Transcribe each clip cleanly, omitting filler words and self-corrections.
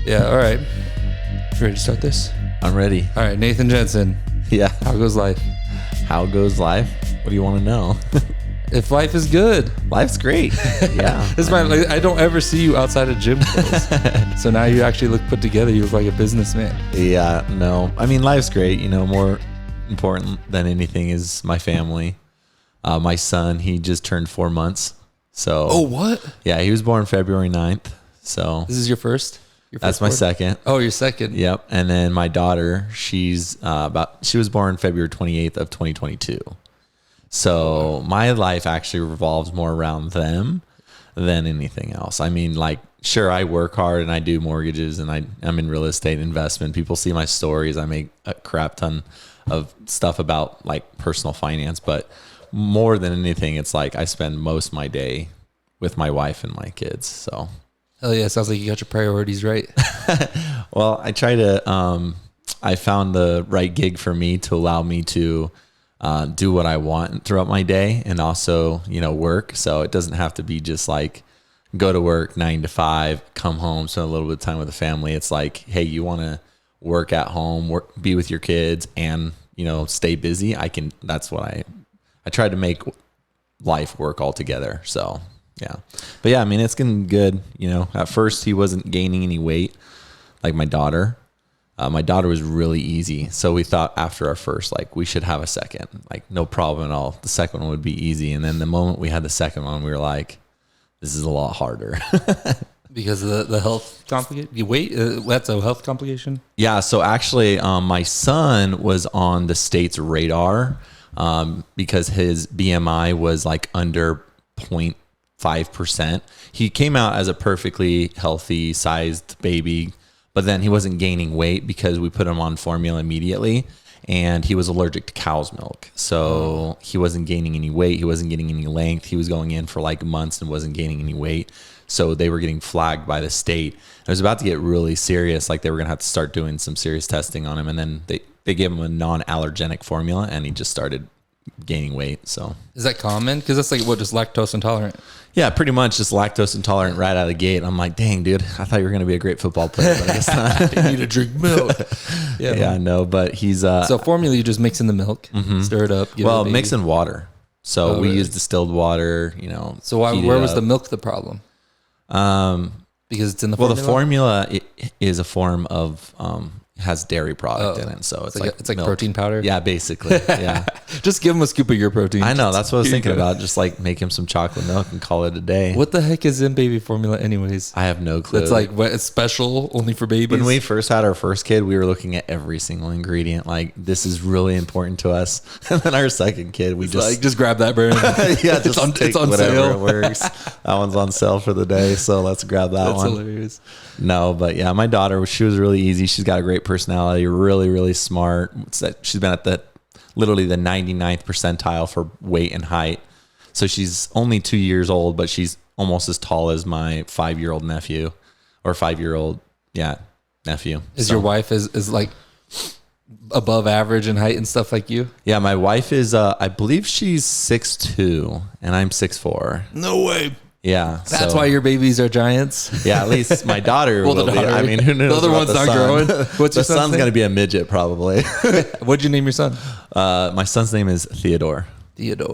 Yeah, all right. Ready to start this? I'm ready. All right, Nathan Jensen. Yeah. How goes life? How goes life? What do you want to know? If life is good. Life's great. Yeah. This is I don't ever see you outside of gym clothes. So now you actually look put together. You look like a businessman. Yeah, no. I mean, life's great. You know, more important than anything is my family. My son, he just turned 4 months. So. Oh, what? Yeah, he was born February 9th. So. This is your first? That's my second. Oh, your second. Yep. And then my daughter, she was born February 28th of 2022. So my life actually revolves more around them than anything else. I mean, like, sure, I work hard and I do mortgages and I'm in real estate investment. People see my stories. I make a crap ton of stuff about like personal finance, but more than anything, it's like I spend most of my day with my wife and my kids. So. Hell yeah, sounds like you got your priorities right. Well, I try to, I found the right gig for me to allow me to do what I want throughout my day and also, you know, work. So it doesn't have to be just like go to work 9 to 5, come home, spend a little bit of time with the family. It's like, hey, you want to work at home, be with your kids and, you know, stay busy. That's what I try to make life work all together. So. Yeah. But yeah, I mean, it's getting good. You know, at first he wasn't gaining any weight like my daughter. My daughter was really easy. So we thought after our first, like we should have a second, like no problem at all. The second one would be easy. And then the moment we had the second one, we were like, this is a lot harder. Because of the health complication? You wait, that's a health complication? Yeah. So actually my son was on the state's radar because his BMI was like under 0.5%. He came out as a perfectly healthy sized baby, but then he wasn't gaining weight because we put him on formula immediately and he was allergic to cow's milk. So he wasn't gaining any weight. He wasn't getting any length. He was going in for like months and wasn't gaining any weight. So they were getting flagged by the state. It was about to get really serious. Like they were going to have to start doing some serious testing on him. And then they gave him a non-allergenic formula and he just started gaining weight. So is that common? Because that's like what, just lactose intolerant? Yeah, pretty much just lactose intolerant right out of the gate. I'm like, dang, dude, I thought you were going to be a great football player, but I guess not. You need to drink milk. Yeah, I know, but he's so formula, you just mix in the milk, stir it up. Well, mix in water. So we use distilled water. You know. So where was the milk the problem? Because it's in the formula? Well, the formula is a form of has dairy product in it, so it's like protein powder. Yeah, basically. Yeah. Just give him a scoop of your protein. I know, that's what I was thinking about. Just like make him some chocolate milk and call it a day. What the heck is in baby formula, anyways? I have no clue. It's like it's special only for babies. When we first had our first kid, we were looking at every single ingredient. Like, this is really important to us. And then our second kid, we just grab that brand. Yeah, just take on whatever sale. It works. That one's on sale for the day, so let's grab that one. That's hilarious. No, but yeah, my daughter, she was really easy. She's got a great personality, really, really smart. She's been at literally the 99th percentile for weight and height. So she's only 2 years old, but she's almost as tall as my 5-year-old nephew or 5-year-old, nephew. Is your wife is like above average in height and stuff like you? Yeah, my wife is, I believe she's 6'2", and I'm 6'4". No way. Yeah. That's why your babies are giants? Yeah, at least my daughter will be. I mean, who knows? The other one's not growing. What's your son's going to be a midget, probably. What'd you name your son? My son's name is Theodore.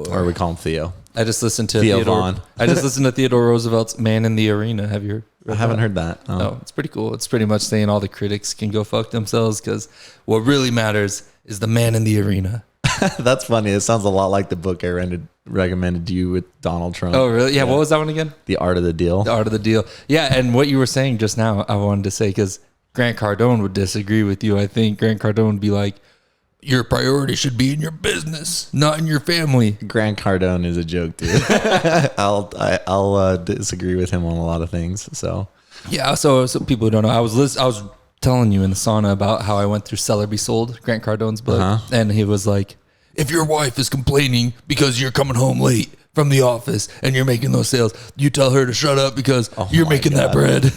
Or we call him Theo. I just listened to Theo Vaughn. I just listened to Theodore Roosevelt's Man in the Arena. Have you I haven't heard that. No, it's pretty cool. It's pretty much saying all the critics can go fuck themselves because what really matters is the man in the arena. That's funny. It sounds a lot like the book I recommended to you with Donald Trump. Oh, really? Yeah. What was that one again? The Art of the Deal. The Art of the Deal. Yeah. And what you were saying just now, I wanted to say, because Grant Cardone would disagree with you. I think Grant Cardone would be like, your priority should be in your business, not in your family. Grant Cardone is a joke, dude. I'll disagree with him on a lot of things. So yeah. So some people who don't know, I was telling you in the sauna about how I went through Sell or Be Sold, Grant Cardone's book, and he was like, if your wife is complaining because you're coming home late from the office and you're making those sales, you tell her to shut up because you're making that bread.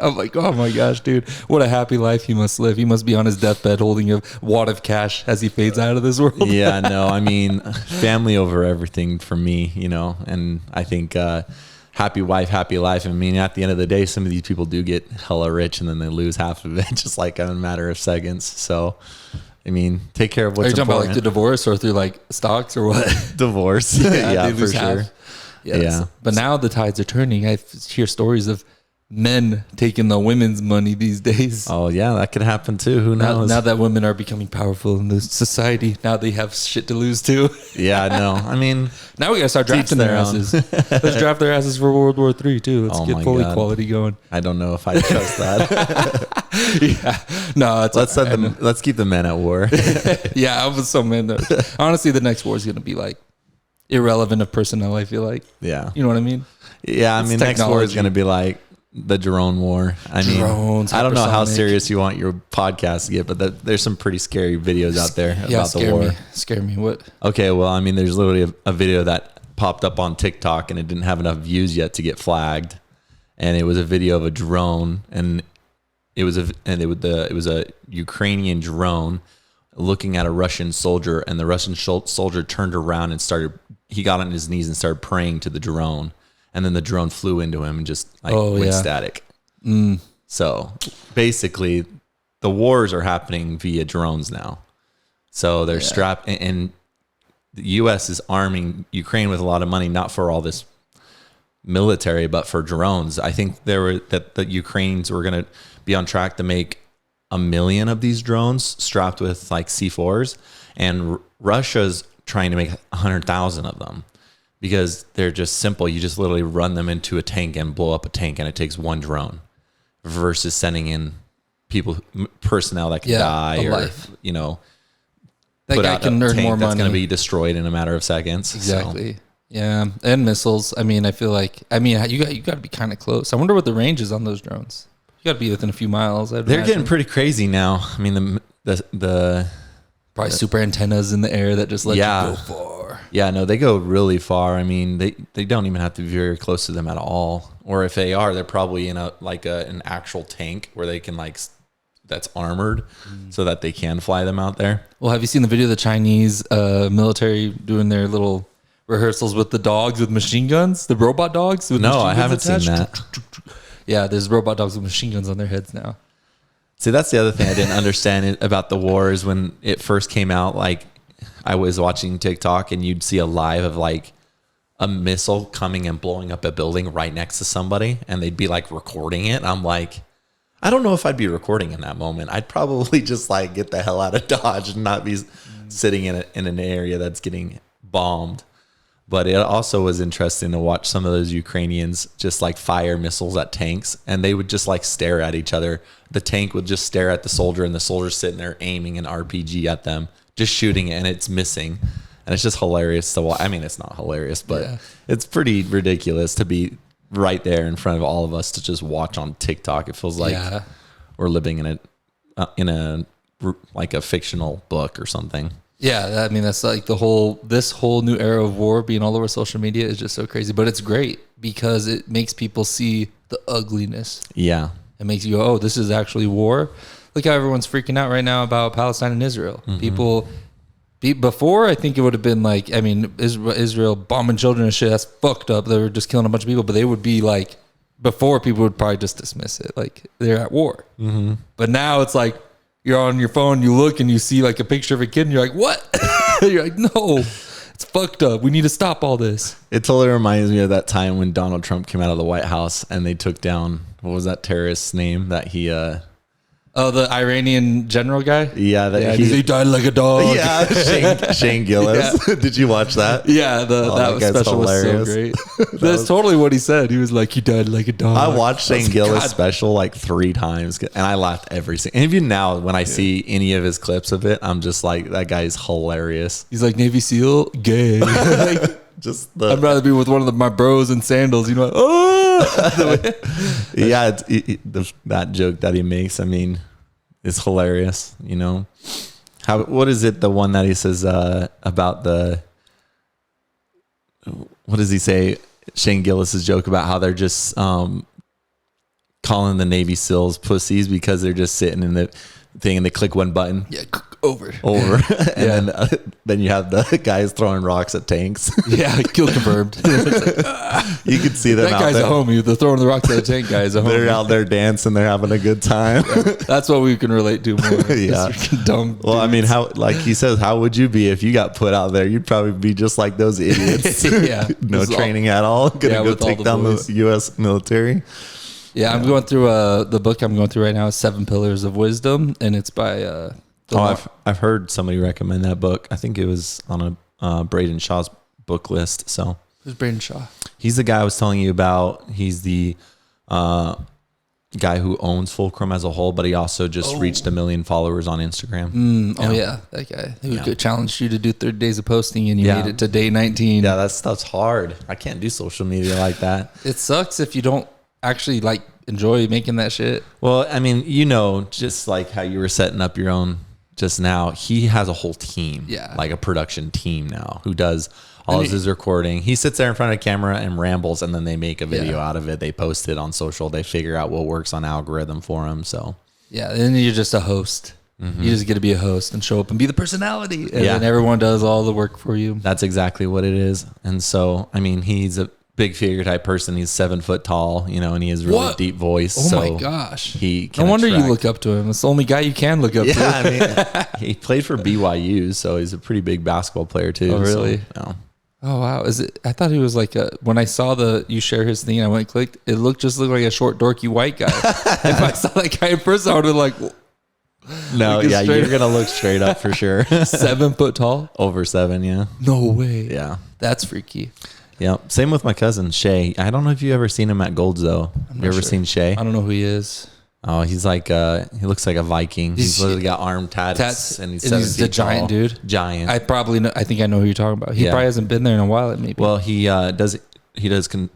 I'm like, oh my gosh, dude, what a happy life he must live. He must be on his deathbed holding a wad of cash as he fades out of this world. Yeah, no, I mean, family over everything for me, you know, and I think happy wife, happy life. I mean, at the end of the day, some of these people do get hella rich and then they lose half of it just like in a matter of seconds. So, I mean, take care of what's important. Are you talking about like the divorce or through like stocks or what? Divorce. Yeah, for sure. Yes. Yeah. But now the tides are turning. I hear stories of men taking the women's money these days. Oh yeah, that could happen too. Who knows? Now that women are becoming powerful in the society, now they have shit to lose too. Yeah, I know. I mean, now we gotta start drafting their asses. Let's draft their asses for World War III too. Let's get full equality going. I don't know if I trust that. Yeah, no. Let's keep the men at war. Yeah, I was so mad. Honestly, the next war is gonna be like irrelevant of personnel. I feel like. Yeah. You know what I mean? Yeah, I mean, next war is gonna be like the drone war. I mean, drones, I don't know how serious you want your podcast to get, but there's some pretty scary videos out there about the war. Scare me. What? Okay, well, I mean, there's literally a video that popped up on TikTok and it didn't have enough views yet to get flagged, and it was a video of a drone, and it was a Ukrainian drone looking at a Russian soldier, and the Russian soldier turned around and he got on his knees and started praying to the drone. And then the drone flew into him and just went static. So basically, the wars are happening via drones now. So they're strapped, and the U.S. is arming Ukraine with a lot of money, not for all this military, but for drones. I think that the Ukrainians were going to be on track to make 1 million of these drones strapped with like C4s, and Russia's trying to make 100,000 of them. Because they're just simple. You just literally run them into a tank and blow up a tank, and it takes one drone versus sending in personnel that can die or, that guy can earn more money. That's going to be destroyed in a matter of seconds. Exactly. So. Yeah. And missiles. I mean, I feel like, you got to be kind of close. I wonder what the range is on those drones. You got to be within a few miles. They're getting pretty crazy now. I mean, the probably super antennas in the air that just let you go far. Yeah, no, they go really far. I mean, they don't even have to be very close to them at all. Or if they are, they're probably in an actual tank where they can that's armored so that they can fly them out there. Well, have you seen the video of the Chinese military doing their little rehearsals with the dogs with machine guns, the robot dogs? No, I haven't seen that. Yeah, there's robot dogs with machine guns on their heads now. See, that's the other thing I didn't understand about the war is when it first came out, I was watching TikTok and you'd see a live of a missile coming and blowing up a building right next to somebody, and they'd be recording it. I'm like, I don't know if I'd be recording in that moment. I'd probably just get the hell out of Dodge and not be sitting in an area that's getting bombed. But it also was interesting to watch some of those Ukrainians just fire missiles at tanks, and they would just stare at each other. The tank would just stare at the soldier, and the soldier's sitting there aiming an RPG at them, just shooting it, and it's missing. And it's just hilarious to watch. I mean, it's not hilarious, but it's pretty ridiculous to be right there in front of all of us to just watch on TikTok. It feels like we're living in a fictional book or something. Yeah, I mean, that's this whole new era of war being all over social media is just so crazy. But it's great because it makes people see the ugliness. Yeah. It makes you go, oh, this is actually war. Look how everyone's freaking out right now about Palestine and Israel. People, before, I think it would have been Israel bombing children and shit. That's fucked up. They were just killing a bunch of people. But they would be before, people would probably just dismiss it. They're at war. Mm-hmm. But now it's you're on your phone, you look and you see a picture of a kid and you're like, what? You're like, no, it's fucked up. We need to stop all this. It totally reminds me of that time when Donald Trump came out of the White House and they took down, what was that terrorist's name that he, oh, the Iranian general guy? Yeah. He died like a dog. Yeah, Shane Gillis. Yeah. Did you watch that? Yeah, that special hilarious. Was so great. That's totally what he said. He was he died like a dog. I watched Shane Gillis' special 3 times, and I laughed every single. And even now, when I see any of his clips of it, I'm just that guy's hilarious. He's Navy SEAL, gay. I'd rather be with one of my bros in sandals. Yeah, that joke that he makes, I mean, is hilarious. What is it? The one that he says about what does he say? Shane Gillis's joke about how they're just calling the Navy SEALs pussies because they're just sitting in the thing and they click one button. Yeah. over. And then you have the guys throwing rocks at tanks. Yeah, kill confirmed. You can see them that out guy's there. a homie. The throwing the rocks at a tank guy is a homie. They're out there dancing. They're having a good time. That's what we can relate to more. Yeah. Dumb. Well, I mean, how, like he says, how would you be if you got put out there? You'd probably be just like those idiots. Yeah. No training at all. Gonna go take down the U.S. military. Yeah, I'm going through the book I'm going through right now is 7 Pillars of Wisdom, and it's by I've heard somebody recommend that book. I think it was on a Braden Shaw's book list. So who's Braden Shaw? He's the guy I was telling you about. He's the guy who owns Fulcrum as a whole, but he also just reached 1 million followers on Instagram. Oh yeah, that guy who challenged you to do 30 days of posting, and you made it to day 19. Yeah, that stuff's hard. I can't do social media like that. It sucks if you don't actually like enjoy making that shit. Well, I mean, just like how you were setting up your own just now, he has a whole team, like a production team now who does all of his recording. He sits there in front of the camera and rambles, and then they make a video out of it. They post it on social. They figure out what works on algorithm for him. So yeah, then you're just a host. You just get to be a host and show up and be the personality, and then everyone does all the work for you. That's exactly what it is. And so, I mean, he's a big figure type person. He's 7 foot tall, and he has really deep voice. Oh my gosh! He can no wonder you look up to him. It's the only guy you can look up to. I mean, he played for BYU, so he's a pretty big basketball player too. Oh really? So, Oh wow! Is it? I thought he was like when I saw you share his thing, I went and clicked. It looked like a short, dorky white guy. If I saw that guy in person, I would have like. No, you're gonna look straight up for sure. 7 foot tall, over 7, yeah. No way. Yeah, that's freaky. Yeah, same with my cousin Shay. I don't know if you ever seen him at Gold's though. You ever seen Shay? I don't know who he is. Oh, he's like he looks like a Viking. He's literally got arm tats and he's a giant dude. Giant. I think I know who you're talking about. He probably hasn't been there in a while. Maybe. Well, he does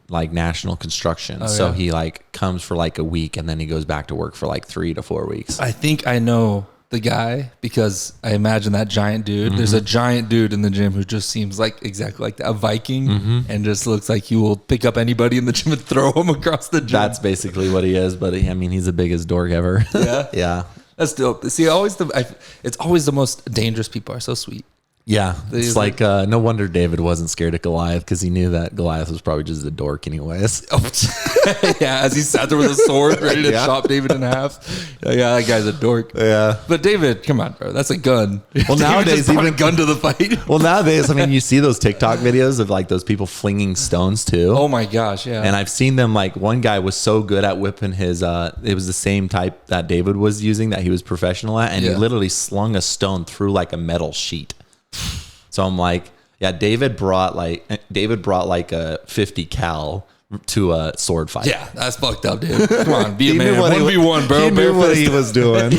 like national construction. So he like comes for like a week and then he goes back to work for like 3 to 4 weeks. I think I know the guy because I imagine that giant dude. There's a giant dude in the gym who just seems like exactly like that, a Viking, and just looks like he will pick up anybody in the gym and throw him across the gym. That's basically what he is. But I mean, he's the biggest dork ever. Yeah, yeah. That's dope. See, it's always the most dangerous people are so sweet. Yeah, it's like no wonder David wasn't scared of Goliath because he knew that Goliath was probably just a dork anyways. Yeah, as he sat there with a sword ready to chop David in half. Yeah, that guy's a dork. Yeah, but David, come on, bro, that's a gun. Well, nowadays even a gun to the fight. Well, nowadays, I mean, you see those TikTok videos of like those people flinging stones too. Oh my gosh, yeah. And I've seen them. Like one guy was so good at whipping his. It was the same type that David was using that he was professional at, and he literally slung a stone through like a metal sheet. So I'm like, yeah, David brought like a 50 cal to a sword fight. Yeah, that's fucked up, dude. Come on, be a man. 1v1, bro. He knew what he was doing.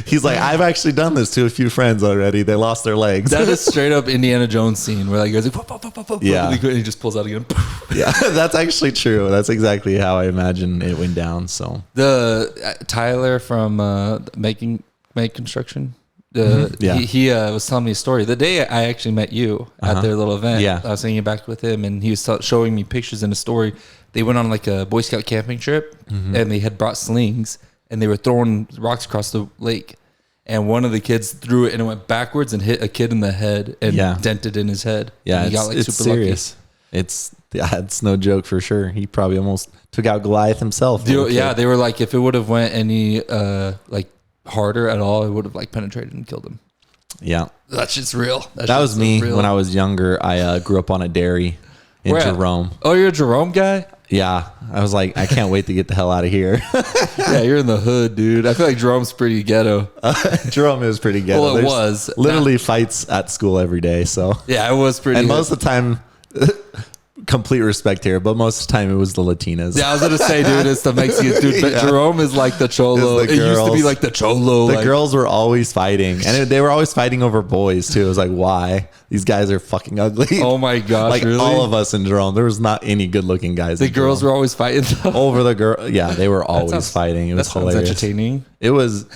He's like, I've actually done this to a few friends already. They lost their legs. That is straight up Indiana Jones scene where like goes like, and he just pulls out again. Yeah, that's actually true. That's exactly how I imagine it went down. So the Tyler from Make Construction. He was telling me a story the day I actually met you at their little event. I was hanging back with him and he was showing me pictures and a story. They went on like a Boy Scout camping trip and they had brought slings and they were throwing rocks across the lake and one of the kids threw it and it went backwards and hit a kid in the head and dented in his head. Yeah, he got it's super serious. Lucky. It's no joke for sure. He probably almost took out Goliath himself. They were like if it would have went any like harder at all, it would have like penetrated and killed him. Yeah, that's just real. That was me when I was younger. I grew up on a dairy in Jerome. Oh, you're a Jerome guy? Yeah, I was like, I can't wait to get the hell out of here. Yeah, you're in the hood, dude. I feel like Jerome's pretty ghetto. Jerome is pretty ghetto. Well, was literally fights at school every day. So yeah, it was pretty. And most of the time. Complete respect here, but most of the time it was the Latinas. Yeah, I was gonna say, dude, it's the Mexican dude. But Jerome is like the cholo. It used to be like the cholo. The girls were always fighting, and they were always fighting over boys too. It was like, why? These guys are fucking ugly. Oh my gosh, like really? All of us in Jerome, there was not any good-looking guys. The girls were always fighting over the girl. Yeah, they were always fighting. It was hilarious. Entertaining. It was.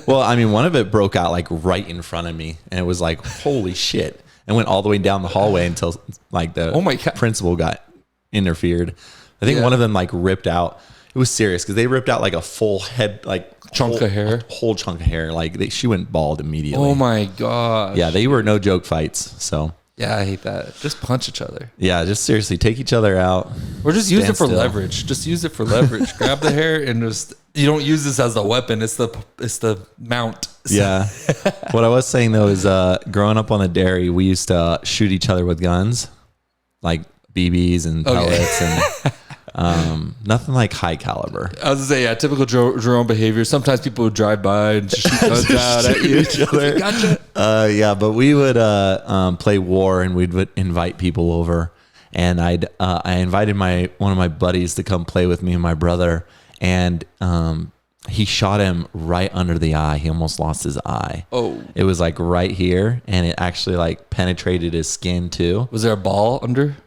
Well, I mean, one of it broke out like right in front of me, and it was like, holy shit! And went all the way down the hallway until like the principal got interfered. I think one of them like ripped out it was serious because they ripped out like a full head, like Chunk of hair. whole chunk of hair. Like she went bald immediately. Oh my gosh. Yeah, they were no joke fights. So yeah, I hate that. Just punch each other. yeah, just seriously take each other out. Or just use it for still. leverage. Just use it for leverage. Grab the hair and just, you don't use this as a weapon. It's the mount. Yeah. What I was saying though is growing up on the dairy, we used to shoot each other with guns, like BBs and pellets and nothing like high caliber. I was gonna say, yeah, typical Jerome behavior. Sometimes people would drive by and just shoot guns out at you. Each other. Gotcha. Yeah, but we would play war and we'd invite people over, and I invited one of my buddies to come play with me and my brother, and he shot him right under the eye. He almost lost his eye. Oh, it was like right here, and it actually like penetrated his skin too. Was there a ball under?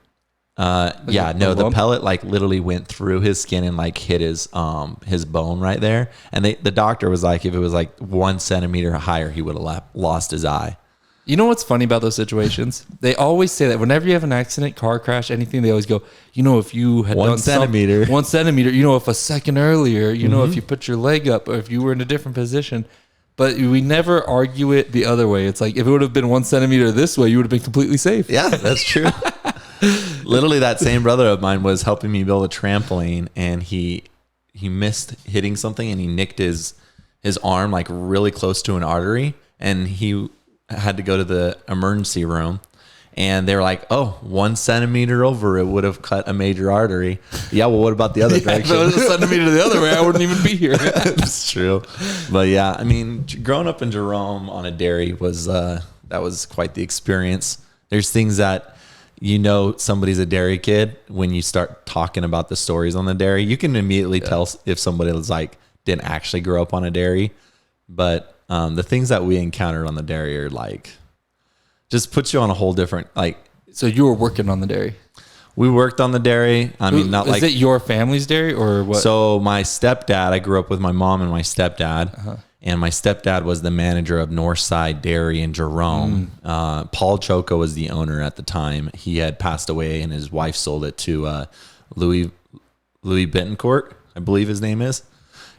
Yeah, no, the pellet like literally went through his skin and like hit his bone right there. And the doctor was like, if it was like 1 centimeter higher, he would have lost his eye. You know what's funny about those situations? They always say that whenever you have an accident, car crash, anything, they always go, you know, if you had 1 centimeter, 1 centimeter, you know, if a second earlier, you know, if you put your leg up or if you were in a different position. But we never argue it the other way. It's like, if it would have been 1 centimeter this way, you would have been completely safe. Yeah, that's true. Literally, that same brother of mine was helping me build a trampoline, and he missed hitting something, and he nicked his arm like really close to an artery, and he had to go to the emergency room. And they were like, "Oh, 1 centimeter over, it would have cut a major artery." Yeah, well, what about the other direction? If it was a centimeter the other way, I wouldn't even be here. That's true. But yeah, I mean, growing up in Jerome on a dairy was that was quite the experience. There's things that, you know, somebody's a dairy kid when you start talking about the stories on the dairy. You can immediately tell if somebody was like didn't actually grow up on a dairy. But the things that we encountered on the dairy are like, just puts you on a whole different, like. So you were working on the dairy? We worked on the dairy. I mean, not like. Is it your family's dairy or what? So my stepdad, I grew up with my mom and my stepdad. And my stepdad was the manager of Northside Dairy in Jerome. Paul Choco was the owner at the time. He had passed away, and his wife sold it to Louis Bittencourt, I believe his name is.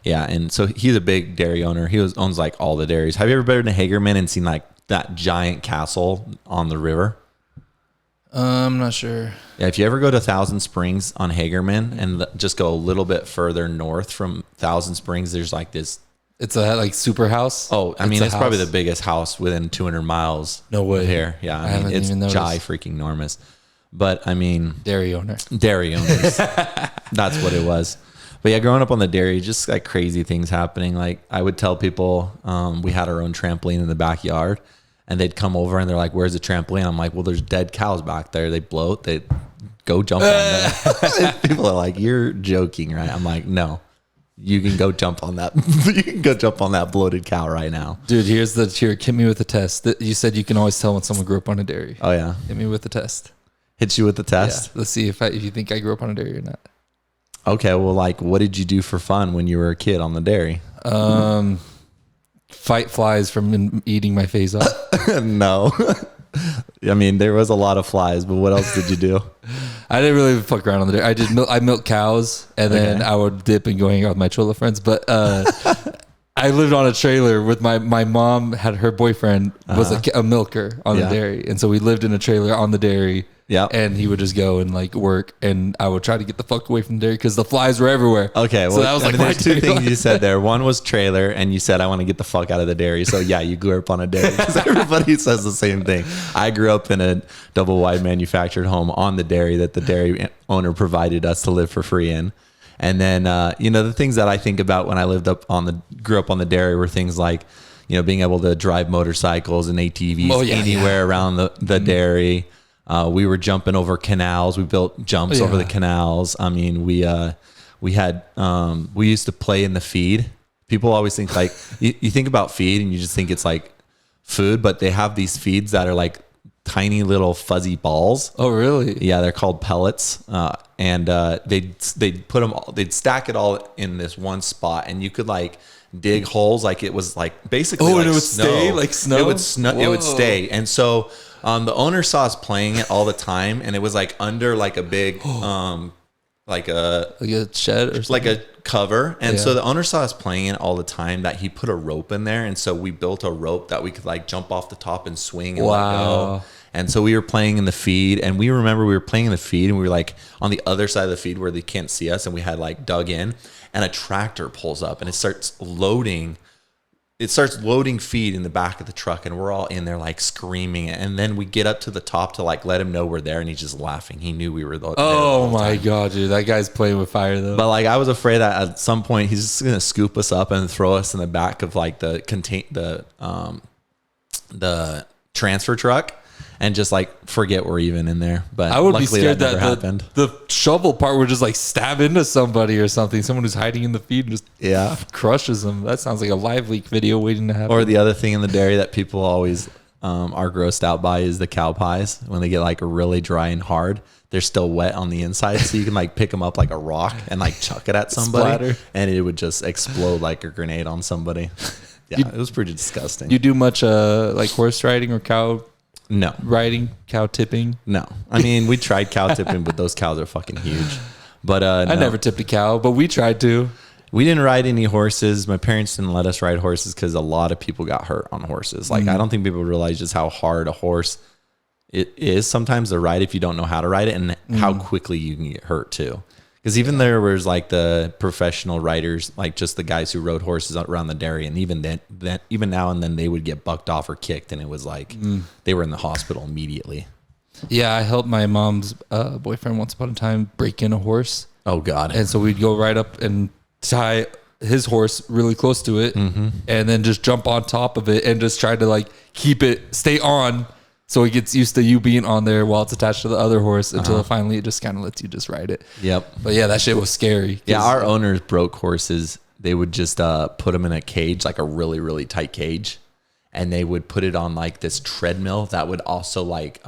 Yeah, and so he's a big dairy owner. He owns like all the dairies. Have you ever been to Hagerman and seen like that giant castle on the river? I'm not sure. Yeah, if you ever go to Thousand Springs on Hagerman and just go a little bit further north from Thousand Springs, there's like this. It's a like super house. Oh, I mean, it's probably the biggest house within 200 miles. No way. Here, yeah, I mean, it's freaking enormous. But I mean, dairy owners. That's what it was. But yeah, growing up on the dairy, just like crazy things happening. Like I would tell people, we had our own trampoline in the backyard, and they'd come over and they're like, "Where's the trampoline?" I'm like, "Well, there's dead cows back there. They bloat. They go jump on them." People are like, "You're joking, right?" I'm like, "No." You can go jump on that. You can go jump on that bloated cow right now, dude. Hit me with the test. You said you can always tell when someone grew up on a dairy. Oh yeah, hit me with the test. Hit you with the test. Yeah. Let's see if you think I grew up on a dairy or not. Okay, well, like, what did you do for fun when you were a kid on the dairy? Fight flies from eating my face off. No. I mean, there was a lot of flies, but what else did you do? I didn't really fuck around on the dairy. I milked cows, and then I would dip and go hang out with my Chola friends. But I lived on a trailer with my mom. Had her boyfriend was a milker on the dairy, and so we lived in a trailer on the dairy. Yeah, and he would just go and like work, and I would try to get the fuck away from the dairy because the flies were everywhere. Okay, well, so that was like there's two things you said there. One was trailer, and you said I want to get the fuck out of the dairy. So yeah, you grew up on a dairy because everybody says the same thing. I grew up in a double wide manufactured home on the dairy that the dairy owner provided us to live for free in. And then the things that I think about when I grew up on the dairy were things like, being able to drive motorcycles and ATVs anywhere around the dairy. We were jumping over canals. We built jumps over the canals. I mean, we used to play in the feed. People always think like, you think about feed and you just think it's like food, but they have these feeds that are like tiny little fuzzy balls. Oh, really? Yeah, they're called pellets. And they'd put them all, they'd stack it all in this one spot, and you could like dig holes like it was like basically and it would stay like snow. It would stay. And so the owner saw us playing it all the time, and it was like under like a big like a shed or something? like a cover. And so the owner saw us playing it all the time, that he put a rope in there. And so we built a rope that we could like jump off the top and swing and let go. And so we were playing in the feed, and we remember we were playing in the feed, and we were like on the other side of the feed where they can't see us, and we had like dug in, and a tractor pulls up and it starts loading feed in the back of the truck, and we're all in there like screaming. And then we get up to the top to like let him know we're there, and he's just laughing. He knew we were there. Oh my God, dude. That guy's playing with fire though. But like I was afraid that at some point he's just gonna scoop us up and throw us in the back of like the transfer truck and just like forget we're even in there. But I would be scared that the shovel part would just like stab into somebody or something. Someone who's hiding in the feed and just crushes them. That sounds like a live leak video waiting to happen. Or the other thing in the dairy that people always are grossed out by is the cow pies. When they get like really dry and hard, they're still wet on the inside. So you can like pick them up like a rock and like chuck it at somebody and it would just explode like a grenade on somebody. Yeah, it was pretty disgusting. You do much like horse riding or cow riding, cow tipping? No. I mean, we tried cow tipping, but those cows are fucking huge. But I never tipped a cow, but we tried to. We didn't ride any horses. My parents didn't let us ride horses because a lot of people got hurt on horses. Like, I don't think people realize just how hard a horse it is sometimes to ride if you don't know how to ride it, and how quickly you can get hurt too. Because even there was like the professional riders, like just the guys who rode horses around the dairy, and even then, even now and then, they would get bucked off or kicked, and it was like they were in the hospital immediately. Yeah, I helped my mom's boyfriend once upon a time break in a horse. Oh God! And so we'd go right up and tie his horse really close to it, and then just jump on top of it and just try to like stay on. So it gets used to you being on there while it's attached to the other horse until finally it just kind of lets you just ride it. Yep. But yeah, that shit was scary. Yeah, our owners broke horses. They would just put them in a cage, like a really, really tight cage. And they would put it on like this treadmill that would also like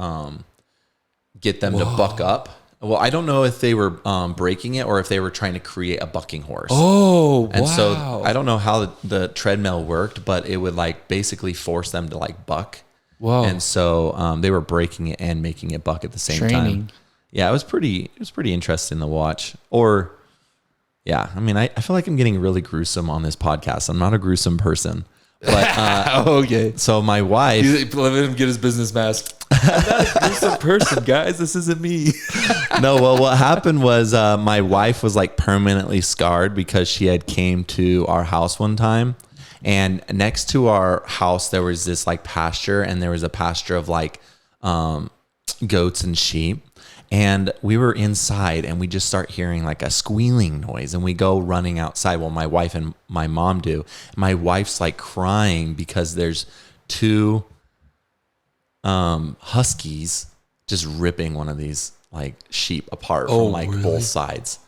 get them to buck up. Well, I don't know if they were breaking it or if they were trying to create a bucking horse. Oh, and so I don't know how the treadmill worked, but it would like basically force them to like buck. Whoa. And so they were breaking it and making it buck at the same time. Yeah, it was pretty interesting to watch. Or yeah, I mean, I feel like I'm getting really gruesome on this podcast. I'm not a gruesome person. But okay. So my wife, let him get his business mask. I'm not a gruesome person, guys. This isn't me. No, well, what happened was my wife was like permanently scarred because she had came to our house one time. And next to our house, there was this like pasture, and there was a pasture of like goats and sheep. And we were inside, and we just start hearing like a squealing noise, and we go running outside. Well, my wife and my mom do. My wife's like crying because there's two huskies just ripping one of these like sheep apart from like both sides.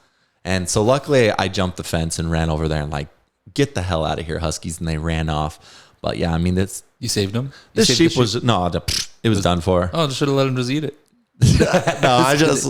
And so luckily I jumped the fence and ran over there and like, get the hell out of here, huskies. And they ran off. But yeah, I mean, you saved them? This sheep was, it was done for. Oh, just should have let him just eat it. No,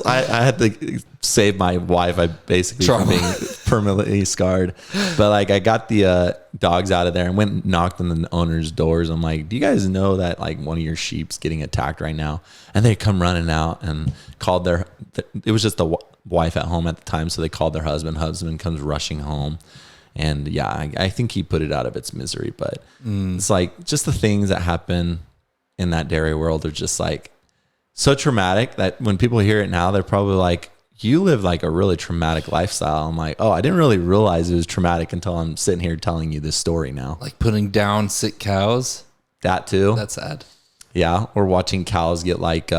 I had to save my wife. I basically from being permanently scarred. But like I got the dogs out of there and went and knocked on the owner's doors. I'm like, do you guys know that like one of your sheep's getting attacked right now? And they come running out and called it was just the wife at home at the time. So they called their husband. Husband comes rushing home. And yeah, I think he put it out of its misery. But it's like just the things that happen in that dairy world are just like so traumatic that when people hear it now, they're probably like, you live like a really traumatic lifestyle. I'm like, oh, I didn't really realize it was traumatic until I'm sitting here telling you this story now. Like putting down sick cows. That too. That's sad. Yeah. Or watching cows get like,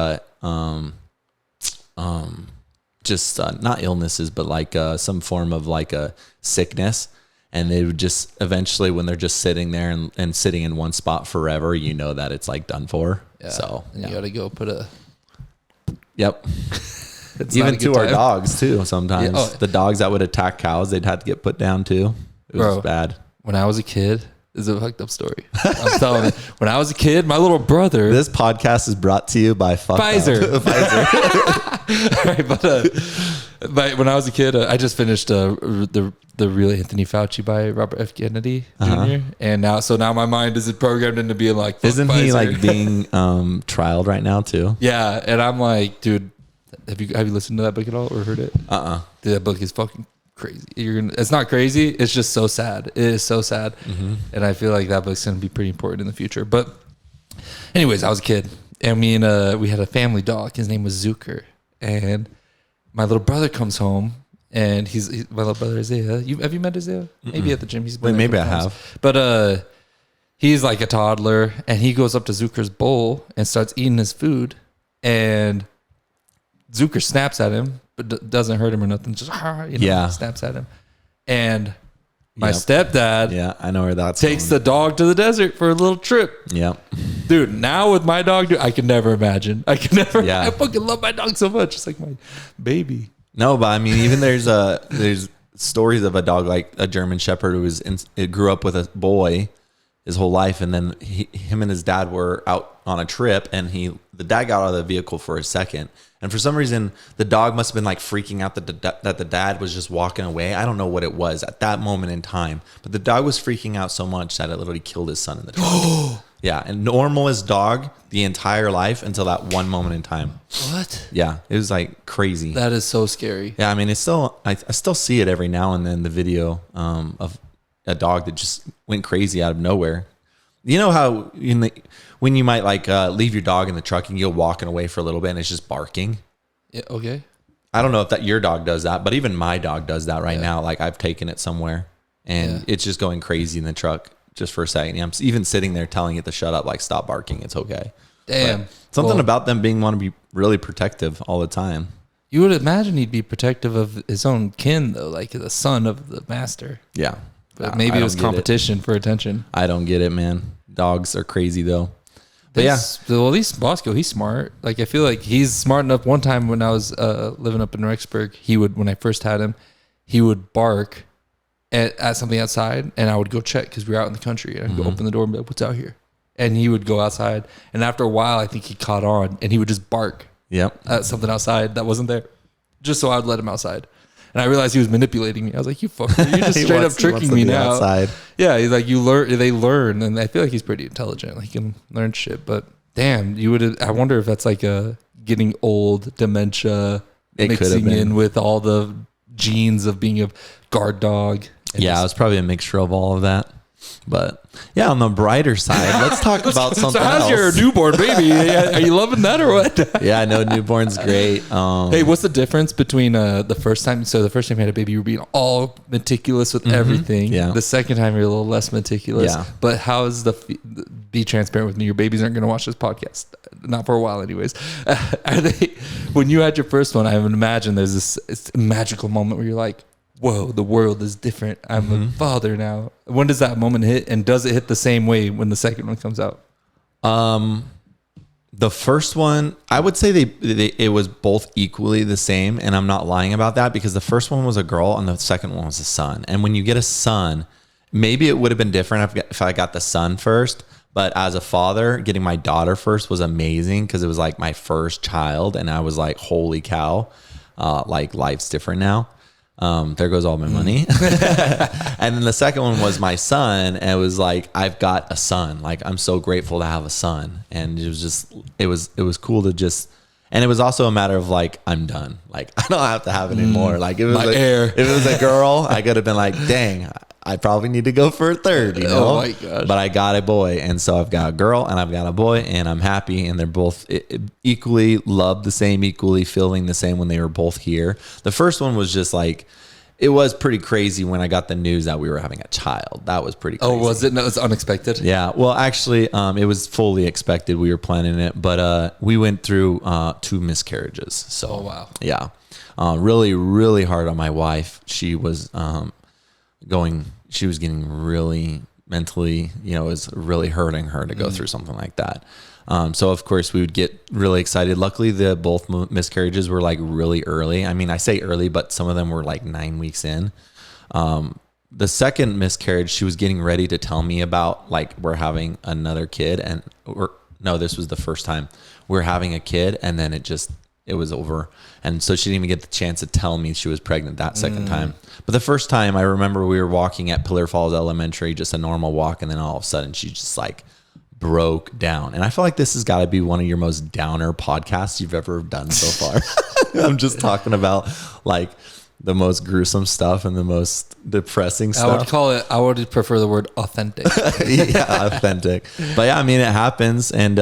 just not illnesses, but like some form of like a sickness. And they would just eventually, when they're just sitting there and sitting in one spot forever, you know that it's like done for. Yeah. So and you got to go put a. Yep. Even to our dogs too. Sometimes the dogs that would attack cows, they'd have to get put down too. It was bad. When I was a kid, this is a fucked up story. I'm telling you. When I was a kid, my little brother. This podcast is brought to you by Pfizer. All right, but when I was a kid, I just finished the Real Anthony Fauci by Robert F. Kennedy Jr. And now my mind is programmed into being like, isn't Pfizer. He like being trialed right now too? Yeah, and I'm like, dude, Have you listened to that book at all or heard it? Dude, that book is fucking crazy. It's not crazy. It's just so sad. It is so sad. And I feel like that book's going to be pretty important in the future. But anyways, I was a kid and we had a family dog. His name was Zucker. And my little brother comes home and he's my little brother Isaiah. Have you met Isaiah? Maybe at the gym. Maybe I have. But he's like a toddler and he goes up to Zucker's bowl and starts eating his food. And Zucker snaps at him, but doesn't hurt him or nothing. Just snaps at him. And my stepdad, I know where that's takes the dog to the desert for a little trip. Yep. Dude, now with my dog, I can never imagine. I fucking love my dog so much. It's like my baby. No, but I mean, even there's stories of a dog like a German Shepherd who it grew up with a boy his whole life, and then him and his dad were out on a trip, and the dad got out of the vehicle for a second, and for some reason the dog must have been like freaking out that the dad was just walking away. I don't know what it was at that moment in time, but the dog was freaking out so much that it literally killed his son in the truck. Yeah, and normal as dog the entire life until that one moment in time. What? Yeah, it was like crazy. That is so scary. Yeah, I mean, it's still I still see it every now and then, the video of a dog that just went crazy out of nowhere. You know how when you might like leave your dog in the truck and you're walking away for a little bit and it's just barking? Yeah, okay. I don't know if your dog does that, but even my dog does that right now. Like I've taken it somewhere and it's just going crazy in the truck just for a second. I'm even sitting there telling it to shut up, like stop barking. It's okay. Damn. But something about them want to be really protective all the time. You would imagine he'd be protective of his own kin though, like the son of the master. Yeah. But maybe it was competition for attention. I don't get it, man. Dogs are crazy though. But well, at least Bosco, he's smart. Like I feel like he's smart enough. One time when I was living up in Rexburg, when I first had him, he would bark at something outside, and I would go check because we were out in the country, and I'd go open the door and be like, "What's out here?" And he would go outside, and after a while, I think he caught on, and he would just bark at something outside that wasn't there, just so I would let him outside. And I realized he was manipulating me. I was like, "You fucker, you're just straight up tricking me now." Outside. Yeah, he's like, they learn, and I feel like he's pretty intelligent. Like he can learn shit. But damn, I wonder if that's like a getting old, dementia, mixing in with all the genes of being a guard dog. Yeah, it was probably a mixture of all of that. But yeah, on the brighter side, let's talk about something else. So how's your newborn baby? Are you loving that or what? Yeah, I know newborn's great. Hey, what's the difference between the first time? So the first time you had a baby, you were being all meticulous with everything. Yeah. The second time, you're a little less meticulous. Yeah. But how is be transparent with me? Your babies aren't going to watch this podcast. Not for a while anyways. Are they, when you had your first one, I would imagine there's this magical moment where you're like, whoa, the world is different. I'm a father now. When does that moment hit? And does it hit the same way when the second one comes out? The first one, I would say it was both equally the same. And I'm not lying about that because the first one was a girl and the second one was a son. And when you get a son, maybe it would have been different if I got the son first. But as a father, getting my daughter first was amazing because it was like my first child. And I was like, holy cow, like life's different now. There goes all my money. And then the second one was my son. And it was like, I've got a son. Like, I'm so grateful to have a son. And it was just, it was cool to just, and it was also a matter of like, I'm done. Like, I don't have to have it anymore. Like, it was if it was a girl, I could have been like, dang, I probably need to go for a third, you know? Oh my gosh. But I got a boy. And so I've got a girl and I've got a boy and I'm happy. And they're both equally loved the same, equally feeling the same when they were both here. The first one was just like, it was pretty crazy when I got the news that we were having a child. That was pretty crazy. Oh, was it? No, it was unexpected? Yeah. Well, actually, it was fully expected. We were planning it. But we went through 2 miscarriages. So, oh, wow. Yeah. Really, really hard on my wife. She was getting really mentally, it was really hurting her to go through something like that. So of course we would get really excited. Luckily both miscarriages were like really early. I mean, I say early, but some of them were like 9 weeks in. The second miscarriage, she was getting ready to tell me about, like, we're having another kid this was the first time we're having a kid. And then it was over. And so she didn't even get the chance to tell me she was pregnant that second time. But the first time, I remember we were walking at Pillar Falls Elementary, just a normal walk. And then all of a sudden she just like broke down. And I feel like this has got to be one of your most downer podcasts you've ever done so far. I'm just talking about like the most gruesome stuff and the most depressing stuff. I would prefer the word authentic. Yeah, authentic. But yeah, I mean, it happens. And,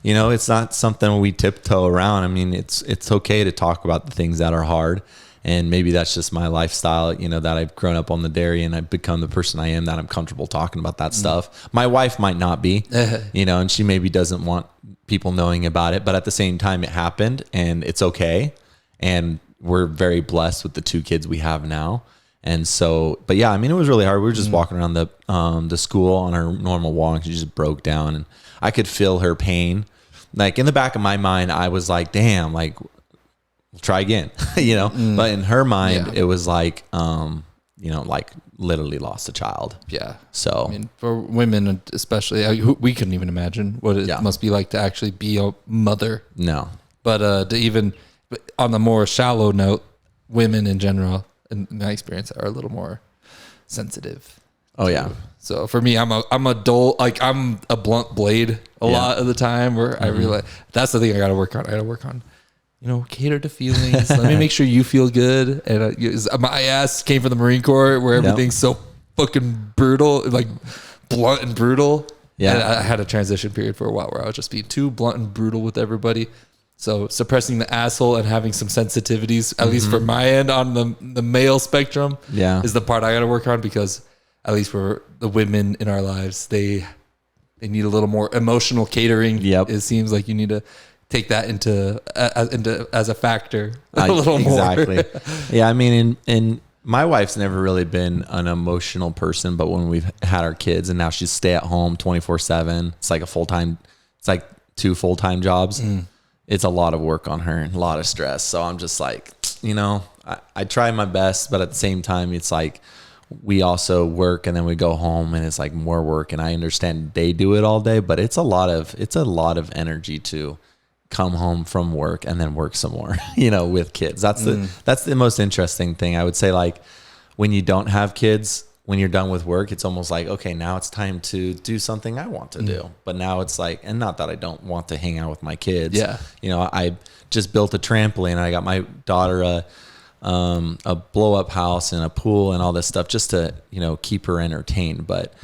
you know, it's not something we tiptoe around. I mean, it's okay to talk about the things that are hard. And maybe that's just my lifestyle, you know, that I've grown up on the dairy and I've become the person I am, that I'm comfortable talking about that stuff. My wife might not be, you know, and she maybe doesn't want people knowing about it. But at the same time, it happened and it's okay. And we're very blessed with the 2 kids we have now. And so, but yeah, I mean, it was really hard. We were just walking around the school on our normal walk. She just broke down and I could feel her pain. Like in the back of my mind, I was like, damn, like, try again, you know, but in her mind, it was like, you know, like literally lost a child. Yeah. So, I mean, for women, especially, we couldn't even imagine what it must be like to actually be a mother. No. But to even on the more shallow note, women in general, in my experience, are a little more sensitive. Oh yeah. So for me, I'm a dull, like I'm a blunt blade a lot of the time where I realize that's the thing I got to work on. You know, cater to feelings. Let me make sure you feel good. And my ass came from the Marine Corps where everything's so fucking brutal, like blunt and brutal. Yeah. And I had a transition period for a while where I was just being too blunt and brutal with everybody. So suppressing the asshole and having some sensitivities, at least for my end on the male spectrum, is the part I got to work on, because at least for the women in our lives, they need a little more emotional catering. Yep. It seems like you need to take that into as a factor a little more. Exactly. Yeah. I mean, and my wife's never really been an emotional person, but when we've had our kids and now she's stay at home 24/7, it's like it's like 2 full-time jobs. It's a lot of work on her and a lot of stress. So I'm just like, you know, I try my best, but at the same time, it's like, we also work and then we go home and it's like more work. And I understand they do it all day, but it's a lot of energy to come home from work and then work some more, you know, with kids. That's the most interesting thing. I would say, like, when you don't have kids, when you're done with work, it's almost like, okay, now it's time to do something I want to do. But now it's like, and not that I don't want to hang out with my kids. Yeah. You know, I just built a trampoline. I got my daughter a blow up house and a pool and all this stuff just to, you know, keep her entertained. But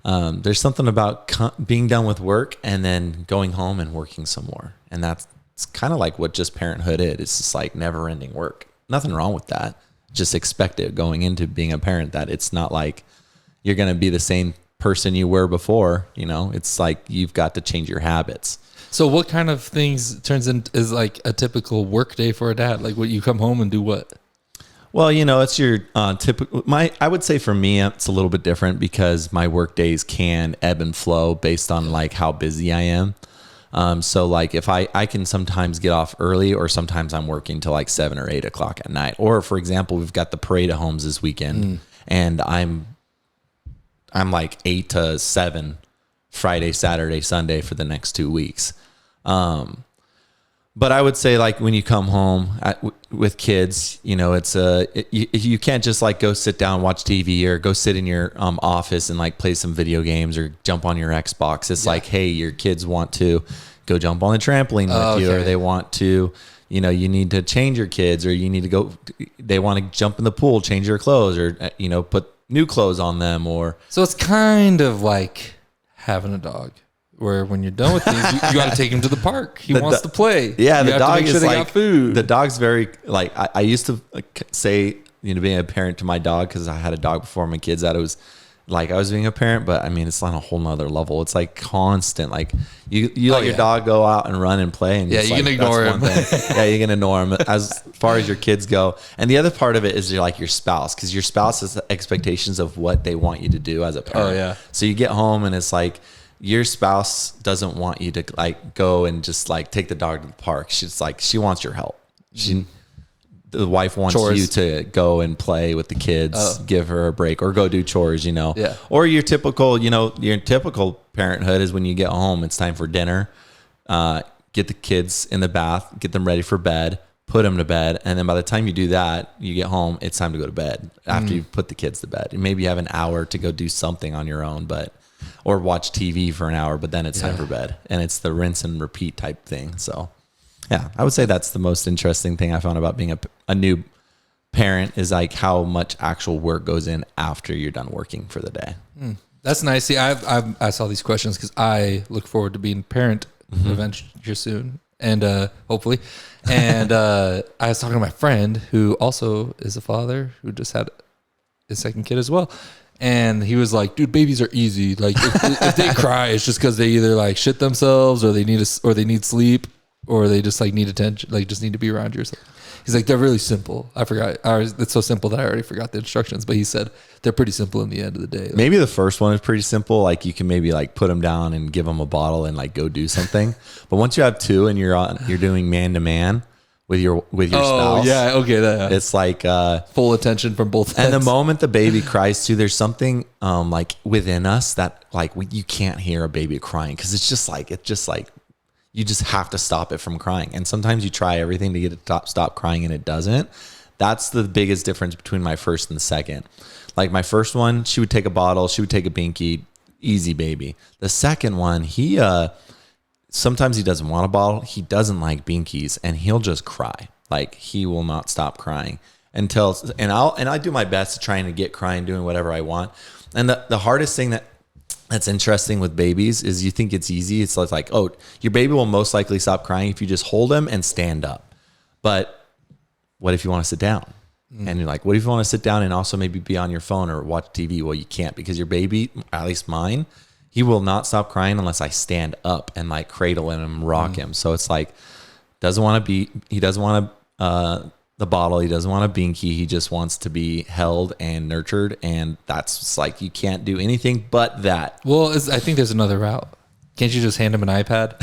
there's something about being done with work and then going home and working some more. And it's kind of like what just parenthood is. It's just like never ending work. Nothing wrong with that. Just expect it going into being a parent, that it's not like you're going to be the same person you were before. You know, it's like you've got to change your habits. So what kind of things is like a typical work day for a dad? Like, what, you come home and do what? Well, you know, it's your typical, I would say for me, it's a little bit different because my work days can ebb and flow based on like how busy I am. So like if I can sometimes get off early, or sometimes I'm working till like 7 or 8 o'clock at night. Or for example, we've got the parade at homes this weekend and I'm like 8 to 7 Friday, Saturday, Sunday for the next 2 weeks. But I would say, like, when you come home with kids, you know, you can't just like go sit down, watch TV, or go sit in your office and like play some video games or jump on your Xbox. It's like, hey, your kids want to go jump on the trampoline with you, or they want to, you know, you need to change your kids, or you need to go, they want to jump in the pool, change your clothes, or, you know, put new clothes on them, or. So it's kind of like having a dog, where when you're done with these, you got to take him to the park. He wants to play. Yeah, the dog is like food. The dog's very like, I used to say, you know, being a parent to my dog, because I had a dog before my kids, that it was like I was being a parent, but I mean, it's on a whole nother level. It's like constant. Like you let your dog go out and run and play, and you can ignore him. Yeah, you can ignore him as far as your kids go. And the other part of it is you're like your spouse, because your spouse has expectations of what they want you to do as a parent. Oh yeah. So you get home and it's like, your spouse doesn't want you to like go and just like take the dog to the park. She's like, she wants your help. The wife wants chores. You to go and play with the kids, give her a break, or go do chores, you know. Yeah. Or your typical parenthood is when you get home, it's time for dinner. Get the kids in the bath, get them ready for bed, put them to bed, and then by the time you do that, you get home, it's time to go to bed after you put the kids to bed. And maybe you have an hour to go do something on your own, or watch TV for an hour, but then it's time for bed, and it's the rinse and repeat type thing. So yeah, I would say that's the most interesting thing I found about being a new parent is like how much actual work goes in after you're done working for the day. That's nice. See, I saw these questions because I look forward to being a parent eventually here soon, and hopefully. And I was talking to my friend who also is a father who just had his second kid as well. And he was like, dude, babies are easy. Like if they cry, it's just because they either like shit themselves or they need sleep or they just like need attention, like just need to be around you or something. He's like, they're really simple. I forgot. It's so simple that I already forgot the instructions, but he said they're pretty simple in the end of the day. Like, maybe the first one is pretty simple. Like you can maybe like put them down and give them a bottle and like go do something. But once you have two and you're doing man to man with your spouse. Yeah. Okay. It's like full attention from both ends. ends. And the moment the baby cries too, there's something like within us that like you can't hear a baby crying because it's just like you just have to stop it from crying. And sometimes you try everything to get it to stop crying and it doesn't. That's the biggest difference between my first and the second. Like my first one, she would take a bottle, she would take a binky, easy baby. The second one, he sometimes he doesn't want a bottle, he doesn't like binkies, and he'll just cry. Like he will not stop crying until I do my best to try and get crying, doing whatever I want. And the hardest thing that's interesting with babies is you think it's easy. It's like, oh, your baby will most likely stop crying if you just hold him and stand up. But what if you want to sit down? And you're like, what if you want to sit down and also maybe be on your phone or watch TV? Well, you can't because your baby, at least mine, he will not stop crying unless I stand up and like cradle him and rock him. So it's like, he doesn't want the bottle. He doesn't want a binky. He just wants to be held and nurtured. And that's like, you can't do anything but that. Well, I think there's another route. Can't you just hand him an iPad?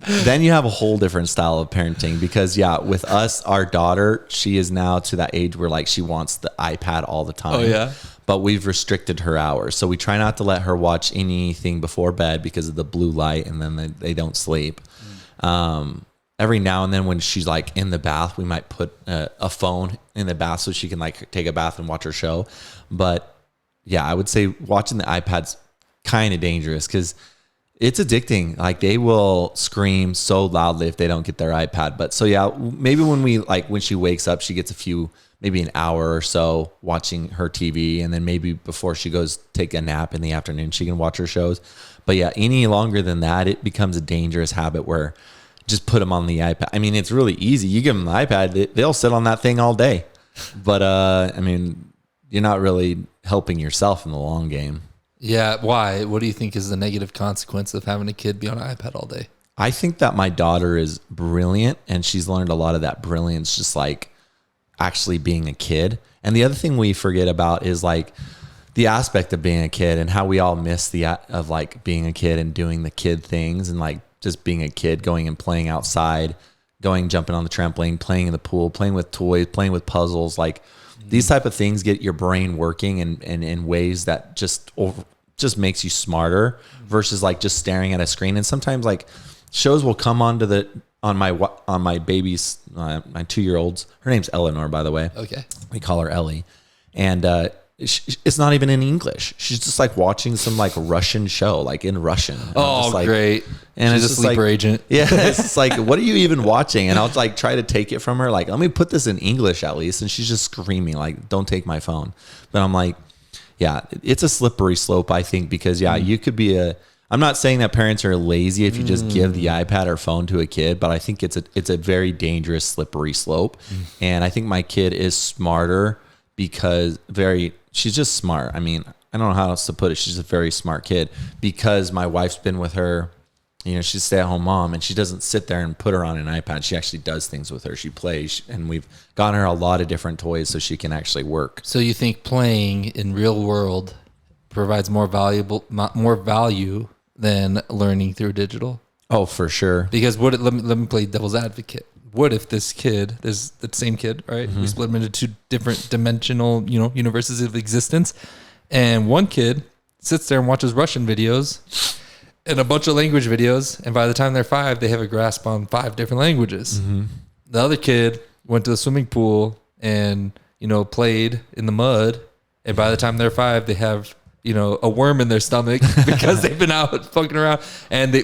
Then you have a whole different style of parenting because with us, our daughter, she is now to that age where like she wants the iPad all the time. Oh yeah. But we've restricted her hours. So we try not to let her watch anything before bed because of the blue light and then they don't sleep. Every now and then when she's like in the bath, we might put a phone in the bath so she can like take a bath and watch her show. But yeah, I would say watching the iPad's kind of dangerous because it's addicting. Like they will scream so loudly if they don't get their iPad. But so yeah, maybe when she wakes up, she gets maybe an hour or so watching her TV. And then maybe before she goes take a nap in the afternoon, she can watch her shows. But yeah, any longer than that, it becomes a dangerous habit where just put them on the iPad. I mean, it's really easy. You give them the iPad, they'll sit on that thing all day. But I mean, you're not really helping yourself in the long game. Yeah. Why? What do you think is the negative consequence of having a kid be on an iPad all day? I think that my daughter is brilliant and she's learned a lot of that brilliance just like actually being a kid. And the other thing we forget about is like the aspect of being a kid and how we all miss of like being a kid and doing the kid things and like just being a kid, going and playing outside, jumping on the trampoline, playing in the pool, playing with toys, playing with puzzles. Like these type of things get your brain working in ways that just makes you smarter versus like just staring at a screen. And sometimes like shows will come on my baby's, my 2-year-old's, her name's Eleanor, by the way. Okay. We call her Ellie. And, it's not even in English. She's just like watching some like Russian show, like in Russian. And oh, like, great. And she's it's a just sleeper like, agent. Yeah. It's just like, what are you even watching? And I'll like try to take it from her. Like, let me put this in English at least. And she's just screaming like, don't take my phone. But I'm like, yeah, it's a slippery slope, I think, because you could be I'm not saying that parents are lazy if you just give the iPad or phone to a kid, but I think it's a very dangerous, slippery slope. And I think my kid is smarter because she's just smart. I mean, I don't know how else to put it. She's a very smart kid because my wife's been with her. You know, she's a stay-at-home mom, and she doesn't sit there and put her on an iPad. She actually does things with her. She plays, and we've gotten her a lot of different toys so she can actually work. So you think playing in real world provides more value than learning through digital? Oh, for sure. Because let me play devil's advocate. What if this kid, there's the same kid, right? We split them into two different dimensional, universes of existence. And one kid sits there and watches Russian videos and a bunch of language videos. And by the time they're 5, they have a grasp on 5 different languages. The other kid went to the swimming pool and, played in the mud. And by the time they're 5, they have a worm in their stomach because they've been out fucking around,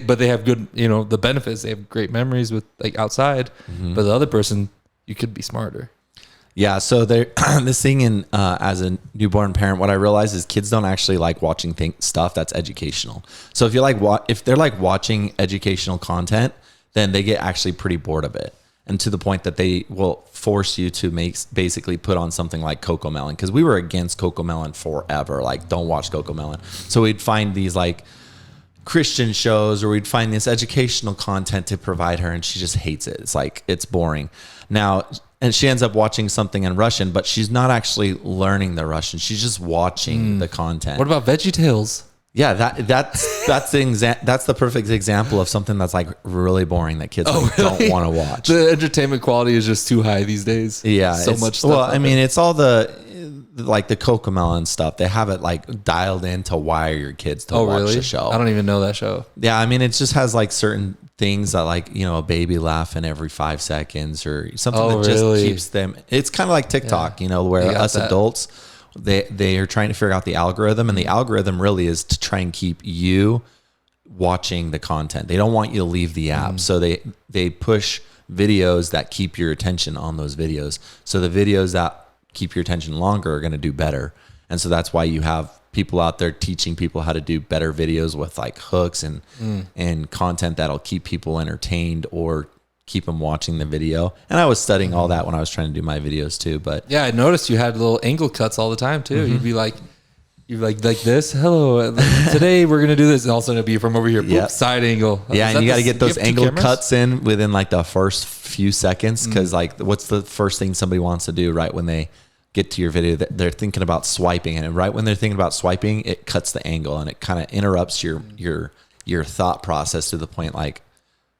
but they have good, the benefits. They have great memories with like outside, but the other person, you could be smarter. Yeah. So this thing as a newborn parent, what I realize is kids don't actually like watching stuff that's educational. So if they're like watching educational content, then they get actually pretty bored of it. And to the point that they will force you to basically put on something like Cocomelon, because we were against Cocomelon forever. Like, don't watch Cocomelon. So we'd find these like Christian shows, or we'd find this educational content to provide her, and she just hates it. It's like, it's boring. Now, and she ends up watching something in Russian, but she's not actually learning the Russian. She's just watching the content. What about VeggieTales? Yeah, that's the perfect example of something that's like really boring that kids don't want to watch. The entertainment quality is just too high these days. Yeah, so much stuff. Well, I mean, it's all the Cocomelon stuff. They have it like dialed in to wire your kids to watch the show. I don't even know that show. Yeah, I mean, it just has like certain things that like, a baby laughing every 5 seconds or something that just keeps them. It's kind of like TikTok, where us adults, they are trying to figure out the algorithm, and the algorithm really is to try and keep you watching the content. They don't want you to leave the app. So they push videos that keep your attention on those videos. So the videos that keep your attention longer are going to do better. And so that's why you have people out there teaching people how to do better videos with like hooks and content that'll keep people entertained or keep them watching the video. And I was studying all that when I was trying to do my videos too. But yeah, I noticed you had little angle cuts all the time too. You'd be like this. Hello, today we're gonna do this, and also it'd be from over here. Boop, side angle. Yeah, and you got to get those angle cuts in within like the first few seconds, because like, what's the first thing somebody wants to do right when they get to your video? They're thinking about swiping, and right when they're thinking about swiping, it cuts the angle, and it kind of interrupts your thought process to the point like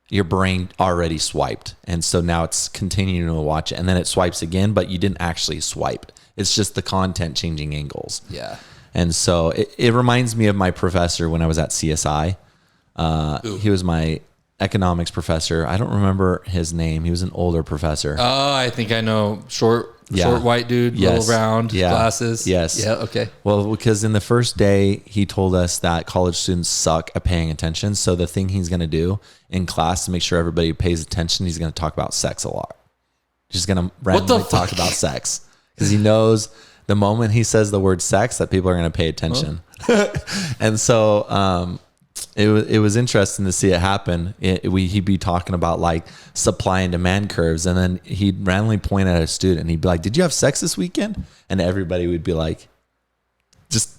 your brain already swiped, and so now it's continuing to watch it, and then it swipes again, but you didn't actually swipe. It's just the content changing angles. Yeah. And so it reminds me of my professor when I was at CSI. He was my economics professor. I don't remember his name. He was an older professor. Oh, I think I know. Short white dude, little round, glasses. Yes. Yeah, okay. Well, because in the first day, he told us that college students suck at paying attention. So the thing he's going to do in class to make sure everybody pays attention, he's going to talk about sex a lot. He's going to randomly talk about sex, because he knows the moment he says the word sex that people are going to pay attention. And so it was interesting to see it happen. He'd be talking about like supply and demand curves, and then he'd randomly point at a student and he'd be like, "Did you have sex this weekend?" And everybody would be like, just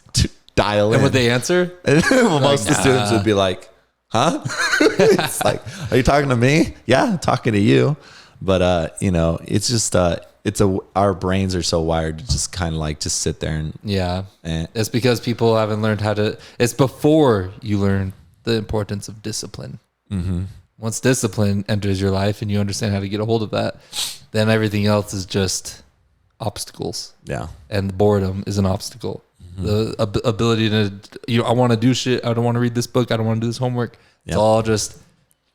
dial in. And would they answer? Well, most of the students would be like, "Huh?" It's like, "Are you talking to me?" "Yeah, I'm talking to you." But it's just our brains are so wired to just kind of like just sit there and it's because people haven't learned how to. It's before you learn the importance of discipline. Mm-hmm. Once discipline enters your life and you understand how to get a hold of that, then everything else is just obstacles. Yeah, and boredom is an obstacle. Mm-hmm. The ability to I want to do shit. I don't want to read this book. I don't want to do this homework. It's all just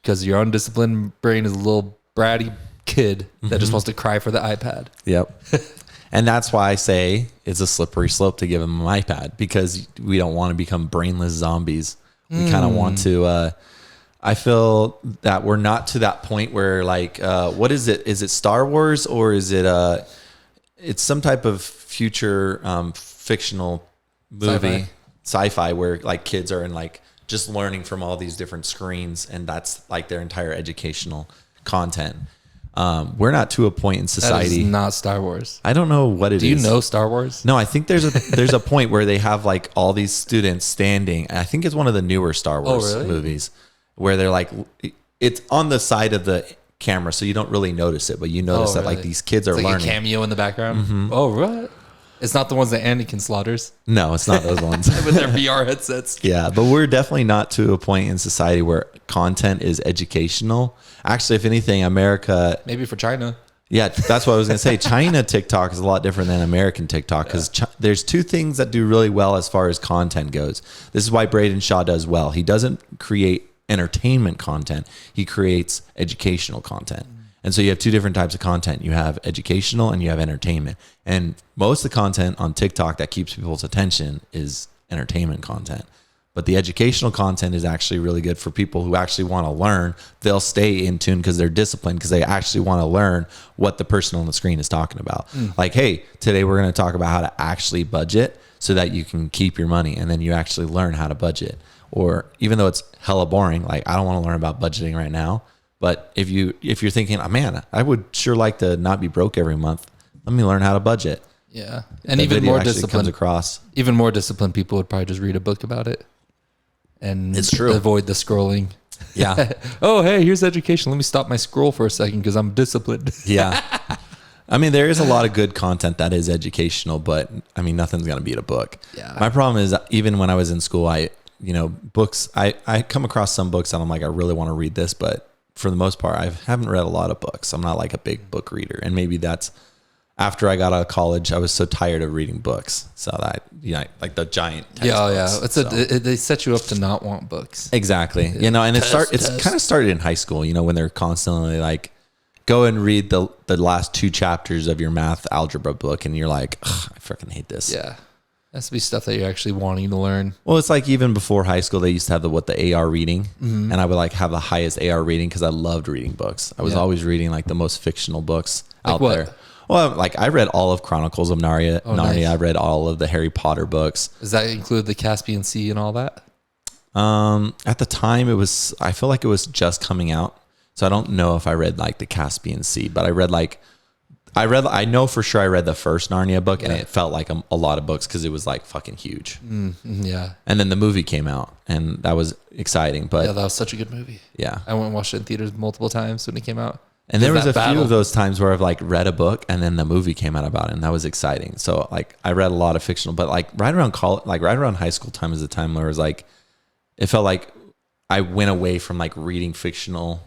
because your undisciplined brain is a little bratty kid that just wants to cry for the iPad. Yep. And that's why I say it's a slippery slope to give them an iPad, because we don't want to become brainless zombies. We kind of want to, I feel that we're not to that point where like, what is it? Is it Star Wars, or is it, it's some type of future fictional movie, sci-fi, where like kids are in like just learning from all these different screens, and that's like their entire educational content. We're not to a point in society. That is not Star Wars. I don't know what it is. Do you know Star Wars? No, I think there's a point where they have like all these students standing. I think it's one of the newer Star Wars movies, where they're like, it's on the side of the camera, so you don't really notice it, but you notice that like these kids are learning. A cameo in the background. Mm-hmm. Oh, right. It's not the ones that Anakin slaughters. No, it's not those ones. With their VR headsets. Yeah, but we're definitely not to a point in society where content is educational. Actually, if anything, America... Maybe for China. Yeah, that's what I was going to say. China TikTok is a lot different than American TikTok, because there's two things that do really well as far as content goes. This is why Braden Shaw does well. He doesn't create entertainment content. He creates educational content. And so you have two different types of content. You have educational and you have entertainment. And most of the content on TikTok that keeps people's attention is entertainment content. But the educational content is actually really good for people who actually want to learn. They'll stay in tune because they're disciplined, because they actually want to learn what the person on the screen is talking about. Like, hey, today we're going to talk about how to actually budget so that you can keep your money, and then you actually learn how to budget. Or even though it's hella boring, like I don't want to learn about budgeting right now. But if you're thinking, oh, man, I would sure like to not be broke every month, let me learn how to budget. Yeah. And even more disciplined, across. Even more disciplined people would probably just read a book about it. And it's true. Avoid the scrolling. Yeah. Oh, hey, here's education. Let me stop my scroll for a second because I'm disciplined. Yeah. I mean, there is a lot of good content that is educational, but I mean, nothing's going to beat a book. Yeah. My problem is, even when I was in school, books, I come across some books and I'm like, I really want to read this, but for the most part, I haven't read a lot of books. I'm not like a big book reader. And maybe that's after I got out of college, I was so tired of reading books. So that, like the giant textbooks. They set you up to not want books. Exactly. And it's kind of started in high school, when they're constantly like, go and read the last 2 chapters of your math algebra book. And you're like, I freaking hate this. Yeah. Has to be stuff that you're actually wanting to learn. Well, it's like even before high school, they used to have the AR reading, and I would like have the highest AR reading because I loved reading books. I was always reading like the most fictional books out there. Well, like I read all of Chronicles of Narnia. Nice. I read all of the Harry Potter books. Does that include the Caspian Sea and all that? At the time, I feel like it was just coming out, so I don't know if I read like the Caspian Sea, but I know for sure I read the first Narnia book, and it felt like a lot of books because it was like fucking huge. Yeah. And then the movie came out, and that was exciting. But yeah, that was such a good movie. Yeah. I went and watched it in theaters multiple times when it came out. And there was a few of those times where I've like read a book and then the movie came out about it, and that was exciting. So like I read a lot of fictional, but like right around high school time is the time where it was like, it felt like I went away from like reading fictional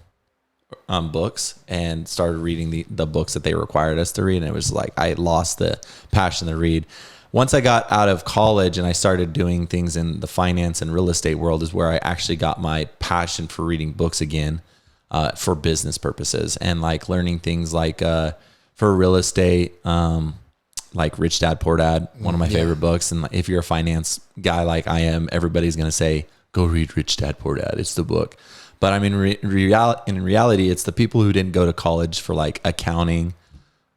books and started reading the books that they required us to read. And it was like, I lost the passion to read. Once I got out of college and I started doing things in the finance and real estate world is where I actually got my passion for reading books again, for business purposes, and like learning things like, for real estate, like Rich Dad, Poor Dad, one of my favorite books. And if you're a finance guy, like I am, everybody's going to say, go read Rich Dad, Poor Dad. It's the book. But I mean, in reality, it's the people who didn't go to college for like accounting.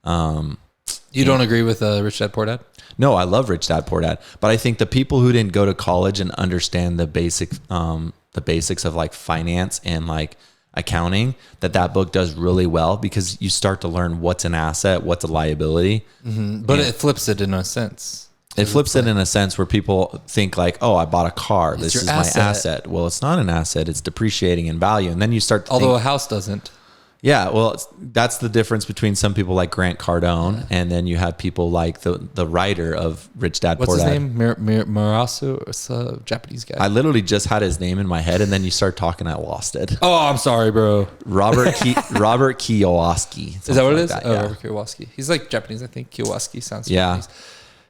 You don't agree with Rich Dad, Poor Dad? No, I love Rich Dad, Poor Dad. But I think the people who didn't go to college and understand the basics of like finance and like accounting, that book does really well, because you start to learn what's an asset, what's a liability. Mm-hmm. But it flips it in a sense. It flips it in a sense where people think like, oh, I bought a car. This is my asset. Well, it's not an asset. It's depreciating in value. And then you start to Although a house doesn't. Yeah, well, that's the difference between some people like Grant Cardone, and then you have people like the writer of Rich Dad, Poor Dad. What's his name? Murasu? It's a Japanese guy. I literally just had his name in my head, and then you start talking, I lost it. Oh, I'm sorry, bro. Robert Kiyosaki. Is that what it is? Like yeah. Robert Kiyosaki. He's like Japanese, I think. Kiyosaki sounds Japanese.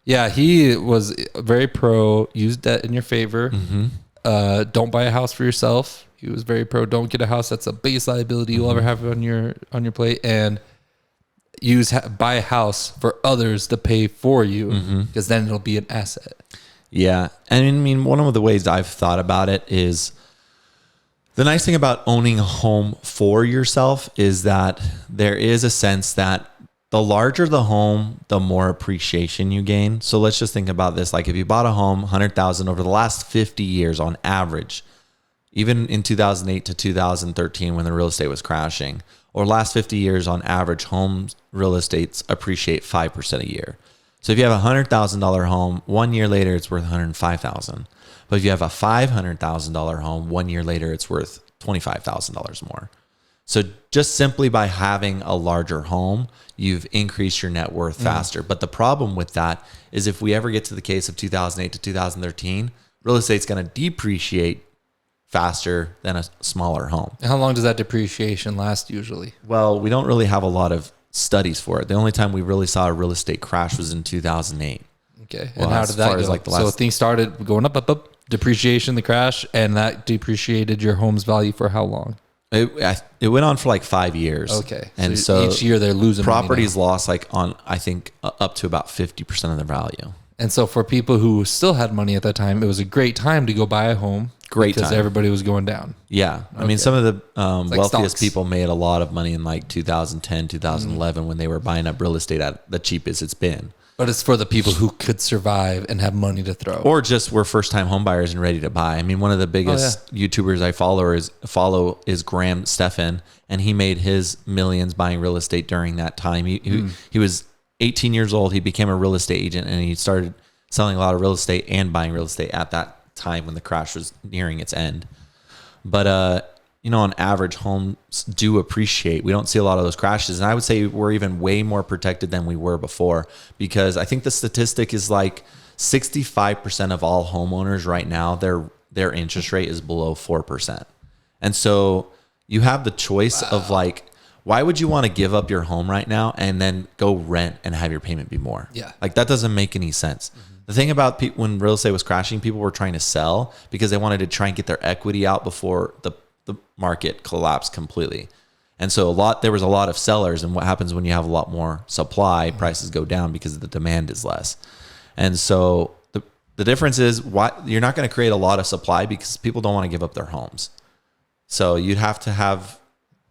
Yeah, he was very pro, use debt in your favor. Mm-hmm. Don't buy a house for yourself. He was very pro, don't get a house that's the biggest liability you'll ever have on your plate, and buy a house for others to pay for you, because then it'll be an asset. Yeah. And I mean, one of the ways I've thought about it is, the nice thing about owning a home for yourself is that there is a sense that the larger the home, the more appreciation you gain. So let's just think about this. Like if you bought a home, 100,000 over the last 50 years on average, even in 2008 to 2013 when the real estate was crashing, or last 50 years on average, homes, real estates appreciate 5% a year. So if you have a $100,000 home, 1 year later, it's worth $105,000. But if you have a $500,000 home, 1 year later, it's worth $25,000 more. So just simply by having a larger home, you've increased your net worth faster. But the problem with that is if we ever get to the case of 2008 to 2013, real estate's going to depreciate faster than a smaller home. How long does that depreciation last usually? Well, we don't really have a lot of studies for it. The only time we really saw a real estate crash was in 2008. Okay. Well, and how did that go? Like so things started going up, depreciation, the crash, and that depreciated your home's value for how long? It went on for like 5 years. Okay. And so each year they're losing properties lost like on, I think, up to about 50% of their value. And so for people who still had money at that time, it was a great time to go buy a home. Great because time. everybody was going down. Yeah. I mean, some of the wealthiest stocks. people made a lot of money in like 2010, 2011 when they were buying up real estate at the cheapest it's been. But it's for the people who could survive and have money to throw. Or just were first-time home buyers and ready to buy. I mean, one of the biggest YouTubers I follow is Graham Stephan, and he made his millions buying real estate during that time. He was 18 years old. He became a real estate agent, and he started selling a lot of real estate and buying real estate at that time when the crash was nearing its end. But on average, homes do appreciate. We don't see a lot of those crashes. And I would say we're even way more protected than we were before, because I think the statistic is like 65% of all homeowners right now, their interest rate is below 4%. And so you have the choice of like, why would you want to give up your home right now and then go rent and have your payment be more? Yeah. Like that doesn't make any sense. The thing about when real estate was crashing, people were trying to sell because they wanted to try and get their equity out before the market collapsed completely. And so there was a lot of sellers, and what happens when you have a lot more supply, prices go down because the demand is less. And so the difference is you're not going to create a lot of supply because people don't want to give up their homes. So you'd have to have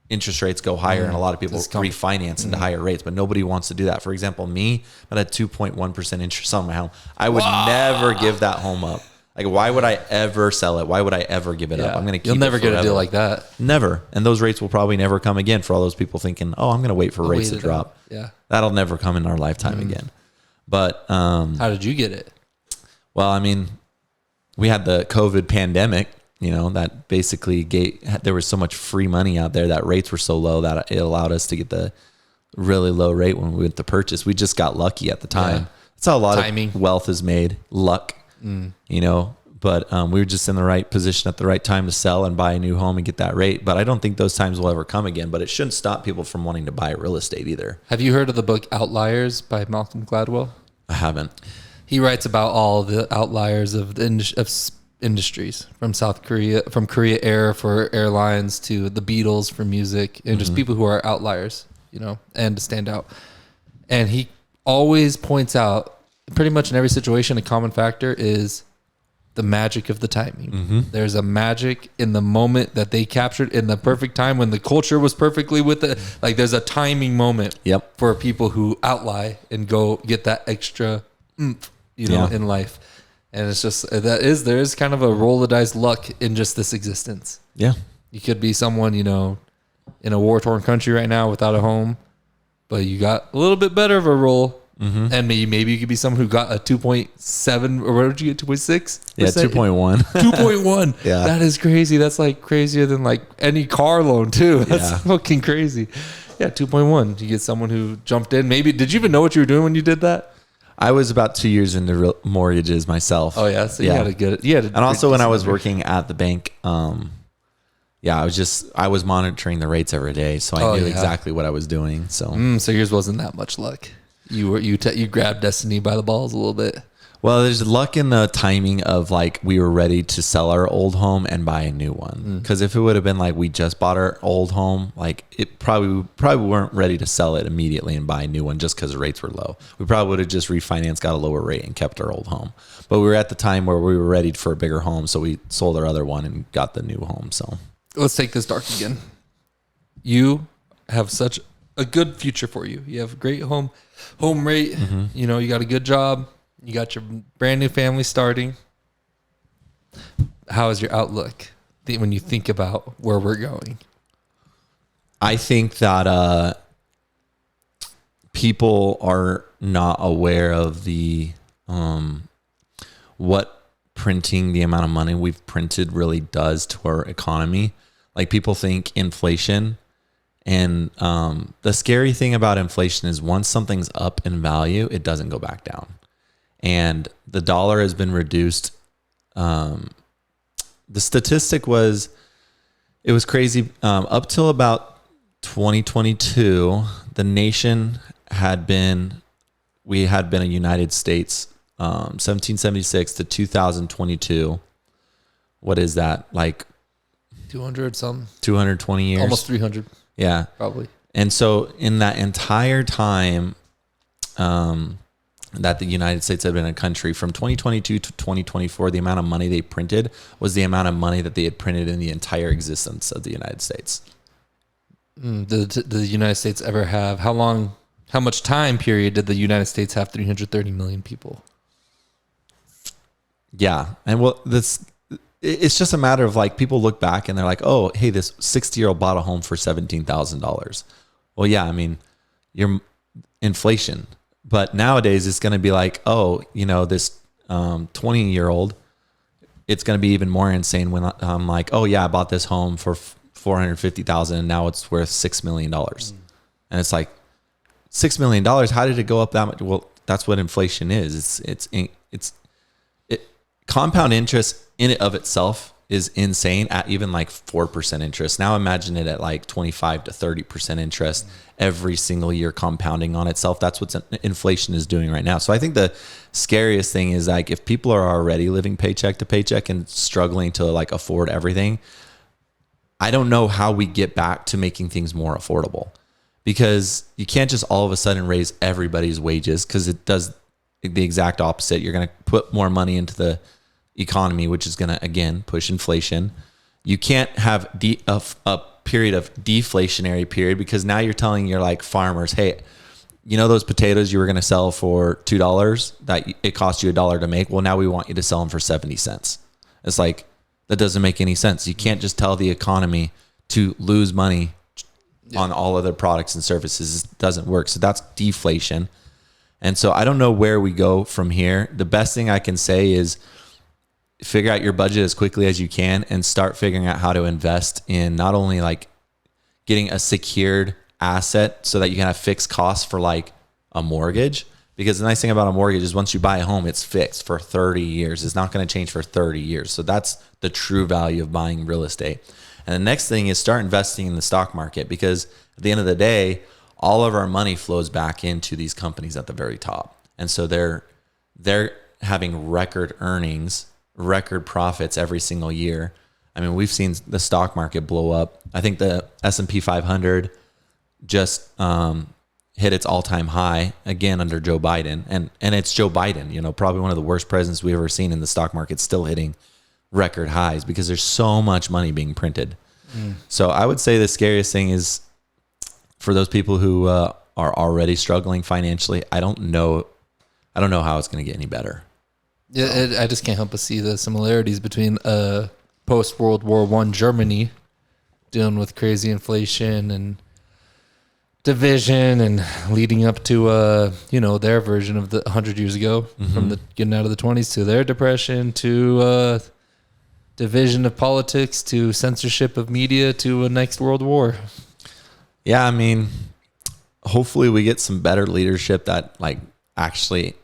interest rates go higher, and a lot of people refinance into higher rates, but nobody wants to do that. For example, me, I'm at 2.1% interest on my home. I would never give that home up. Like, why would I ever sell it? Why would I ever give it up? I'm going to keep it. You'll never get a deal like that. Never. And those rates will probably never come again for all those people thinking, oh, I'm going to wait for rates to drop. Yeah. That'll never come in our lifetime again. But how did you get it? Well, I mean, we had the COVID pandemic, that basically there was so much free money out there that rates were so low that it allowed us to get the really low rate when we went to purchase. We just got lucky at the time. Yeah. That's how a lot of wealth is made. Luck. But we were just in the right position at the right time to sell and buy a new home and get that rate. But I don't think those times will ever come again, but it shouldn't stop people from wanting to buy real estate either. Have you heard of the book Outliers by Malcolm Gladwell? I haven't. He writes about all the outliers of the industries, from South Korea, from Korea Air for airlines to the Beatles for music, and just people who are outliers, and to stand out. And he always points out, pretty much in every situation, a common factor is the magic of the timing. There's a magic in the moment that they captured in the perfect time when the culture was perfectly with it. Like there's a timing moment for people who outlie and go get that extra oomph, in life. And it's just, there is kind of a roll of dice luck in just this existence. Yeah. You could be someone, in a war-torn country right now without a home, but you got a little bit better of a roll. And maybe you could be someone who got a 2.7, or what did you get, 2.6? Yeah, 2.1. 2.1. Yeah. That is crazy. That's like crazier than like any car loan too. That's fucking crazy. Yeah, 2.1. You get someone who jumped in. Maybe, did you even know what you were doing when you did that? I was about 2 years into mortgages myself. Oh yeah, so you had a good. And also when I was working at the bank, I was monitoring the rates every day, so I knew exactly what I was doing. So, so yours wasn't that much luck. You grabbed destiny by the balls a little bit. Well, there's luck in the timing of like we were ready to sell our old home and buy a new one. Because if it would have been like we just bought our old home, like it probably weren't ready to sell it immediately and buy a new one just because the rates were low. We probably would have just refinanced, got a lower rate, and kept our old home. But we were at the time where we were ready for a bigger home, so we sold our other one and got the new home. So let's take this dark again. You have such a good future for you. You have a great home rate. You got a good job. You got your brand new family starting. How is your outlook when you think about where we're going? I think that people are not aware of the what printing the amount of money we've printed really does to our economy. Like people think inflation. And the scary thing about inflation is once something's up in value, it doesn't go back down. And the dollar has been reduced. The statistic was crazy. Up till about 2022, the nation had been a United States, 1776 to 2022. What is that? Like 200 something. 220 years. Almost 300. Yeah. Probably. And so in that entire time, that the United States had been a country from 2022 to 2024. The amount of money they printed was the amount of money that they had printed in the entire existence of the United States. Did the United States ever have, how much time period did the United States have 330 million people? Yeah. And well, it's just a matter of like, people look back and they're like, oh, hey, this 60-year-old bought a home for $17,000. Well, yeah, I mean, your inflation. But nowadays it's going to be like, oh, this 20-year-old, it's going to be even more insane when I'm like, oh yeah, I bought this home for $450,000 and now it's worth $6 million. And it's like, $6 million, how did it go up that much? Well, that's what inflation is. It's compound interest in it of itself is insane at even like 4% interest. Now imagine it at like 25 to 30% interest every single year, compounding on itself. That's what inflation is doing right now. So I think the scariest thing is like, if people are already living paycheck to paycheck and struggling to like afford everything, I don't know how we get back to making things more affordable, because you can't just all of a sudden raise everybody's wages, because it does the exact opposite. You're going to put more money into the economy, which is going to, again, push inflation. You can't have a period of deflationary period, because now you're telling your like farmers, hey, those potatoes you were going to sell for $2 that it cost you $1 to make. Well, now we want you to sell them for 70 cents. It's like, that doesn't make any sense. You can't just tell the economy to lose money on all other products and services. It doesn't work. So that's deflation. And so I don't know where we go from here. The best thing I can say is figure out your budget as quickly as you can and start figuring out how to invest in not only like getting a secured asset so that you can have fixed costs for like a mortgage. Because the nice thing about a mortgage is once you buy a home, it's fixed for 30 years. It's not going to change for 30 years. So that's the true value of buying real estate. And the next thing is start investing in the stock market, because at the end of the day, all of our money flows back into these companies at the very top. And so they're having record earnings, record profits every single year. I mean, we've seen the stock market blow up. I think the S&P 500 just hit its all-time high again under Joe Biden. And it's Joe Biden, probably one of the worst presidents we've ever seen, in the stock market still hitting record highs because there's so much money being printed. So I would say the scariest thing is for those people who are already struggling financially. I don't know how it's going to get any better. Yeah, I just can't help but see the similarities between post-World War I Germany dealing with crazy inflation and division, and leading up to their version of the 100 years ago, from the getting out of the 20s to their depression, to division of politics, to censorship of media, to a next world war. Yeah, I mean, hopefully we get some better leadership that like actually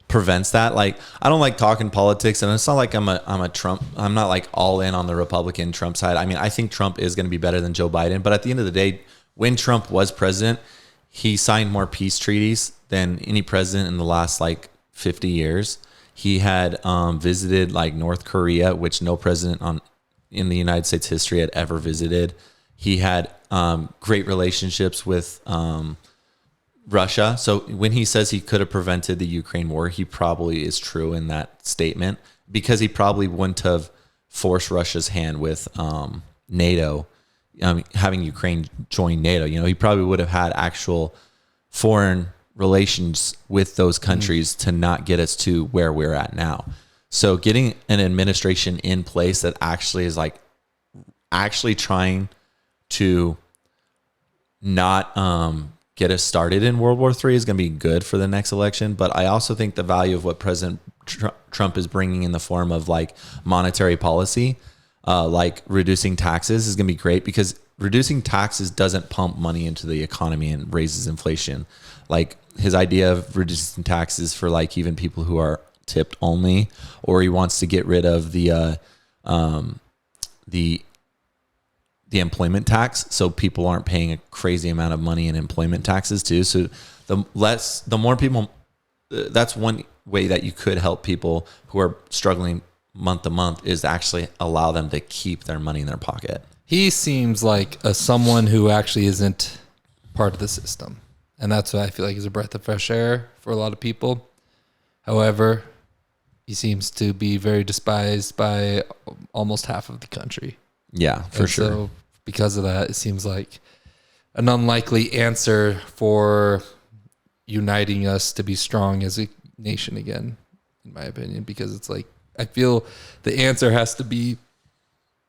prevents that. Like, I don't like talking politics, and it's not like I'm a Trump. I'm not like all in on the Republican Trump side. I mean, I think Trump is going to be better than Joe Biden, but at the end of the day, when Trump was president, he signed more peace treaties than any president in the last like 50 years. He had visited like North Korea, which no president in the United States history had ever visited. He had great relationships with Russia. So when he says he could have prevented the Ukraine war, he probably is true in that statement, because he probably wouldn't have forced Russia's hand with NATO, having Ukraine join NATO. He probably would have had actual foreign relations with those countries to not get us to where we're at now. So getting an administration in place that actually is like actually trying to not get us started in World War III is going to be good for the next election. But I also think the value of what President Trump is bringing in the form of like monetary policy, like reducing taxes, is going to be great, because reducing taxes doesn't pump money into the economy and raises inflation. Like his idea of reducing taxes for like even people who are tipped only, or he wants to get rid of the employment tax, so people aren't paying a crazy amount of money in employment taxes too. So the more people, that's one way that you could help people who are struggling month to month, is actually allow them to keep their money in their pocket. He seems like someone who actually isn't part of the system. And that's what I feel like is a breath of fresh air for a lot of people. However, he seems to be very despised by almost half of the country. Yeah, for sure. So because of that, it seems like an unlikely answer for uniting us to be strong as a nation again, in my opinion, because it's like, I feel the answer has to be,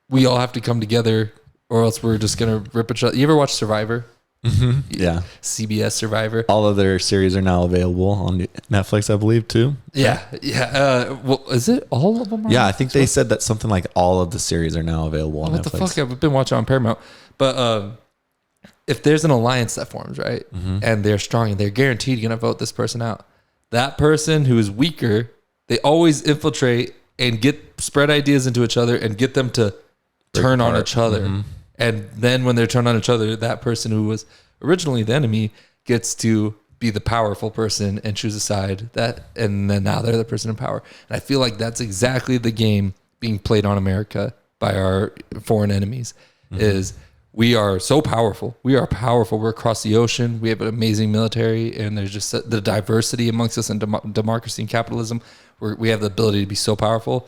we all have to come together or else we're just going to rip each other. You ever watch Survivor? Mm-hmm. Yeah. CBS Survivor. All of their series are now available on Netflix, I believe, too. Yeah. Yeah. Well, is it all of them? Yeah. I think they said that something like all of the series are now available on Netflix. What the fuck? I've been watching on Paramount. But if there's an alliance that forms, right, and they're strong and they're guaranteed going to vote this person out, that person who is weaker, they always infiltrate and spread ideas into each other and get them to turn on each other. Mm-hmm. And then when they're turned on each other, that person who was originally the enemy gets to be the powerful person and choose a side, and then now they're the person in power. And I feel like that's exactly the game being played on America by our foreign enemies. Is we are so powerful. We are powerful. We're across the ocean. We have an amazing military, and there's just the diversity amongst us in democracy and capitalism. We have the ability to be so powerful,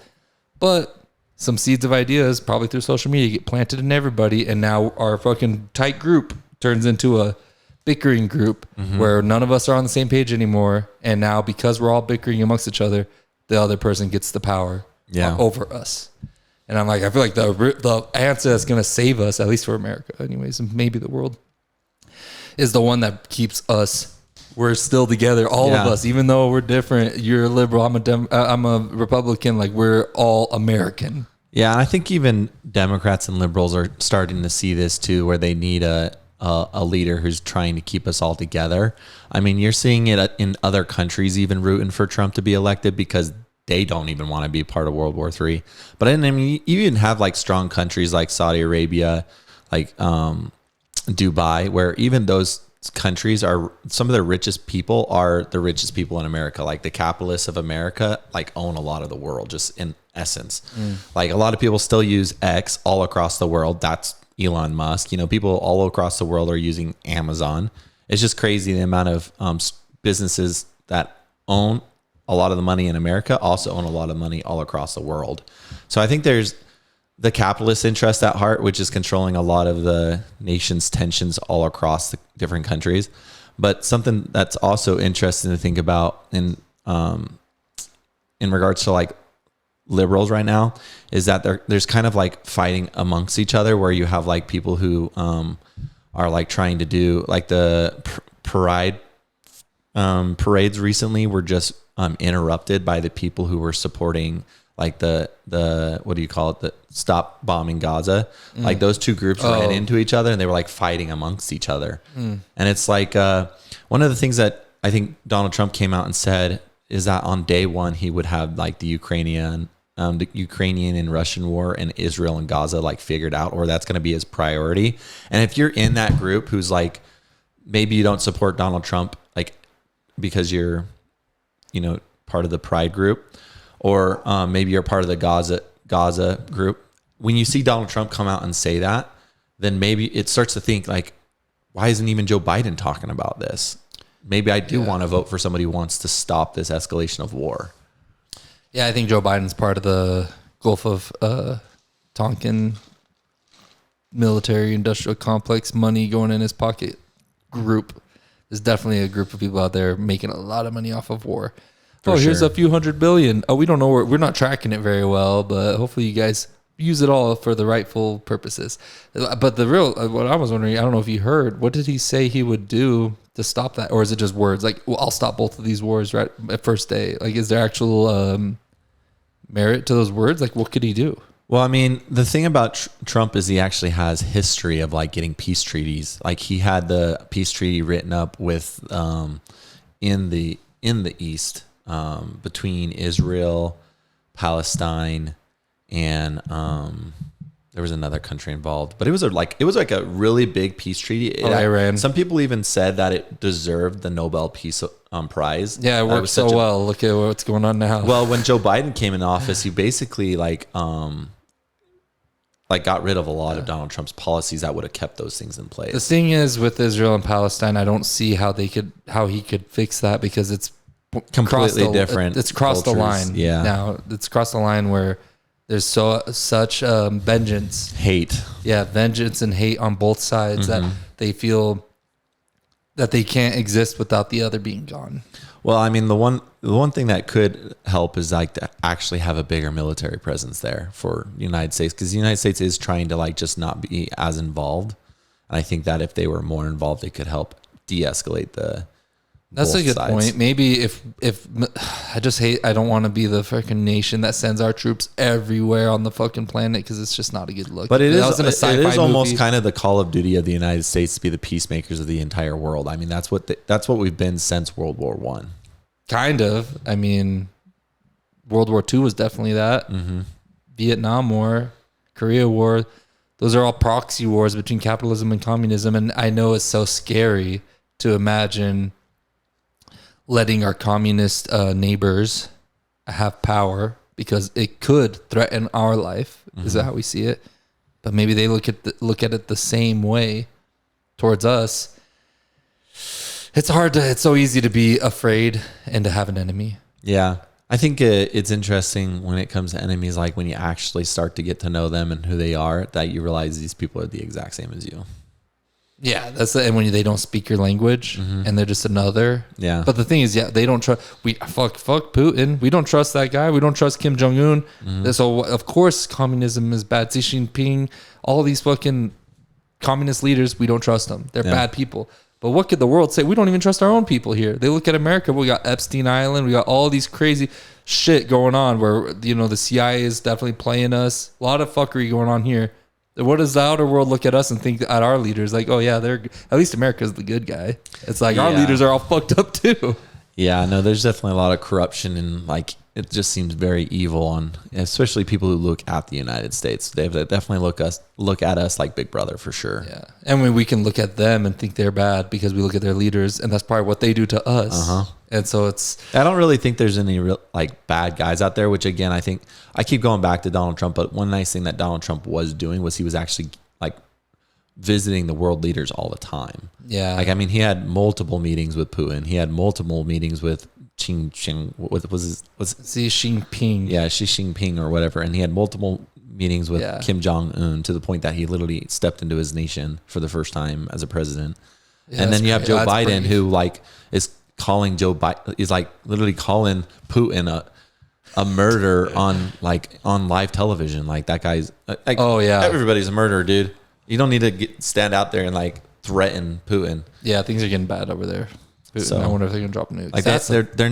but some seeds of ideas, probably through social media, get planted in everybody, and now our fucking tight group turns into a bickering group where none of us are on the same page anymore. And now, because we're all bickering amongst each other, the other person gets the power over us. And I'm like, I feel like the answer that's going to save us, at least for America, anyways, and maybe the world, is the one that keeps us. We're still together, all of us, even though we're different. You're a liberal, I'm a Republican. Like, we're all American. Yeah, I think even Democrats and liberals are starting to see this too, where they need a leader who's trying to keep us all together. I mean, you're seeing it in other countries, even rooting for Trump to be elected because they don't even want to be part of World War III. But I mean, you even have like strong countries like Saudi Arabia, like Dubai, where even those countries are, some of the richest people are the richest people in America. Like the capitalists of America, like own a lot of the world, just in essence. Like a lot of people still use X all across the world. That's Elon Musk. You know, people all across the world are using Amazon. It's just crazy the amount of businesses that own a lot of the money in America also own a lot of money all across the world. So I think there's the capitalist interest at heart, which is controlling a lot of the nation's tensions all across the different countries. But something that's also interesting to think about in regards to like liberals right now is that there's kind of like fighting amongst each other, where you have like people who are like trying to do like the parades recently were just interrupted by the people who were supporting like the what do you call it, the stop bombing Gaza. Like those two groups ran into each other and they were like fighting amongst each other. And it's like one of the things that I think Donald Trump came out and said is that on day one he would have like the Ukrainian and Russian war and Israel and Gaza like figured out, or that's going to be his priority. And if you're in that group who's like, maybe you don't support Donald Trump like because you're, you know, part of the Pride group, or maybe you're part of the Gaza group, when you see Donald Trump come out and say that, then maybe it starts to think like, why isn't even Joe Biden talking about this? Maybe I do want to vote for somebody who wants to stop this escalation of war. Yeah, I think Joe Biden's part of the Gulf of Tonkin military industrial complex, money going in his pocket group. There's definitely a group of people out there making a lot of money off of war. Here's a few $100 billion. We don't know we're not tracking it very well, but hopefully you guys use it all for the rightful purposes. But the real, what I was wondering, I don't know if you heard, what did he say he would do to stop that? Or is it just words? Like, well, I'll stop both of these wars right at first day. Like, is there actual merit to those words? Like, what could he do? Well, I mean, the thing about Trump is he actually has history of like getting peace treaties. Like he had the peace treaty written up with in the East between Israel, Palestine, and there was another country involved. But it was like a really big peace treaty. Iran. Some people even said that it deserved the Nobel Peace Prize. Yeah, it worked so well. Look at what's going on now. Well, when Joe Biden came in office, he basically like got rid of a lot of Donald Trump's policies that would have kept those things in place. The thing is with Israel and Palestine, I don't see how he could fix that because it's completely different. It's crossed the line. Yeah. Now it's crossed the line where there's such vengeance, hate. Yeah, vengeance and hate on both sides that they feel that they can't exist without the other being gone. Well, I mean, the one thing that could help is like to actually have a bigger military presence there for the United States, because the United States is trying to like just not be as involved. And I think that if they were more involved, it could help de-escalate the. That's a good point. Maybe if I don't want to be the freaking nation that sends our troops everywhere on the fucking planet because it's just not a good look. But it is almost kind of the Call of Duty of the United States to be the peacemakers of the entire world. I mean, that's what we've been since World War I. Kind of. I mean, World War II was definitely that. Vietnam War, Korea War. Those are all proxy wars between capitalism and communism. And I know it's so scary to imagine letting our communist neighbors have power because it could threaten our life. Is that how we see it? But maybe they look at it the same way towards us. It's so easy to be afraid and to have an enemy. Yeah. I think it's interesting when it comes to enemies, like when you actually start to get to know them and who they are, that you realize these people are the exact same as you. Yeah, and when they don't speak your language and they're just another. Yeah. But the thing is, they don't trust. Fuck Putin. We don't trust that guy. We don't trust Kim Jong-un. So of course communism is bad. Xi Jinping, all these fucking communist leaders, we don't trust them. They're bad people. But what could the world say? We don't even trust our own people here. They look at America. We got Epstein Island. We got all these crazy shit going on where, the CIA is definitely playing us. A lot of fuckery going on here. What does the outer world look at us and think at our leaders? Like, oh yeah, at least America's the good guy. It's like our leaders are all fucked up too. Yeah, no, there's definitely a lot of corruption and like it just seems very evil on, especially people who look at the United States. They definitely look at us like Big Brother for sure. Yeah, and when we can look at them and think they're bad because we look at their leaders, and that's probably what they do to us. And so I don't really think there's any real like bad guys out there. Which again, I think I keep going back to Donald Trump, but one nice thing that Donald Trump was doing was he was actually like visiting the world leaders all the time. Yeah, like I mean, he had multiple meetings with Putin. He had multiple meetings with Xi Jinping. Yeah, Xi Jinping or whatever. And he had multiple meetings with Kim Jong-un to the point that he literally stepped into his nation for the first time as a president. Yeah, and then you have Joe Biden who like is calling literally calling Putin a murderer on live television. Like that guy's like, oh yeah, everybody's a murderer, dude. You don't need to stand out there and like threaten Putin. Yeah, things are getting bad over there. So I wonder if they're gonna drop nukes. Like they're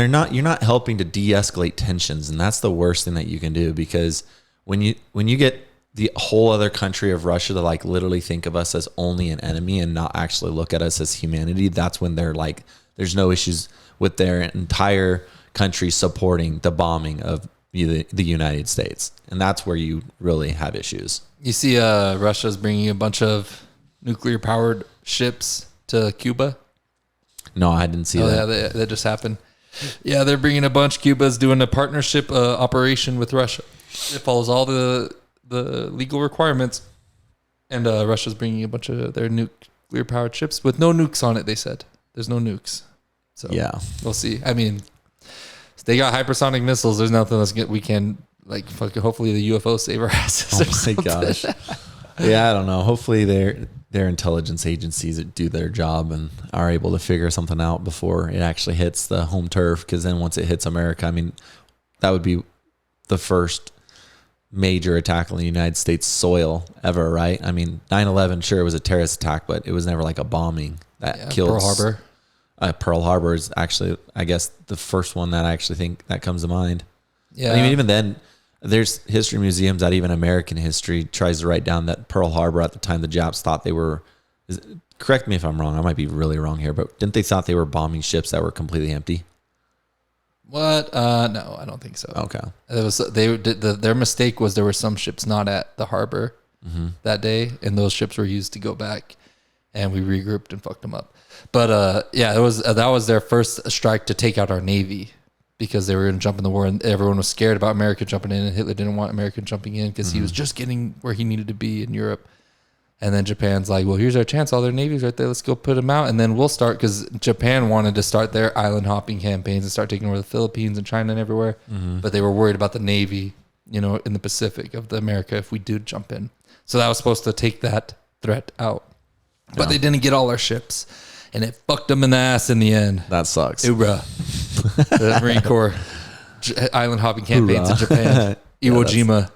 not. You're not helping to de-escalate tensions, and that's the worst thing that you can do. Because when you get the whole other country of Russia to like literally think of us as only an enemy and not actually look at us as humanity, that's when they're like, there's no issues with their entire country supporting the bombing of the United States, and that's where you really have issues. You see, Russia's bringing a bunch of nuclear-powered ships to Cuba. No, I didn't see that. Yeah, that just happened. Yeah, they're bringing a bunch. Cuba's doing a partnership operation with Russia. It follows all the legal requirements. And Russia's bringing a bunch of their nuclear-powered ships with no nukes on it, they said. There's no nukes. So yeah, we'll see. I mean, they got hypersonic missiles. There's nothing we can, like, fucking hopefully the UFO save our asses. Oh my gosh. Yeah, I don't know. Hopefully their intelligence agencies do their job and are able to figure something out before it actually hits the home turf. Because then once it hits America, I mean, that would be the first major attack on the United States soil ever, right? I mean, 9/11, sure, it was a terrorist attack, but it was never like a bombing that killed Pearl Harbor. Pearl Harbor is actually, I guess, the first one that I actually think that comes to mind. Yeah. I mean, even then, there's history museums that even American history tries to write down that Pearl Harbor at the time the Japs thought they were, correct me if I'm wrong, I might be really wrong here, but didn't they thought they were bombing ships that were completely empty? What? No, I don't think so. Okay. Their mistake was there were some ships not at the harbor that day, and those ships were used to go back, and we regrouped and fucked them up. But that was their first strike to take out our Navy. because they were going to jump in the war, and everyone was scared about America jumping in, and Hitler didn't want America jumping in because he was just getting where he needed to be in Europe. And then Japan's like, well, here's our chance. All their navy's right there. Let's go put them out. And then we'll start, because Japan wanted to start their island hopping campaigns and start taking over the Philippines and China and everywhere. But they were worried about the Navy, you know, in the Pacific of the America if we do jump in. So that was supposed to take that threat out. But they didn't get all our ships. And it fucked them in the ass in the end. That sucks. Hoorah. The Marine Corps island hopping campaigns in Japan. Iwo Jima.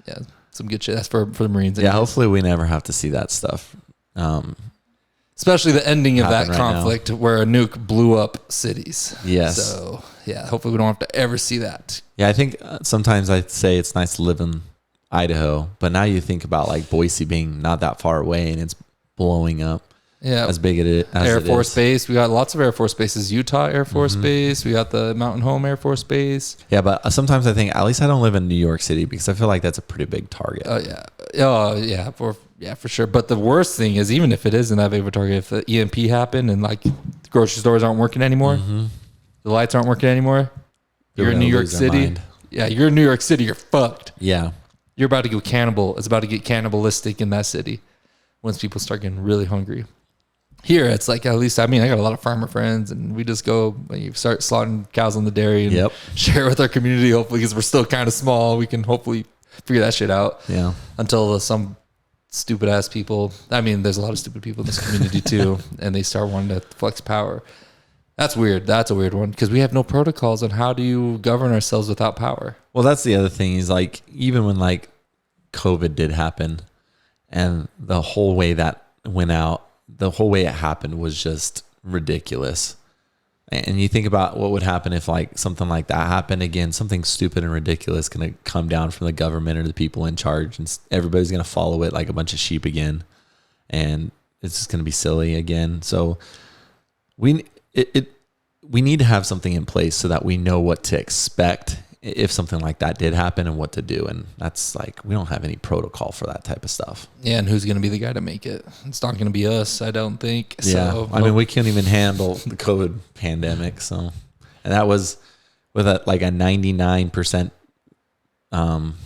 Yeah. Some good shit. That's for the Marines. Yeah, hopefully we never have to see that stuff. Especially the ending of that conflict where a nuke blew up cities. Yes. So, yeah, hopefully we don't have to ever see that. Yeah, I think sometimes I say it's nice to live in Idaho, but now you think about like Boise being not that far away and it's blowing up. Yeah. As big as Air Force Base. We got lots of Air Force bases. Utah Air Force Base. We got the Mountain Home Air Force Base. Yeah, but sometimes I think, at least I don't live in New York City, because I feel like that's a pretty big target. Oh, yeah. Oh, yeah. For sure. But the worst thing is, even if it isn't that big of a target, if the EMP happened and like the grocery stores aren't working anymore, the lights aren't working anymore, you're in New York City. Yeah, you're in New York City. You're fucked. Yeah. You're about to go cannibal. It's about to get cannibalistic in that city once people start getting really hungry. Here, it's like, at least, I mean, I got a lot of farmer friends, and we just go, you start slaughtering cows on the dairy and share with our community, hopefully, because we're still kind of small. We can hopefully figure that shit out. Yeah. Until some stupid ass people, I mean, there's a lot of stupid people in this community too, and they start wanting to flex power. That's weird. That's a weird one, because we have no protocols on how do you govern ourselves without power. Well, that's the other thing is, like, even when like COVID did happen and the whole way that went out, the whole way it happened was just ridiculous. And you think about what would happen if like something like that happened again, something stupid and ridiculous going to come down from the government or the people in charge, and everybody's going to follow it like a bunch of sheep again. And it's just going to be silly again. So we need to have something in place so that we know what to expect if something like that did happen and what to do. And that's like, we don't have any protocol for that type of stuff. Yeah. And who's going to be the guy to make it? It's not going to be us, I don't think. Yeah. So, I mean, we can't even handle the COVID pandemic. So, and that was with like a 99%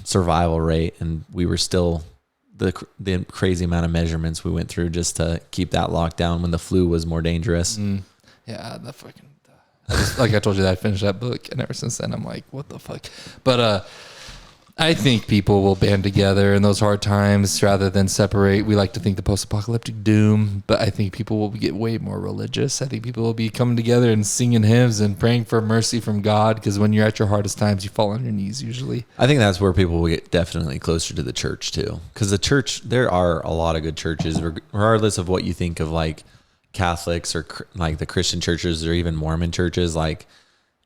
survival rate. And we were still the crazy amount of measurements we went through just to keep that locked down when the flu was more dangerous. Yeah. The fucking, like I told you that I finished that book, and ever since then I'm like, what the fuck? But I think people will band together in those hard times rather than separate. We like to think the post-apocalyptic doom, but I think people will get way more religious. I think people will be coming together and singing hymns and praying for mercy from God, because when you're at your hardest times, you fall on your knees usually. I think that's where people will get definitely closer to the church too, because the church, there are a lot of good churches, regardless of what you think of like Catholics or like the Christian churches or even Mormon churches. Like,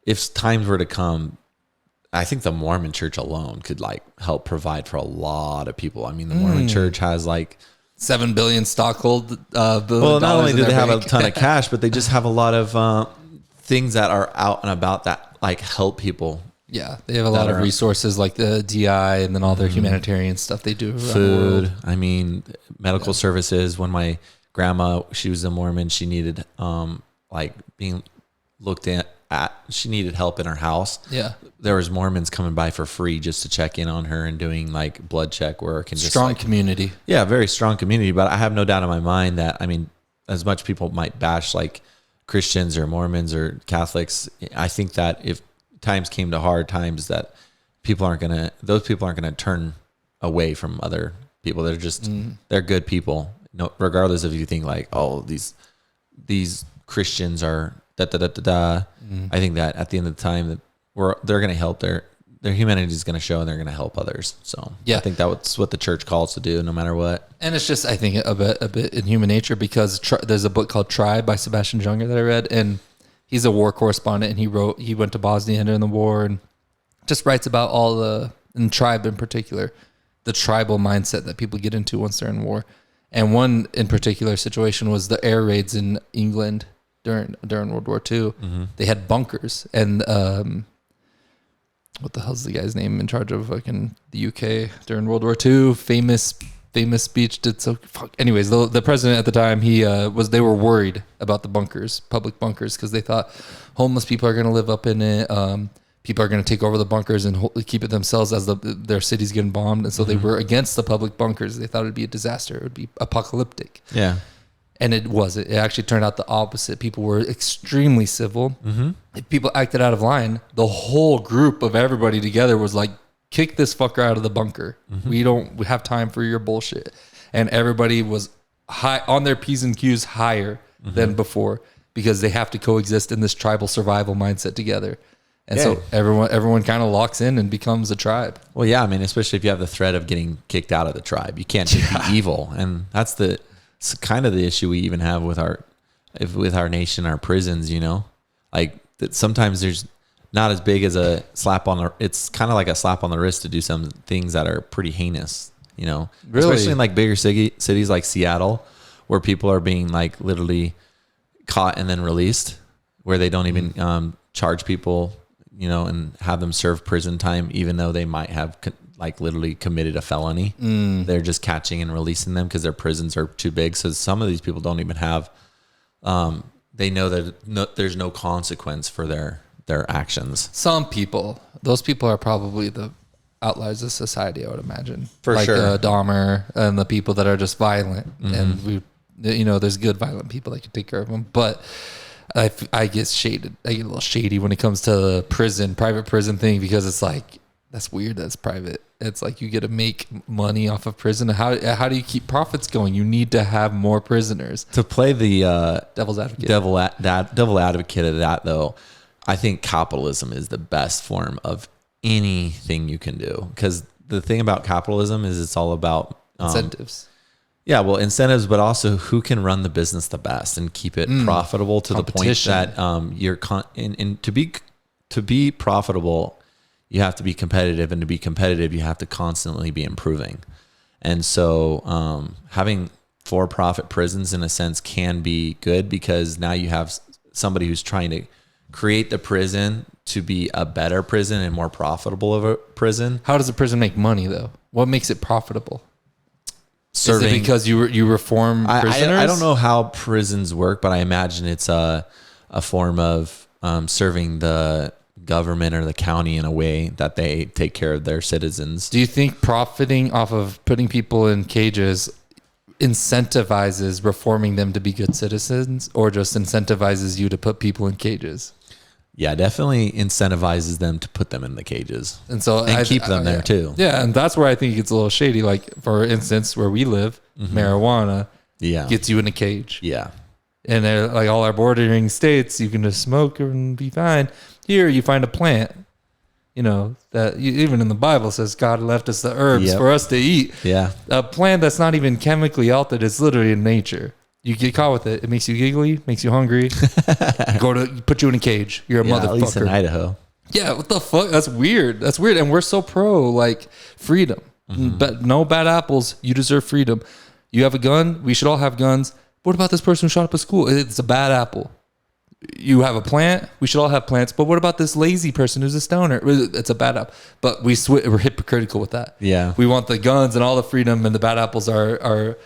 if times were to come, I think the Mormon church alone could like help provide for a lot of people. I mean, the Mormon church has like $7 billion stockhold. Well, not only do they have a ton of cash, but they just have a lot of things that are out and about that like help people. Yeah, they have a lot of resources like the DI and then all their humanitarian stuff they do. Food, I mean, medical services. When my grandma, she was a Mormon, she needed like being looked at, she needed help in her house. Yeah. There was Mormons coming by for free just to check in on her and doing like blood check work and just strong like, community. Yeah, very strong community. But I have no doubt in my mind that, I mean, as much people might bash like Christians or Mormons or Catholics, I think that if times came to hard times, that those people aren't gonna turn away from other people. They're just they're good people. No, regardless if you think like, oh, these Christians are da da da da da. I think that at the end of the time, that they're going to help. Their humanity is going to show, and they're going to help others. So yeah, I think that's what the church calls to do, no matter what. And it's just, I think, a bit in human nature, because there's a book called Tribe by Sebastian Junger that I read, and he's a war correspondent, and he went to Bosnia during the war, and just writes about and Tribe in particular, the tribal mindset that people get into once they're in war. And one in particular situation was the air raids in England during World War II. They had bunkers, and what the hell's the guy's name in charge of fucking the UK during World War II? Famous famous speech did so. Fuck. Anyways, the president at the time, they were worried about the bunkers, public bunkers, because they thought homeless people are going to live up in it. People are going to take over the bunkers and keep it themselves as their city's getting bombed. And so they were against the public bunkers. They thought it'd be a disaster. It would be apocalyptic. Yeah. And it wasn't. It actually turned out the opposite. People were extremely civil. If people acted out of line, the whole group of everybody together was like, kick this fucker out of the bunker. We have time for your bullshit. And everybody was high on their P's and Q's higher than before, because they have to coexist in this tribal survival mindset together. And so everyone kind of locks in and becomes a tribe. Well, yeah, I mean, especially if you have the threat of getting kicked out of the tribe, you can't just be evil. And that's it's kind of the issue we even have with our nation, our prisons, you know, like that sometimes there's not as big as a slap on it's kind of like a slap on the wrist to do some things that are pretty heinous, you know, especially in like bigger cities like Seattle, where people are being like literally caught and then released, where they don't even charge people, you know, and have them serve prison time, even though they might have like literally committed a felony. They're just catching and releasing them because their prisons are too big. So some of these people don't even have, they know that there's no consequence for their actions. Some people, those people are probably the outliers of society, I would imagine. For like, sure. Dahmer and the people that are just violent. And there's good violent people that can take care of them. But I get shaded. I get a little shady when it comes to the private prison thing, because it's like, that's weird. That's private. It's like you get to make money off of prison. How do you keep profits going? You need to have more prisoners. To play the devil's advocate. Devil advocate of that, though, I think capitalism is the best form of anything you can do. Because the thing about capitalism is it's all about incentives. Yeah, well, incentives, but also who can run the business the best and keep it profitable to the point that to be profitable, you have to be competitive, and to be competitive, you have to constantly be improving. And so having for-profit prisons, in a sense, can be good, because now you have somebody who's trying to create the prison to be a better prison and more profitable of a prison. How does a prison make money, though? What makes it profitable? Serving, is it because you reform prisoners? I don't know how prisons work, but I imagine it's a form of serving the government or the county in a way that they take care of their citizens. Do you think profiting off of putting people in cages incentivizes reforming them to be good citizens, or just incentivizes you to put people in cages? Yeah, definitely incentivizes them to put them in the cages, and so keep them there too. Yeah, and that's where I think it's a little shady. Like, for instance, where we live, marijuana gets you in a cage. Yeah, and they're like, all our bordering states, you can just smoke and be fine. Here, you find a plant, that even in the Bible says God left us the herbs for us to eat. Yeah, a plant that's not even chemically altered; it's literally in nature. You get caught with it. It makes you giggly, makes you hungry. Put you in a cage. You're a motherfucker. At least in Idaho. Yeah, what the fuck? That's weird. And we're so pro like freedom. But no bad apples. You deserve freedom. You have a gun. We should all have guns. What about this person who shot up a school? It's a bad apple. You have a plant. We should all have plants. But what about this lazy person who's a stoner? It's a bad apple. But we're hypocritical with that. Yeah. We want the guns and all the freedom, and the bad apples are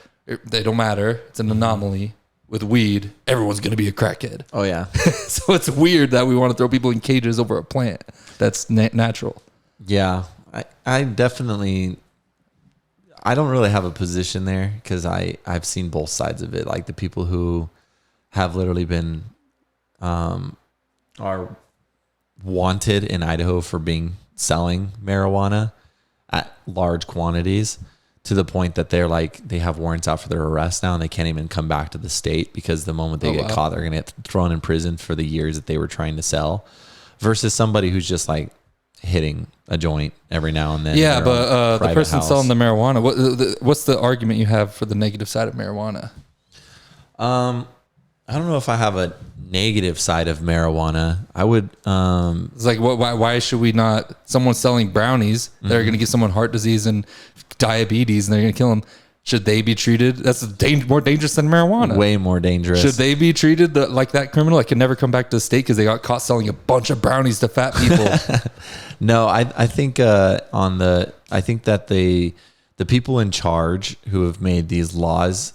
they don't matter. It's an anomaly. With weed, everyone's going to be a crackhead. Oh, yeah. So it's weird that we want to throw people in cages over a plant that's natural. Yeah. I definitely, I don't really have a position there, because I've seen both sides of it. Like the people who have literally been, are wanted in Idaho for selling marijuana at large quantities, to the point that they have warrants out for their arrest now, and they can't even come back to the state, because the moment they get caught, they're going to get thrown in prison for the years that they were trying to sell, versus somebody who's just like hitting a joint every now and then. Yeah, but the person selling the marijuana, what's the argument you have for the negative side of marijuana? I don't know if I have a negative side of marijuana. I would. It's like, why should we not? Someone's selling brownies. They're going to give someone heart disease and diabetes, and they're going to kill them. Should they be treated? That's more dangerous than marijuana. Way more dangerous. Should they be treated like that criminal that can never come back to the state because they got caught selling a bunch of brownies to fat people? No, I think I think that the the people in charge who have made these laws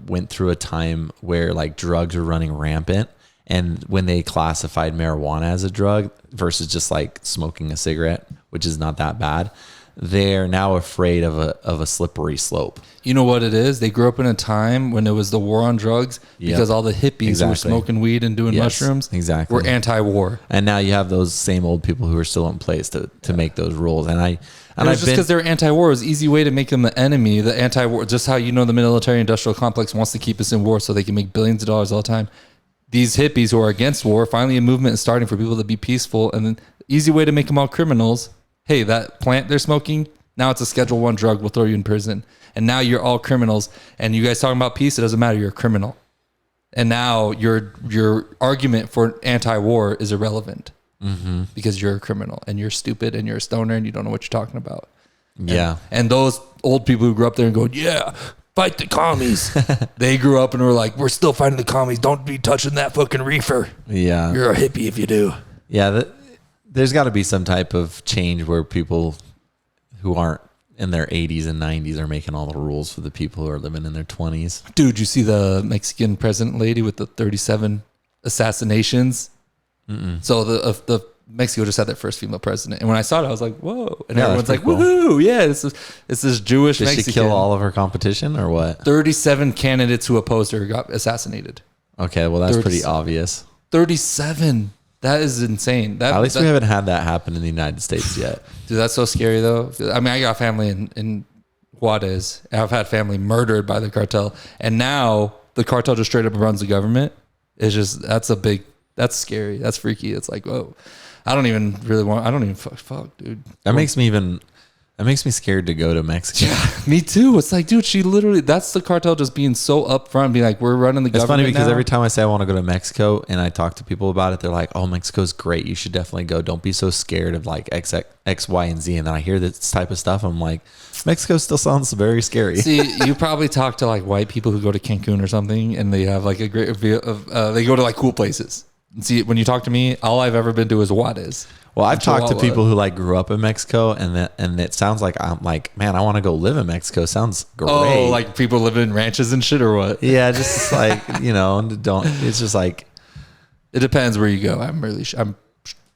went through a time where like drugs were running rampant. And when they classified marijuana as a drug versus just like smoking a cigarette, which is not that bad, they're now afraid of a slippery slope. You know what it is? They grew up in a time when it was the war on drugs because all the hippies who were smoking weed and doing mushrooms were anti-war. And now you have those same old people who are still in place to make those rules. And just because they're anti-war, it was an easy way to make them the enemy, the anti-war. Just how the military-industrial complex wants to keep us in war so they can make billions of dollars all the time. These hippies who are against war, finally a movement is starting for people to be peaceful, and then easy way to make them all criminals. Hey, that plant they're smoking, now it's a Schedule I drug, we'll throw you in prison. And now you're all criminals. And you guys talking about peace, it doesn't matter, you're a criminal. And now your argument for anti-war is irrelevant because you're a criminal and you're stupid and you're a stoner and you don't know what you're talking about. Yeah. And those old people who grew up there and go, yeah, fight the commies. They grew up and were like, we're still fighting the commies. Don't be touching that fucking reefer. Yeah. You're a hippie if you do. Yeah. There's got to be some type of change where people who aren't in their 80s and 90s are making all the rules for the people who are living in their 20s. Dude, you see the Mexican president lady with the 37 assassinations? So the Mexico just had their first female president. And when I saw it, I was like, whoa. And everyone's like, cool. Woohoo. Yeah, it's this Jewish Did Mexican. Did she kill all of her competition or what? 37 candidates who opposed her got assassinated. Okay, well, that's pretty obvious. 37. That is insane. At least we haven't had that happen in the United States yet. Dude, that's so scary, though. I mean, I got family in Juarez. I've had family murdered by the cartel. And now the cartel just straight up runs the government. It's just, that's scary. That's freaky. It's like, whoa. I don't even fuck, dude. That makes me scared to go to Mexico. Yeah, me too. It's like, dude, that's the cartel just being so upfront, being like, we're running the government. It's funny because now. Every time I say I want to go to Mexico and I talk to people about it, they're like, oh, Mexico's great. You should definitely go. Don't be so scared of like X, Y, and Z. And then I hear this type of stuff. I'm like, Mexico still sounds very scary. See, you probably talk to like white people who go to Cancun or something and they have like a great view of, they go to like cool places. See, when you talk to me, all I've ever been to is Juarez. Well, I've talked to people who like grew up in Mexico, and it sounds like I'm like, man, I want to go live in Mexico. Sounds great. Oh, like people living in ranches and shit, or what? Yeah, just like It's just like it depends where you go. I'm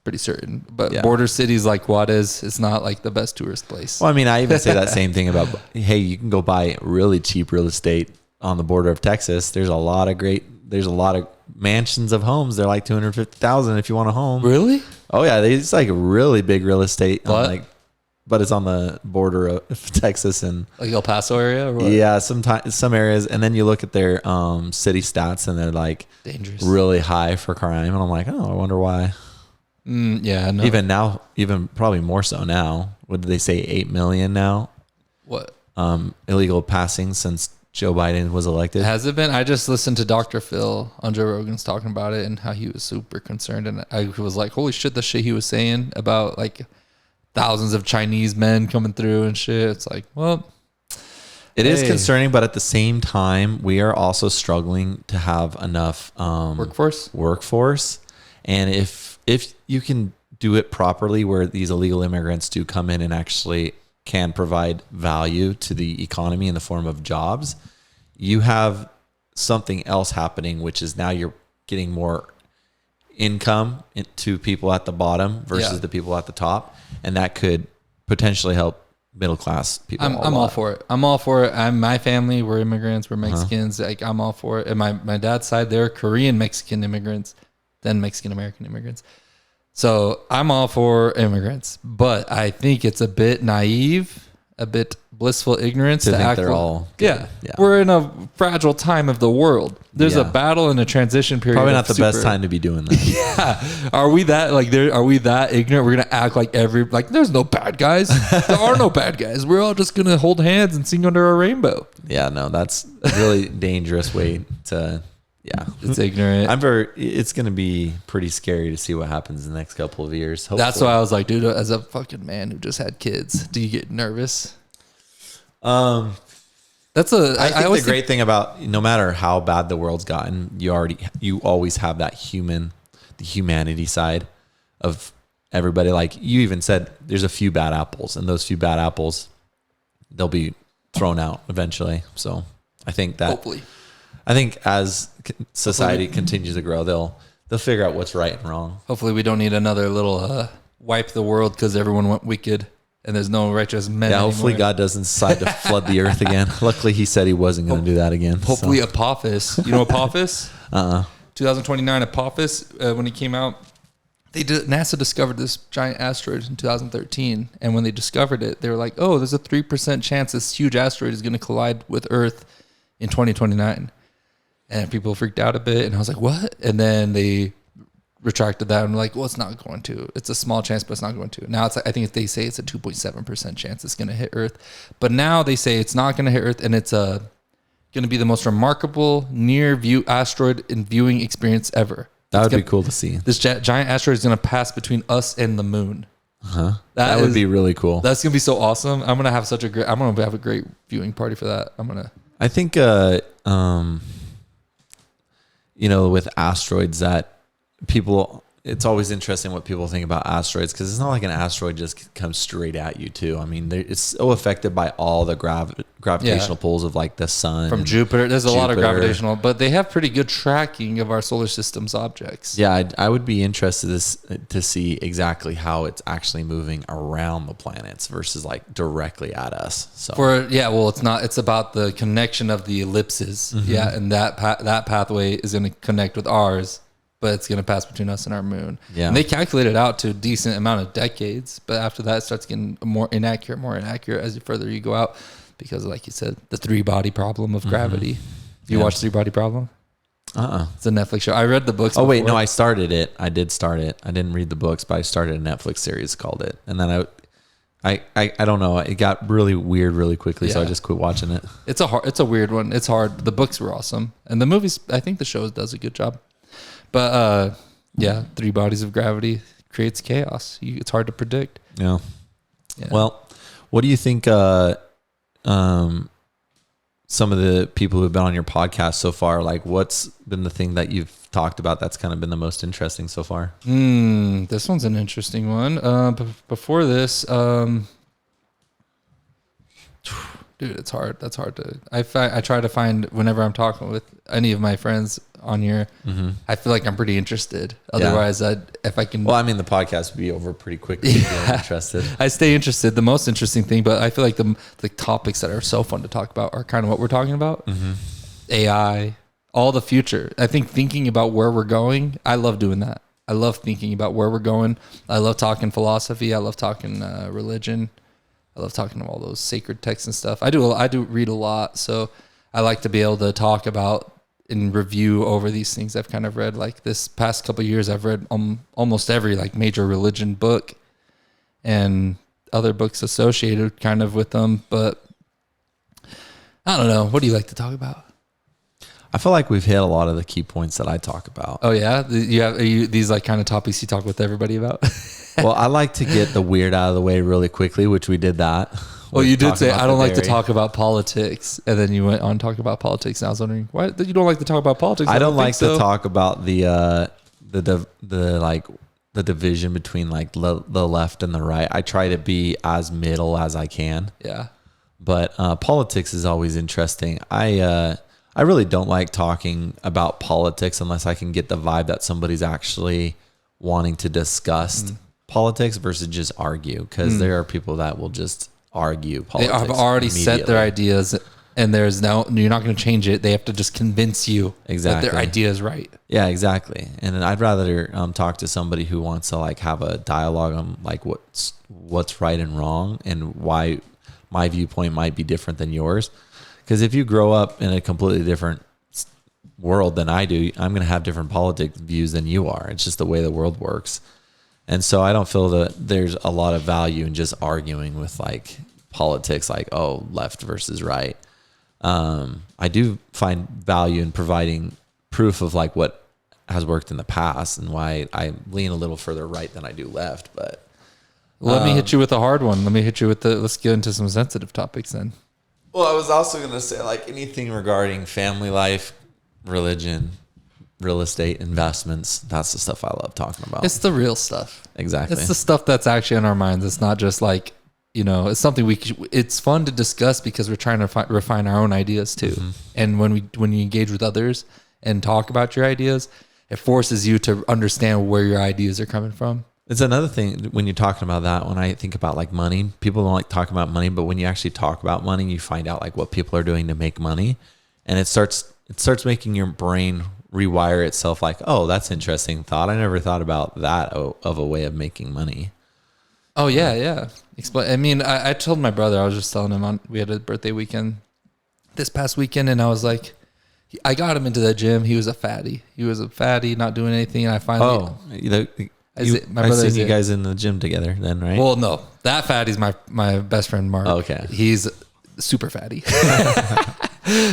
pretty certain, but border cities like Juarez is not like the best tourist place. Well, I mean, I even say that same thing about hey, you can go buy really cheap real estate on the border of Texas. There's a lot of mansions of homes. They're like $250,000 if you want a home. Really? Oh yeah, it's like really big real estate. But it's on the border of Texas and like El Paso area. Or what? Yeah, some areas, and then you look at their city stats, and they're like dangerous, really high for crime. And I'm like, oh, I wonder why. Yeah, no. Even now, even probably more so now. What did they say? 8 million now. What? Illegal passings since Joe Biden was elected. Has it been? I just listened to Dr. Phil on Joe Rogan's talking about it and how he was super concerned. And I was like, holy shit, the shit he was saying about like thousands of Chinese men coming through and shit. It's like, well, it is concerning, but at the same time, we are also struggling to have enough workforce. And if you can do it properly, where these illegal immigrants do come in and actually can provide value to the economy in the form of jobs, you have something else happening, which is now you're getting more income to people at the bottom versus the people at the top. And that could potentially help middle class people. I'm all for it. My family, we're immigrants, we're Mexicans. Like, I'm all for it. And my dad's side, they're Korean Mexican immigrants, then Mexican American immigrants. So I'm all for immigrants, but I think it's a bit naive, a bit blissful ignorance to act they're all good. Yeah. We're in a fragile time of the world. There's a battle and a transition period. Probably not the best time to be doing that. Yeah. Are we that ignorant? We're gonna act like there's no bad guys. There are no bad guys. We're all just gonna hold hands and sing under a rainbow. Yeah, no, that's a really dangerous way to. Yeah, it's ignorant. It's going to be pretty scary to see what happens in the next couple of years. Hopefully. That's why I was like, dude, as a fucking man who just had kids, do you get nervous? I think the great thing about no matter how bad the world's gotten, you always have that the humanity side of everybody. Like you even said, there's a few bad apples, and those few bad apples, they'll be thrown out eventually. So I think that Hopefully. I think as society continues to grow, they'll figure out what's right and wrong. Hopefully we don't need another little wipe the world because everyone went wicked and there's no righteous men anymore. Hopefully God doesn't decide to flood the earth again. Luckily, he said he wasn't going to do that again. Hopefully Apophis. You know Apophis? 2029 Apophis, when he came out, NASA discovered this giant asteroid in 2013. And when they discovered it, they were like, oh, there's a 3% chance this huge asteroid is going to collide with Earth in 2029. And people freaked out a bit. And I was like, what? And then they retracted that and were like, well, it's not going to. It's a small chance, but it's not going to. Now it's like, I think they say it's a 2.7% chance it's going to hit Earth. But now they say it's not going to hit Earth, and it's going to be the most remarkable near-view asteroid in viewing experience ever. That would be cool to see. This giant asteroid is going to pass between us and the moon. That would be really cool. That's going to be so awesome. I'm going to have a great viewing party for that. I think, with asteroids that people, it's always interesting what people think about asteroids, because it's not like an asteroid just comes straight at you too. I mean, it's so affected by all the gravitational pulls of like the sun from Jupiter. There's a lot of gravitational, but they have pretty good tracking of our solar system's objects. Yeah, I would be interested to see exactly how it's actually moving around the planets versus like directly at us. So it's not. It's about the connection of the ellipses. Mm-hmm. Yeah, and that pathway is going to connect with ours, but it's going to pass between us and our moon. Yeah. And they calculate it out to a decent amount of decades, but after that it starts getting more inaccurate as the further you go out, because like you said, the 3-body problem of gravity. You watch 3-body problem? It's a Netflix show. I read the books. Oh, wait, no, I started it. I did start it. I didn't read the books, but I started a Netflix series called it. And then I don't know. It got really weird really quickly, so I just quit watching it. It's a weird one. It's hard. The books were awesome. And the movies, I think the show does a good job. But 3 bodies of gravity creates chaos. It's hard to predict. Yeah. Well, what do you think some of the people who've been on your podcast so far, like what's been the thing that you've talked about that's kind of been the most interesting so far? This one's an interesting one. Before this, dude, it's hard. That's hard to. I try to find whenever I'm talking with any of my friends on here. Mm-hmm. I feel like I'm pretty interested. Otherwise, if I can. Well, I mean, the podcast would be over pretty quickly. If you're interested. I stay interested. The most interesting thing, but I feel like the topics that are so fun to talk about are kind of what we're talking about. Mm-hmm. AI, all the future. I think thinking about where we're going. I love doing that. I love thinking about where we're going. I love talking philosophy. I love talking religion. I love talking about all those sacred texts and stuff. I do read a lot, so I like to be able to talk about and review over these things I've kind of read. Like this past couple of years, I've read almost every like major religion book and other books associated kind of with them. But I don't know. What do you like to talk about? I feel like we've hit a lot of the key points that I talk about. Oh yeah, are you these like kind of topics you talk with everybody about? Well, I like to get the weird out of the way really quickly, which we did that. Well, you did say, I don't like to talk about politics. And then you went on talking about politics. And I was wondering, why you don't like to talk about politics? I don't like to talk about the division between like the left and the right. I try to be as middle as I can. Yeah. But politics is always interesting. I really don't like talking about politics unless I can get the vibe that somebody's actually wanting to discuss politics versus just argue, because there are people that will just argue politics. They have already set their ideas, and you're not going to change it. They have to just convince you that their idea is right. Yeah, exactly. And I'd rather talk to somebody who wants to like have a dialogue on like what's right and wrong and why my viewpoint might be different than yours. Because if you grow up in a completely different world than I do, I'm going to have different politics views than you are. It's just the way the world works. And so I don't feel that there's a lot of value in just arguing with like politics, like, oh, left versus right. I do find value in providing proof of like what has worked in the past and why I lean a little further right than I do left. But let me hit you with a hard one. Let's get into some sensitive topics then. Well, I was also going to say like anything regarding family life, religion, real estate, investments. That's the stuff I love talking about. It's the real stuff. Exactly. It's the stuff that's actually on our minds. It's not just like it's something it's fun to discuss because we're trying to refine our own ideas too. Mm-hmm. And when you engage with others and talk about your ideas, it forces you to understand where your ideas are coming from. It's another thing when you're talking about that, when I think about like money, people don't like talking about money, but when you actually talk about money, you find out like what people are doing to make money, and it starts making your brain rewire itself like, oh, that's an interesting thought. I never thought about that of a way of making money. Oh yeah. Explain. I mean, I told my brother, I was just telling him we had a birthday weekend this past weekend, and I was like, I got him into the gym. He was a fatty, not doing anything. And I finally, I've seen you guys in the gym together then, right? Well, no, that fatty's my best friend, Mark. Oh, okay. He's super fatty.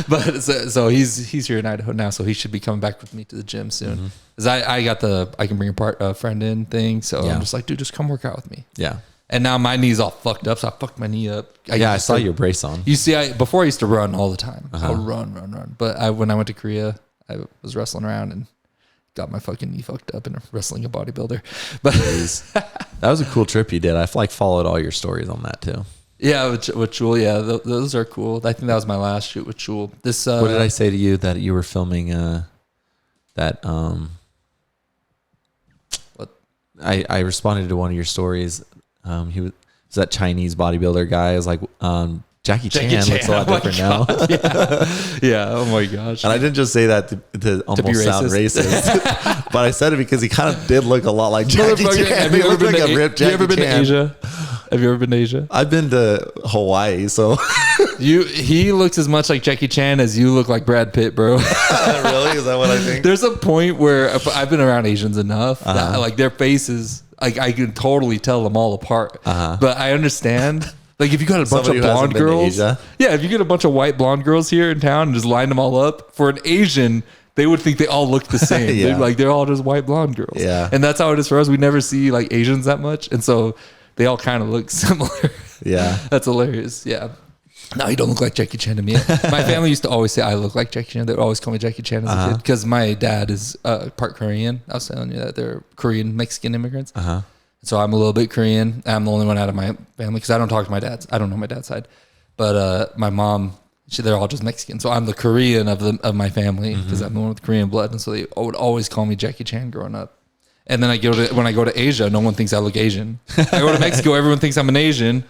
But so he's here in Idaho now, so he should be coming back with me to the gym soon. Because I got I can bring a friend in thing, so I'm just like, dude, just come work out with me. Yeah. And now my knee's all fucked up, so I fucked my knee up. I saw your brace on. You see, before I used to run all the time. I would run. But when I went to Korea, I was wrestling around and got my fucking knee fucked up and wrestling a bodybuilder. But that was a cool trip you did. I followed all your stories on that too. Yeah, with Chul, yeah, those are cool. I think that was my last shoot with Chul. What did I say to you that you were filming? What? I responded to one of your stories. He was that Chinese bodybuilder guy. I was like, Jackie Chan looks a lot different now. Yeah. Oh my gosh. And I didn't just say that to almost sound racist, but I said it because he kind of did look a lot like Jackie Chan. Have you ever been to Asia? Have you ever been to Asia? I've been to Hawaii, so he looks as much like Jackie Chan as you look like Brad Pitt, bro. Really? Is that what I think? There's a point where I've been around Asians enough that like their faces, like I can totally tell them all apart. But I understand. Like if you got a bunch of blonde girls, if you get a bunch of white blonde girls here in town and just line them all up, for an Asian, they would think they all look the same. They're all just white blonde girls. Yeah. And that's how it is for us. We never see like Asians that much. And so they all kind of look similar. Yeah. That's hilarious. Yeah. No, you don't look like Jackie Chan to me. My family used to always say I look like Jackie Chan. They would always call me Jackie Chan as a kid because my dad is part Korean. I was telling you that they're Korean Mexican immigrants. So I'm a little bit Korean. I'm the only one out of my family because I don't talk to my dad's. I don't know my dad's side. But my mom, they're all just Mexican. So I'm the Korean of my family because I'm the one with Korean blood. And so they would always call me Jackie Chan growing up. And then when I go to Asia, no one thinks I look Asian. I go to Mexico, everyone thinks I'm an Asian.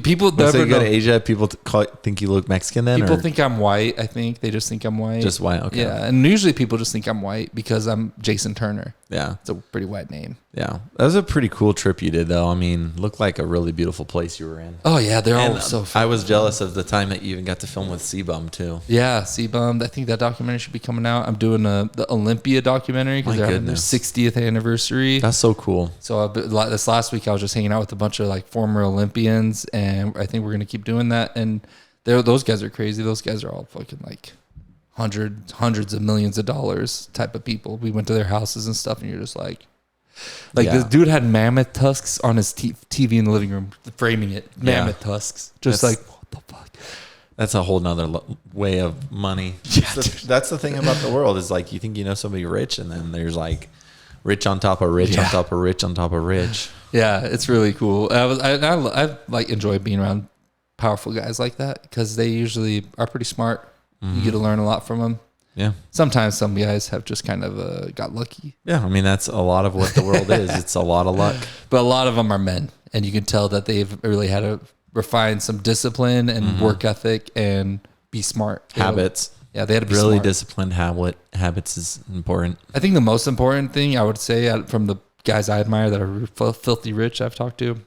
People so you go to Asia, people think you look Mexican then? People think I'm white, I think. They just think I'm white. Just white, okay. Yeah, and usually people just think I'm white because I'm Jason Turner. Yeah. It's a pretty white name. Yeah. That was a pretty cool trip you did, though. I mean, looked like a really beautiful place you were in. Oh, yeah. They're all so fun. I was jealous of the time that you even got to film with C-Bum, too. Yeah, C-Bum. I think that documentary should be coming out. I'm doing the Olympia documentary because they're having their 60th anniversary. That's so cool. So this last week, I was just hanging out with a bunch of like former Olympians, and I think we're going to keep doing that. And those guys are crazy. Those guys are all fucking like hundreds of millions of dollars type of people. We went to their houses and stuff, and you're just like this dude had mammoth tusks on his TV in the living room, framing it. Mammoth tusks. Just like, what the fuck? That's a whole nother way of money. Yeah, that's the thing about the world is like, you think you know somebody rich, and then there's like rich on top of rich on top of rich on top of rich. Yeah, it's really cool. I like enjoy being around powerful guys like that because they usually are pretty smart. You get to learn a lot from them. Yeah. Sometimes some guys have just kind of got lucky. Yeah, I mean that's a lot of what the world is. It's a lot of luck. But a lot of them are men, and you can tell that they've really had to refine some discipline and work ethic and be smart. Habits. They had to be really smart. Disciplined habits is important. I think the most important thing I would say from the guys I admire that are filthy rich I've talked to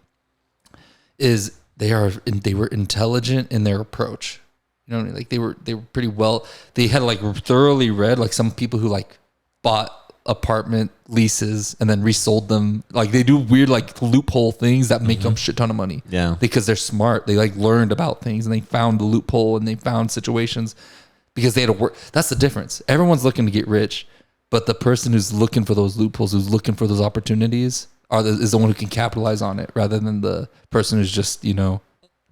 is they were intelligent in their approach. You know, like they were pretty well. They had like thoroughly read, like some people who like bought apartment leases and then resold them. Like they do weird like loophole things that make them shit ton of money. Yeah, because they're smart. They like learned about things and they found the loophole and they found situations because they had to work. That's the difference. Everyone's looking to get rich, but the person who's looking for those loopholes, who's looking for those opportunities, is the one who can capitalize on it, rather than the person who's just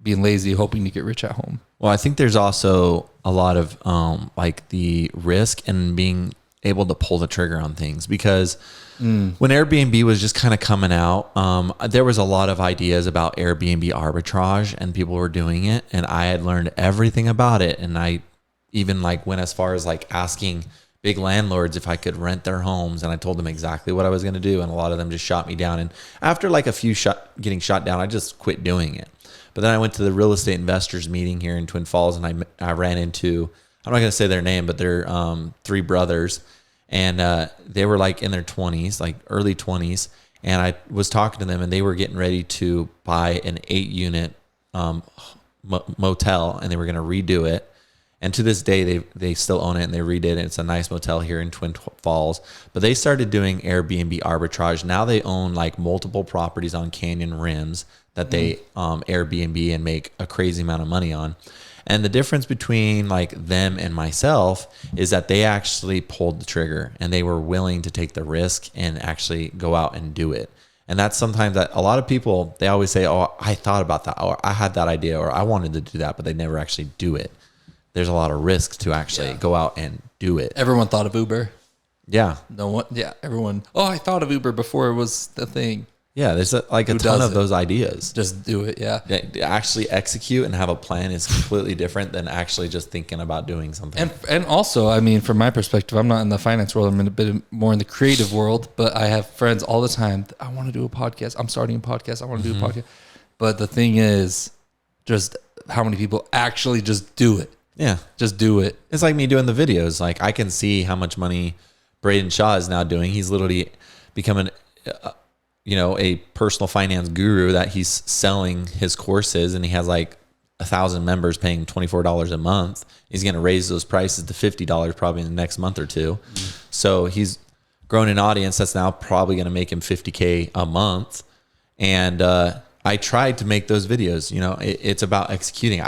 being lazy, hoping to get rich at home. Well, I think there's also a lot of like the risk and being able to pull the trigger on things, because when Airbnb was just kind of coming out, there was a lot of ideas about Airbnb arbitrage, and people were doing it, and I had learned everything about it. And I even like went as far as like asking big landlords if I could rent their homes, and I told them exactly what I was going to do, and a lot of them just shot me down. And after like a few getting shot down, I just quit doing it. But then I went to the real estate investors meeting here in Twin Falls, and I ran into, I'm not going to say their name, but they're 3 brothers, and they were like in their 20s, like early 20s, and I was talking to them, and they were getting ready to buy an 8-unit motel, and they were going to redo it. And to this day, they still own it, and they redid it. It's a nice motel here in Twin Falls. But they started doing Airbnb arbitrage. Now they own like multiple properties on canyon rims that they Airbnb and make a crazy amount of money on. And the difference between like them and myself is that they actually pulled the trigger, and they were willing to take the risk and actually go out and do it. And that's sometimes that a lot of people, they always say, oh, I thought about that, or I had that idea, or I wanted to do that, but they never actually do it. There's a lot of risk to actually go out and do it. Everyone thought of Uber. Yeah. No one. Yeah. Everyone. Oh, I thought of Uber before it was the thing. Yeah. There's a ton of those ideas. Just do it. Yeah. To actually execute and have a plan is completely different than actually just thinking about doing something. And also, I mean, from my perspective, I'm not in the finance world. I'm in a bit more in the creative world, but I have friends all the time. I want to do a podcast. I'm starting a podcast. I want to do a podcast. But the thing is just how many people actually just do it. Yeah. Just do it. It's like me doing the videos. Like I can see how much money Braden Shaw is now doing. He's literally becoming, a personal finance guru that he's selling his courses, and he has like 1,000 members paying $24 a month. He's going to raise those prices to $50 probably in the next month or two. So he's grown an audience that's now probably going to make him $50K a month. And, I tried to make those videos. It's about executing.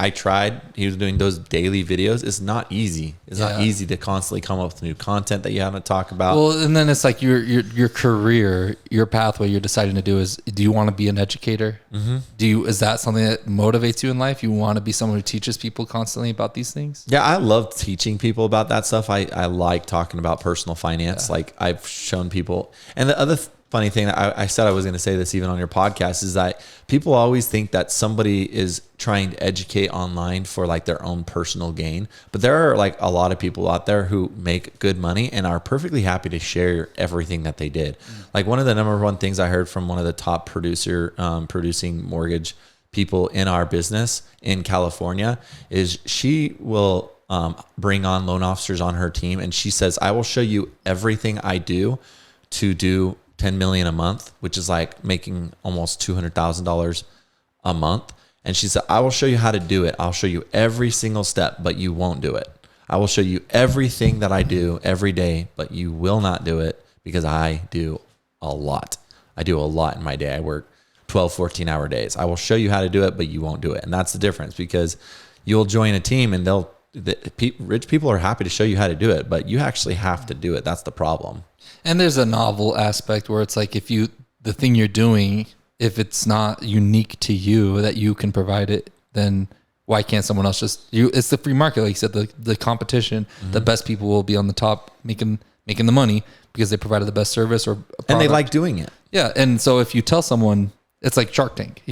He was doing those daily videos. It's not easy. It's not easy to constantly come up with new content that you have to talk about. Well, and then it's like your career, your pathway you're deciding to do is, do you want to be an educator? Mm-hmm. Is that something that motivates you in life? You want to be someone who teaches people constantly about these things? Yeah, I love teaching people about that stuff. I like talking about personal finance. Yeah. Like I've shown people. And the other funny thing that I said I was going to say this even on your podcast is that people always think that somebody is trying to educate online for like their own personal gain, but there are like a lot of people out there who make good money and are perfectly happy to share everything that they did. Like one of the number one things I heard from one of the top producing mortgage people in our business in California is she will bring on loan officers on her team, and she says, I will show you everything I do to do 10 million a month, which is like making almost $200,000 a month. And she said, I will show you how to do it. I'll show you every single step, but you won't do it. I will show you everything that I do every day, but you will not do it because I do a lot. I do a lot in my day. I work 12, 14-hour days. I will show you how to do it, but you won't do it. And that's the difference, because you'll join a team and rich people are happy to show you how to do it, but you actually have to do it. That's the problem. And there's a novel aspect where it's like, the thing you're doing, if it's not unique to you, that you can provide it, then why can't someone else it's the free market. Like you said, the competition, the best people will be on the top making the money because they provided the best service or product. And they like doing it. Yeah. And so if you tell someone, it's like Shark Tank,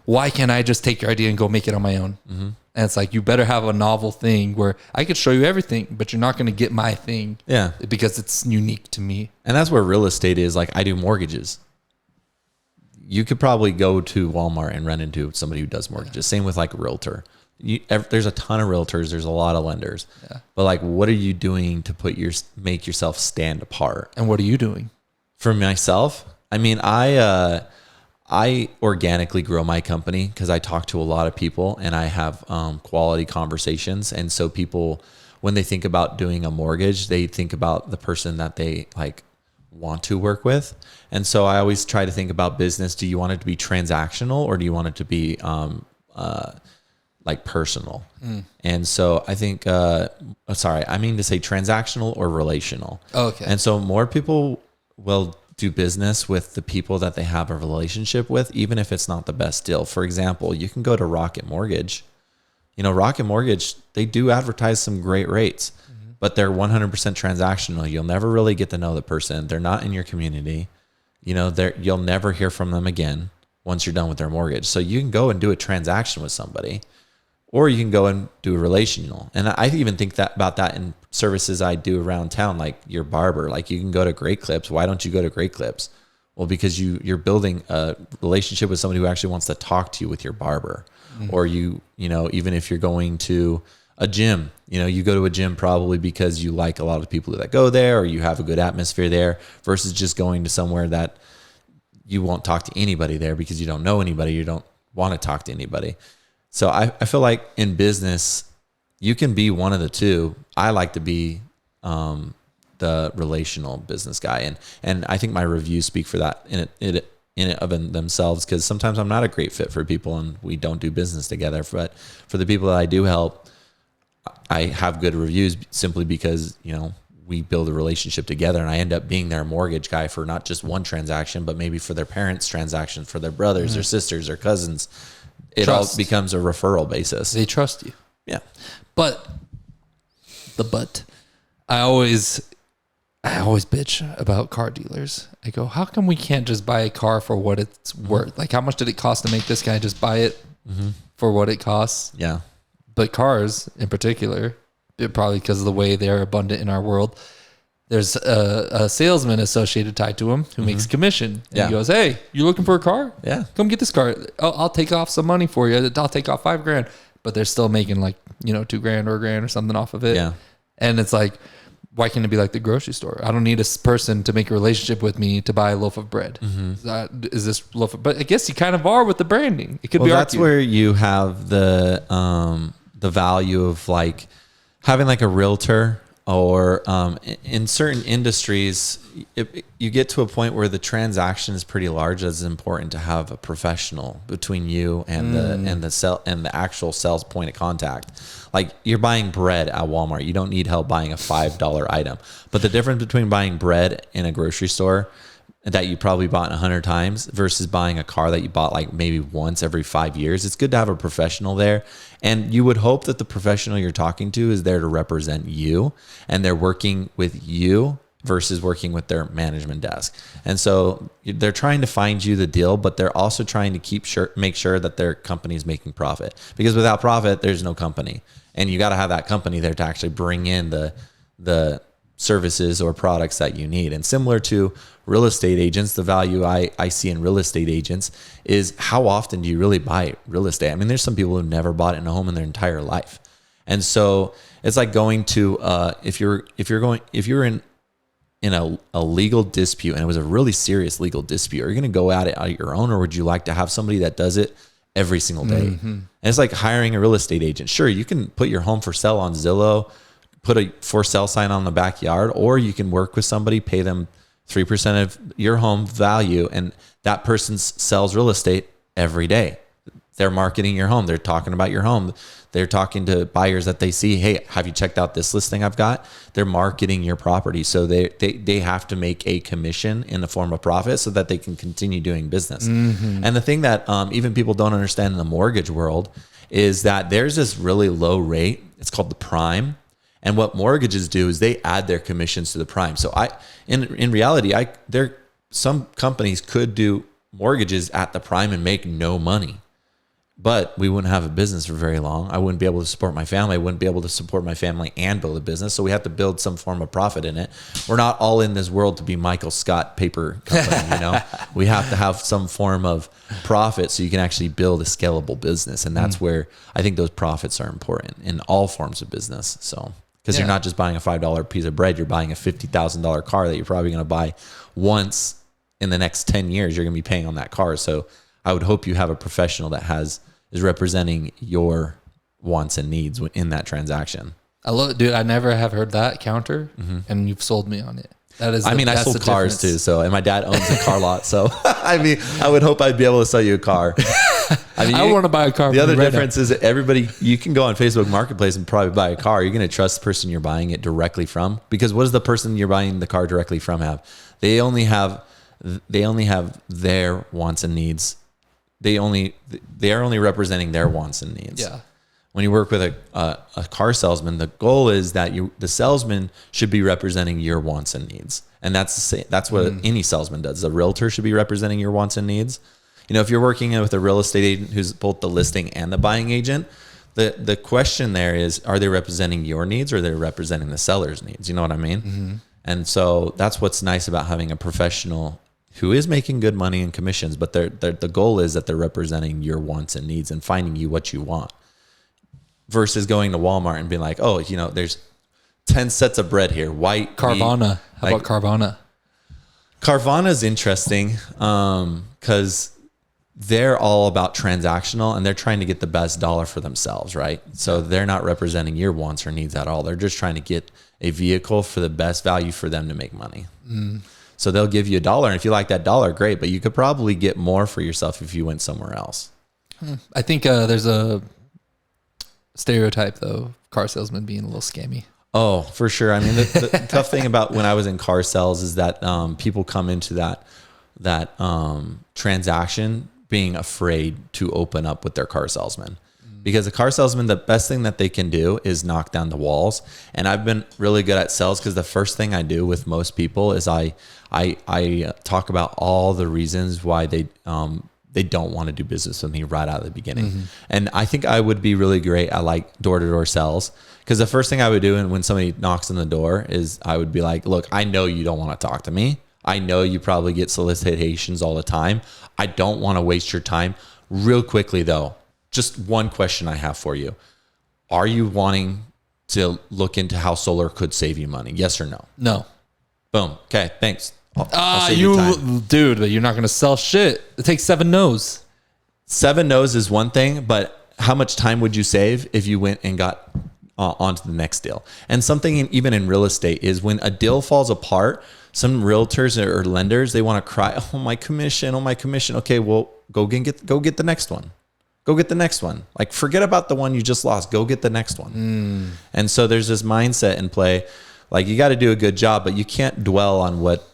why can't I just take your idea and go make it on my own? Mm-hmm. And it's like, you better have a novel thing where I could show you everything, but you're not going to get my thing. Yeah. Because it's unique to me. And that's where real estate is. Like I do mortgages. You could probably go to Walmart and run into somebody who does mortgages. Same with like a realtor. There's a ton of realtors. There's a lot of lenders. Yeah. But like, what are you doing to make yourself stand apart? And what are you doing? For myself, I mean, I organically grow my company because I talk to a lot of people and I have quality conversations. And so people, when they think about doing a mortgage, they think about the person that they like want to work with. And so I always try to think about business. Do you want it to be transactional or do you want it to be like personal? And so I think, I mean to say transactional or relational. Okay. And so more people will do business with the people that they have a relationship with, even if it's not the best deal. For example, you can go to Rocket Mortgage. Rocket Mortgage, they do advertise some great rates. Mm-hmm. but they're 100% transactional. You'll never really get to know the person. They're not in your community. You know, you'll never hear from them again once you're done with their mortgage. So you can go and do a transaction with somebody, or you can go and do a relational. And I even think that about that in services I do around town, like your barber. Like you can go to Great Clips. Why don't you go to Great Clips? Well, because you're building a relationship with somebody who actually wants to talk to you with your barber. Or you know, even if you're going to a gym, you know, you go to a gym probably because you like a lot of the people that go there, or you have a good atmosphere there, versus just going to somewhere that you won't talk to anybody there because you don't know anybody. You don't want to talk to anybody. So I feel like in business, you can be one of the two. I like to be the relational business guy. And I think my reviews speak for that in it of themselves, because sometimes I'm not a great fit for people and we don't do business together. But for the people that I do help, I have good reviews simply because, you know, we build a relationship together, and I end up being their mortgage guy for not just one transaction, but maybe for their parents' transactions, for their brothers or sisters or cousins. It all becomes a referral basis. They trust you. Yeah. But I always bitch about car dealers. I go, how come we can't just buy a car for what it's worth? Like, how much did it cost to make this guy just buy it for what it costs? Yeah. But cars in particular, probably because of the way they're abundant in our world, there's a salesman associated tied to him who makes commission. And he goes, hey, you looking for a car? Yeah. Come get this car. I'll take off some money for you. I'll take off $5,000. But they're still making like, you know, $2,000 or $1,000 or something off of it. Yeah. And it's like, why can't it be like the grocery store? I don't need a person to make a relationship with me to buy a loaf of bread. Is this loaf of, but I guess you kind of are with the branding. It could be that's where you have the value of like having like a realtor, or in certain industries, you get to a point where the transaction is pretty large. It's important to have a professional between you and the actual sales point of contact. Like you're buying bread at Walmart. You don't need help buying a $5 item. But the difference between buying bread in a grocery store that you probably bought 100 times versus buying a car that you bought like maybe once every 5 years, it's good to have a professional there. And you would hope that the professional you're talking to is there to represent you, and they're working with you versus working with their management desk. And so they're trying to find you the deal, but they're also trying to make sure that their company is making profit, because without profit, there's no company. And you got to have that company there to actually bring in the services or products that you need. And similar to real estate agents, the value I see in real estate agents is how often do you really buy real estate? I mean, there's some people who never bought in a home in their entire life. And so it's like going to, if you're in a legal dispute and it was a really serious legal dispute, are you going to go at it on your own, or would you like to have somebody that does it every single day? And it's like hiring a real estate agent. Sure, you can put your home for sale on Zillow, put a for sale sign on the backyard, or you can work with somebody, pay them 3% of your home value, and that person sells real estate every day. They're marketing your home. They're talking about your home. They're talking to buyers that they see. Hey, have you checked out this listing I've got? They're marketing your property. So they have to make a commission in the form of profit so that they can continue doing business. And the thing that even people don't understand in the mortgage world is that there's this really low rate. It's called the prime. And what mortgages do is they add their commissions to the prime. So in reality, some companies could do mortgages at the prime and make no money, but we wouldn't have a business for very long. I wouldn't be able to support my family. I wouldn't be able to support my family and build a business. So we have to build some form of profit in it. We're not all in this world to be Michael Scott Paper Company, you know. We have to have some form of profit so you can actually build a scalable business. And that's where I think those profits are important in all forms of business. So because you're not just buying a $5 piece of bread, you're buying a $50,000 car that you're probably going to buy once in the next 10 years. You're going to be paying on that car. So I would hope you have a professional that is representing your wants and needs in that transaction. I love it, dude. I never have heard that counter, and you've sold me on it. That is. I sold cars too. So, and my dad owns a car lot. So, I mean, I would hope I'd be able to sell you a car. I want to buy a car. The other difference is that you can go on Facebook Marketplace and probably buy a car. You're going to trust the person you're buying it directly from, because what does the person you're buying the car directly from have? They only have their wants and needs. They are only representing their wants and needs. Yeah. when you work with a car salesman, the goal is that the salesman should be representing your wants and needs. And that's what any salesman does. The realtor should be representing your wants and needs. You know, if you're working with a real estate agent who's both the listing and the buying agent, the question there is, are they representing your needs or are they representing the seller's needs? You know what I mean? Mm-hmm. And so that's what's nice about having a professional who is making good money in commissions, but the goal is that they're representing your wants and needs and finding you what you want, versus going to Walmart and being like, oh, you know, there's 10 sets of bread here, white Carvana. Meat. How about Carvana? Carvana is interesting because they're all about transactional and they're trying to get the best dollar for themselves, right? So they're not representing your wants or needs at all. They're just trying to get a vehicle for the best value for them to make money. So they'll give you $1, and if you like that $1, great, but you could probably get more for yourself if you went somewhere else. I think there's a stereotype, though, car salesman being a little scammy. Oh, for sure. I mean, the tough thing about when I was in car sales is that people come into that transaction being afraid to open up with their car salesman. Because a car salesman, the best thing that they can do is knock down the walls. And I've been really good at sales because the first thing I do with most people is I talk about all the reasons why they don't want to do business with me right out of the beginning. Mm-hmm. And I think I would be really great at like door-to-door sales, because the first thing I would do when somebody knocks on the door is I would be like, look, I know you don't want to talk to me. I know you probably get solicitations all the time. I don't want to waste your time. Real quickly though, just one question I have for you. Are you wanting to look into how solar could save you money? Yes or no? No. Boom. Okay. Thanks. I'll save you time. Dude, but you're not going to sell shit. It takes 7 no's. 7 no's is one thing, but how much time would you save if you went and got onto the next deal? And something even in real estate is when a deal falls apart, some realtors or lenders, they want to cry, oh, my commission. Okay, well, go get the next one. Go get the next one. Like, forget about the one you just lost. Go get the next one. And so there's this mindset in play. Like, you got to do a good job, but you can't dwell on what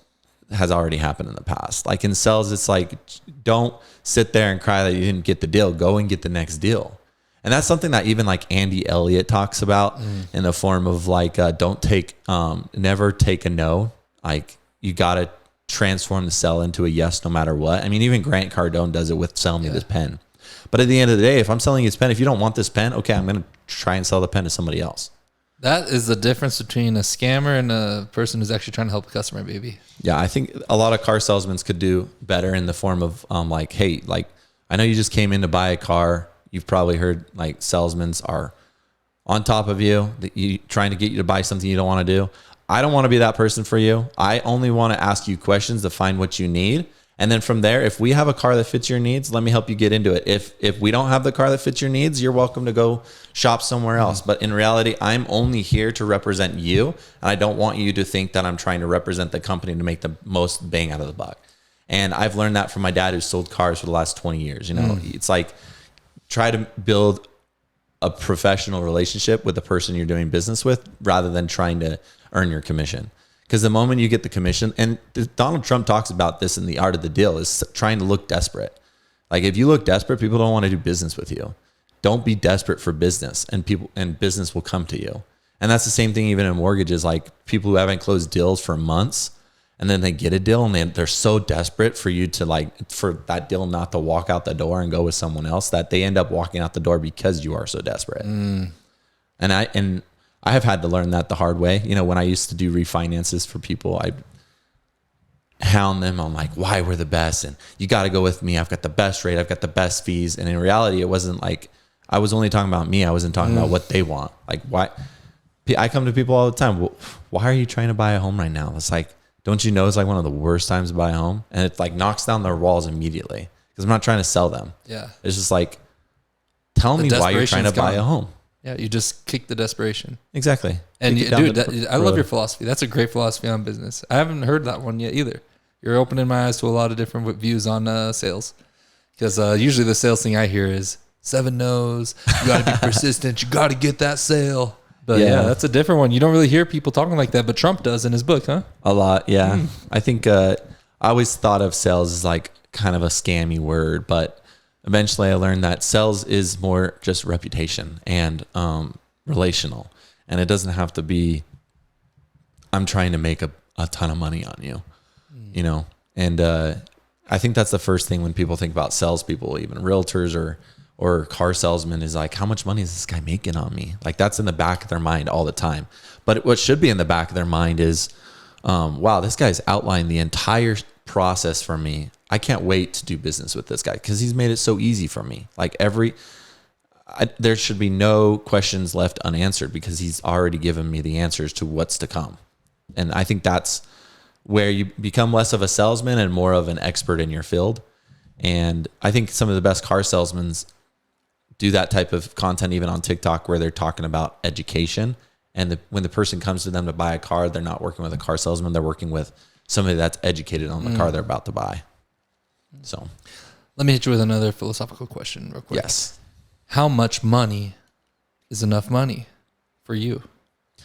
has already happened in the past. Like in sales, it's like, don't sit there and cry that you didn't get the deal. Go and get the next deal. And that's something that even like Andy Elliott talks about in the form of like, never take a no. Like, you got to transform the sell into a yes no matter what. I mean, even Grant Cardone does it with selling me this pen. But at the end of the day, if I'm selling you this pen, if you don't want this pen, okay, I'm going to try and sell the pen to somebody else. That is the difference between a scammer and a person who's actually trying to help a customer, baby. Yeah, I think a lot of car salesmen could do better in the form of like, hey, like, I know you just came in to buy a car. You've probably heard like salesmen are on top of you, trying to get you to buy something you don't want to do. I don't want to be that person for you. I only want to ask you questions to find what you need. And then from there, if we have a car that fits your needs, let me help you get into it. If we don't have the car that fits your needs, you're welcome to go shop somewhere else. But in reality, I'm only here to represent you. And I don't want you to think that I'm trying to represent the company to make the most bang out of the buck. And I've learned that from my dad, who sold cars for the last 20 years. You know, it's like, try to build a professional relationship with the person you're doing business with rather than trying to earn your commission. Because the moment you get the commission, and Donald Trump talks about this in The Art of the Deal, is trying to look desperate. Like, if you look desperate, people don't want to do business with you. Don't be desperate for business, and business will come to you. And that's the same thing even in mortgages. Like, people who haven't closed deals for months, and then they get a deal, and they're so desperate for you to like, for that deal not to walk out the door and go with someone else, that they end up walking out the door because you are so desperate. And I have had to learn that the hard way. You know, when I used to do refinances for people, I'd hound them on like why we're the best and you got to go with me. I've got the best rate. I've got the best fees. And in reality, it wasn't like I was only talking about me. I wasn't talking about what they want. Like, why? I come to people all the time. Well, why are you trying to buy a home right now? It's like, don't you know it's like one of the worst times to buy a home? And it like knocks down their walls immediately because I'm not trying to sell them. Yeah. It's just like, tell me why you're trying to buy a home. Yeah, you just kick the desperation. Exactly. And dude, I love your philosophy. That's a great philosophy on business. I haven't heard that one yet either. You're opening my eyes to a lot of different views on sales. Because usually the sales thing I hear is 7 no's. You got to be persistent. You got to get that sale. But yeah, that's a different one. You don't really hear people talking like that, but Trump does in his book, huh? A lot, yeah. I think I always thought of sales as like kind of a scammy word, but eventually I learned that sales is more just reputation and relational. And it doesn't have to be, I'm trying to make a ton of money on you, you know? And I think that's the first thing when people think about salespeople, even realtors or car salesmen, is like, how much money is this guy making on me? Like, that's in the back of their mind all the time. But what should be in the back of their mind is, wow, this guy's outlined the entire process for me. I can't wait to do business with this guy because he's made it so easy for me. Like there should be no questions left unanswered because he's already given me the answers to what's to come. And I think that's where you become less of a salesman and more of an expert in your field. And I think some of the best car salesmen do that type of content even on TikTok where they're talking about education. And when the person comes to them to buy a car, they're not working with a car salesman. They're working with somebody that's educated on the car they're about to buy. So let me hit you with another philosophical question real quick. Yes. How much money is enough money for you?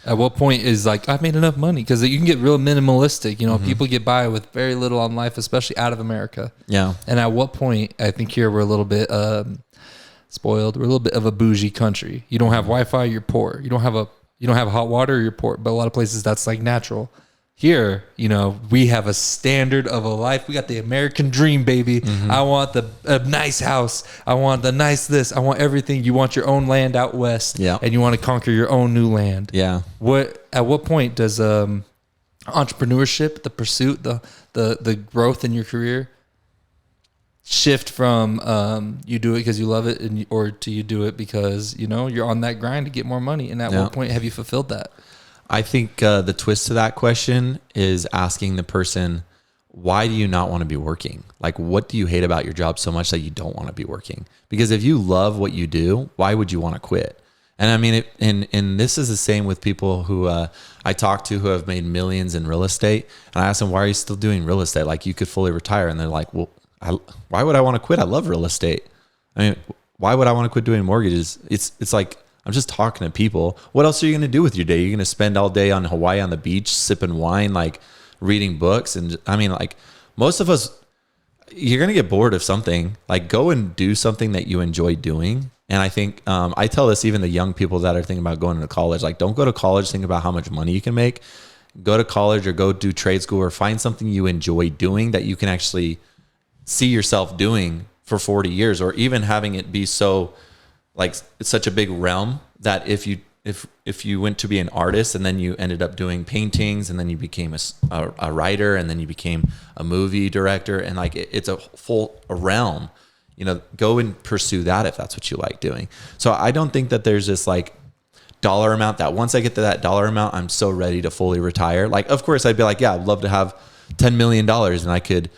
At what point is like, I've made enough money? Because you can get real minimalistic. You know, people get by with very little on life, especially out of America. Yeah. And at what point, I think here we're a little bit spoiled. We're a little bit of a bougie country. You don't have Wi-Fi, you're poor. You don't have hot water, you're poor. But a lot of places that's like natural. Here, you know, we have a standard of a life. We got the American dream, baby. I want a nice house. I want the nice this. I want everything. You want your own land out west. Yeah. And you want to conquer your own new land. Yeah. At what point does entrepreneurship, the pursuit, the growth in your career shift from you do it because you love it or to you do it because, you know, you're on that grind to get more money? And at what point have you fulfilled that? I think the twist to that question is asking the person, why do you not want to be working? Like, what do you hate about your job so much that you don't want to be working? Because if you love what you do, why would you want to quit? And I mean, and this is the same with people who I talk to who have made millions in real estate. And I ask them, why are you still doing real estate? Like, you could fully retire. And they're like, well, why would I want to quit? I love real estate. I mean, why would I want to quit doing mortgages? It's like, I'm just talking to people. What else are you going to do with your day? You're going to spend all day on Hawaii on the beach, sipping wine, like reading books. And I mean, like most of us, you're going to get bored of something. Like, go and do something that you enjoy doing. And I think I tell this even the young people that are thinking about going to college, like, don't go to college thinking about how much money you can make. Go to college or go do trade school or find something you enjoy doing that you can actually see yourself doing for 40 years, or even having it be so like it's such a big realm that if you went to be an artist and then you ended up doing paintings and then you became a writer and then you became a movie director, and like it's a realm, you know, go and pursue that if that's what you like doing. So I don't think that there's this like dollar amount that once I get to that dollar amount, I'm so ready to fully retire. Like, of course I'd be like, yeah, I'd love to have $10 million and I could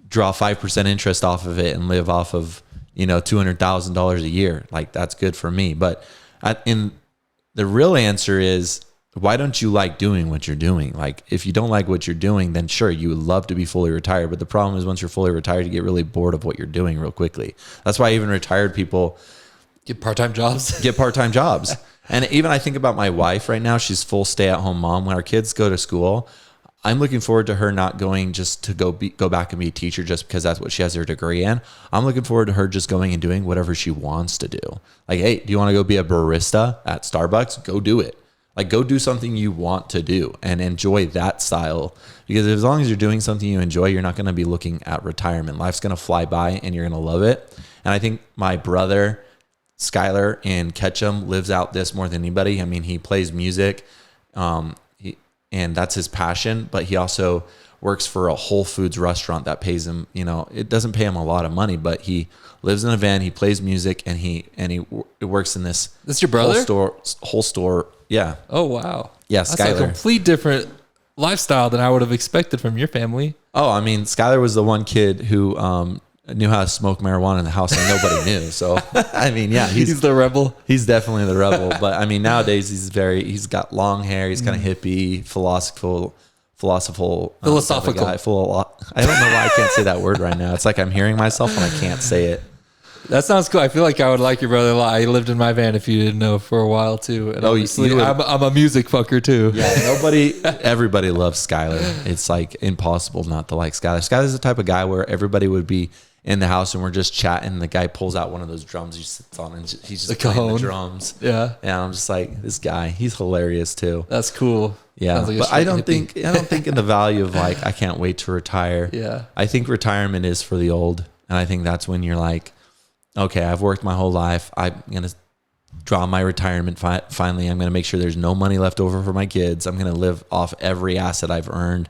draw 5% interest off of it and live off of, you know, $200,000 a year. Like, that's good for me. But the real answer is, why don't you like doing what you're doing? Like, if you don't like what you're doing, then sure, you would love to be fully retired. But the problem is once you're fully retired, you get really bored of what you're doing real quickly. That's why even retired people get part-time jobs. And even I think about my wife right now, she's full stay-at-home mom. When our kids go to school, I'm looking forward to her not going just to go back and be a teacher just because that's what she has her degree in. I'm looking forward to her just going and doing whatever she wants to do. Like, hey, do you want to go be a barista at Starbucks? Go do it. Like, go do something you want to do and enjoy that style. Because as long as you're doing something you enjoy, you're not going to be looking at retirement. Life's going to fly by and you're going to love it. And I think my brother, Skylar in Ketchum, lives out this more than anybody. I mean, he plays music. And that's his passion, but he also works for a Whole Foods restaurant that pays him, you know, it doesn't pay him a lot of money, but he lives in a van, he plays music, and he works in this. That's your brother? Whole store. Yeah. Oh, wow. Yeah. That's Skylar. a complete different lifestyle than I would have expected from your family. Oh, I mean, Skylar was the one kid who knew how to smoke marijuana in the house and nobody knew. So, I mean, yeah, he's the rebel. He's definitely the rebel. But I mean, nowadays he's got long hair. He's kind of hippie, philosophical. Guy, I don't know why I can't say that word right now. It's like I'm hearing myself and I can't say it. That sounds cool. I feel like I would like your brother a lot. I lived in my van, if you didn't know, for a while too. And I'm a music fucker too. Yeah, everybody loves Skylar. It's like impossible not to like Skylar. Skylar's the type of guy where everybody would be in the house and we're just chatting. The guy pulls out one of those drums he sits on and he's just playing the drums. Yeah. And I'm just like, this guy, he's hilarious too. That's cool. Yeah. Like but I don't think in the value of like, I can't wait to retire. Yeah. I think retirement is for the old. And I think that's when you're like, okay, I've worked my whole life. I'm going to draw my retirement. Finally, I'm going to make sure there's no money left over for my kids. I'm going to live off every asset I've earned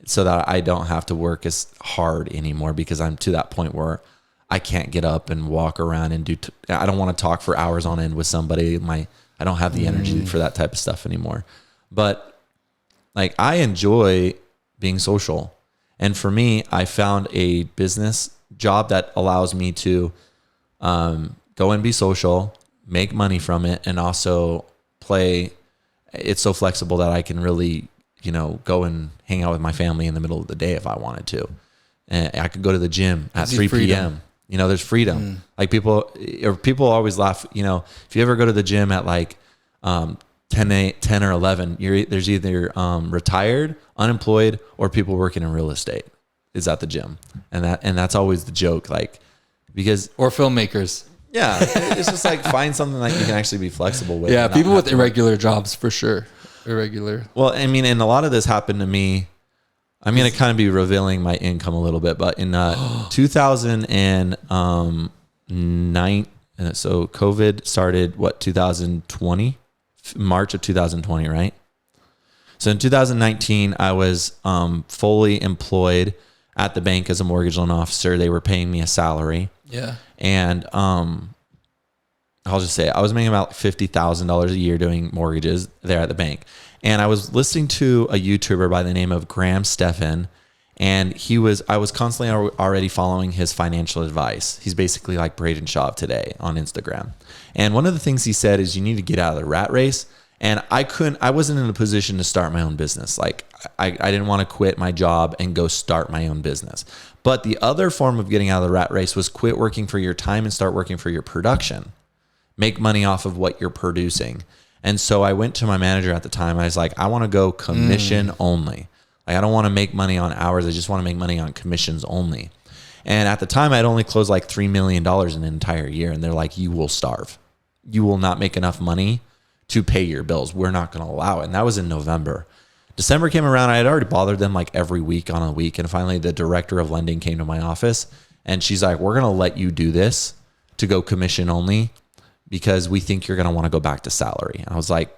so that I don't have to work as hard anymore, because I'm to that point where I can't get up and walk around and I don't want to talk for hours on end with somebody. I don't have the energy for that type of stuff anymore. But like, I enjoy being social. And for me, I found a business job that allows me to go and be social, make money from it, and also play. It's so flexible that I can really, go and hang out with my family in the middle of the day if I wanted to. And I could go to the gym at 3 p.m. There's freedom. Like people always laugh, if you ever go to the gym at like 10 or 11, there's either retired, unemployed, or people working in real estate is at the gym. And that's always the joke, like, because, or filmmakers. Yeah. It's just like, find something that you can actually be flexible with. Yeah. People with irregular jobs for sure. Irregular. Well, I mean, and a lot of this happened to me. I'm going to kind of be revealing my income a little bit, but in 2009, so COVID started 2020, March of 2020, right? So in 2019, I was fully employed at the bank as a mortgage loan officer. They were paying me a salary. Yeah. And I'll just say I was making about $50,000 a year doing mortgages there at the bank. And I was listening to a YouTuber by the name of Graham Stephan, and I was constantly already following his financial advice. He's basically like Braden Shaw of today on Instagram. And one of the things he said is you need to get out of the rat race. And I wasn't in a position to start my own business. Like I didn't want to quit my job and go start my own business. But the other form of getting out of the rat race was quit working for your time and start working for your production. Make money off of what you're producing. And so I went to my manager at the time. I was like, I want to go commission only. Like, I don't want to make money on hours. I just want to make money on commissions only. And at the time, I'd only closed like $3 million in an entire year. And they're like, you will starve. You will not make enough money to pay your bills. We're not going to allow it. And that was in November. December came around. I had already bothered them like every week on a week. And finally, the director of lending came to my office. And she's like, we're going to let you do this to go commission only, because we think you're going to want to go back to salary. I was like,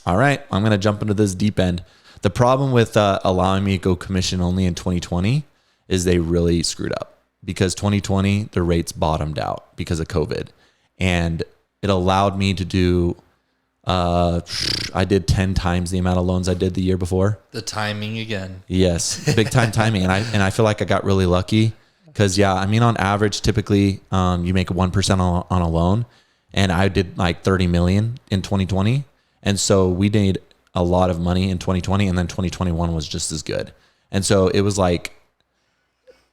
all right, I'm going to jump into this deep end. The problem with allowing me to go commission only in 2020 is they really screwed up, because 2020, the rates bottomed out because of COVID. And it allowed me to do, I did 10 times the amount of loans I did the year before. The timing again. Yes, big time timing. And I feel like I got really lucky because, on average, typically you make 1% on a loan. And I did like 30 million in 2020. And so we made a lot of money in 2020, and then 2021 was just as good. And so it was like,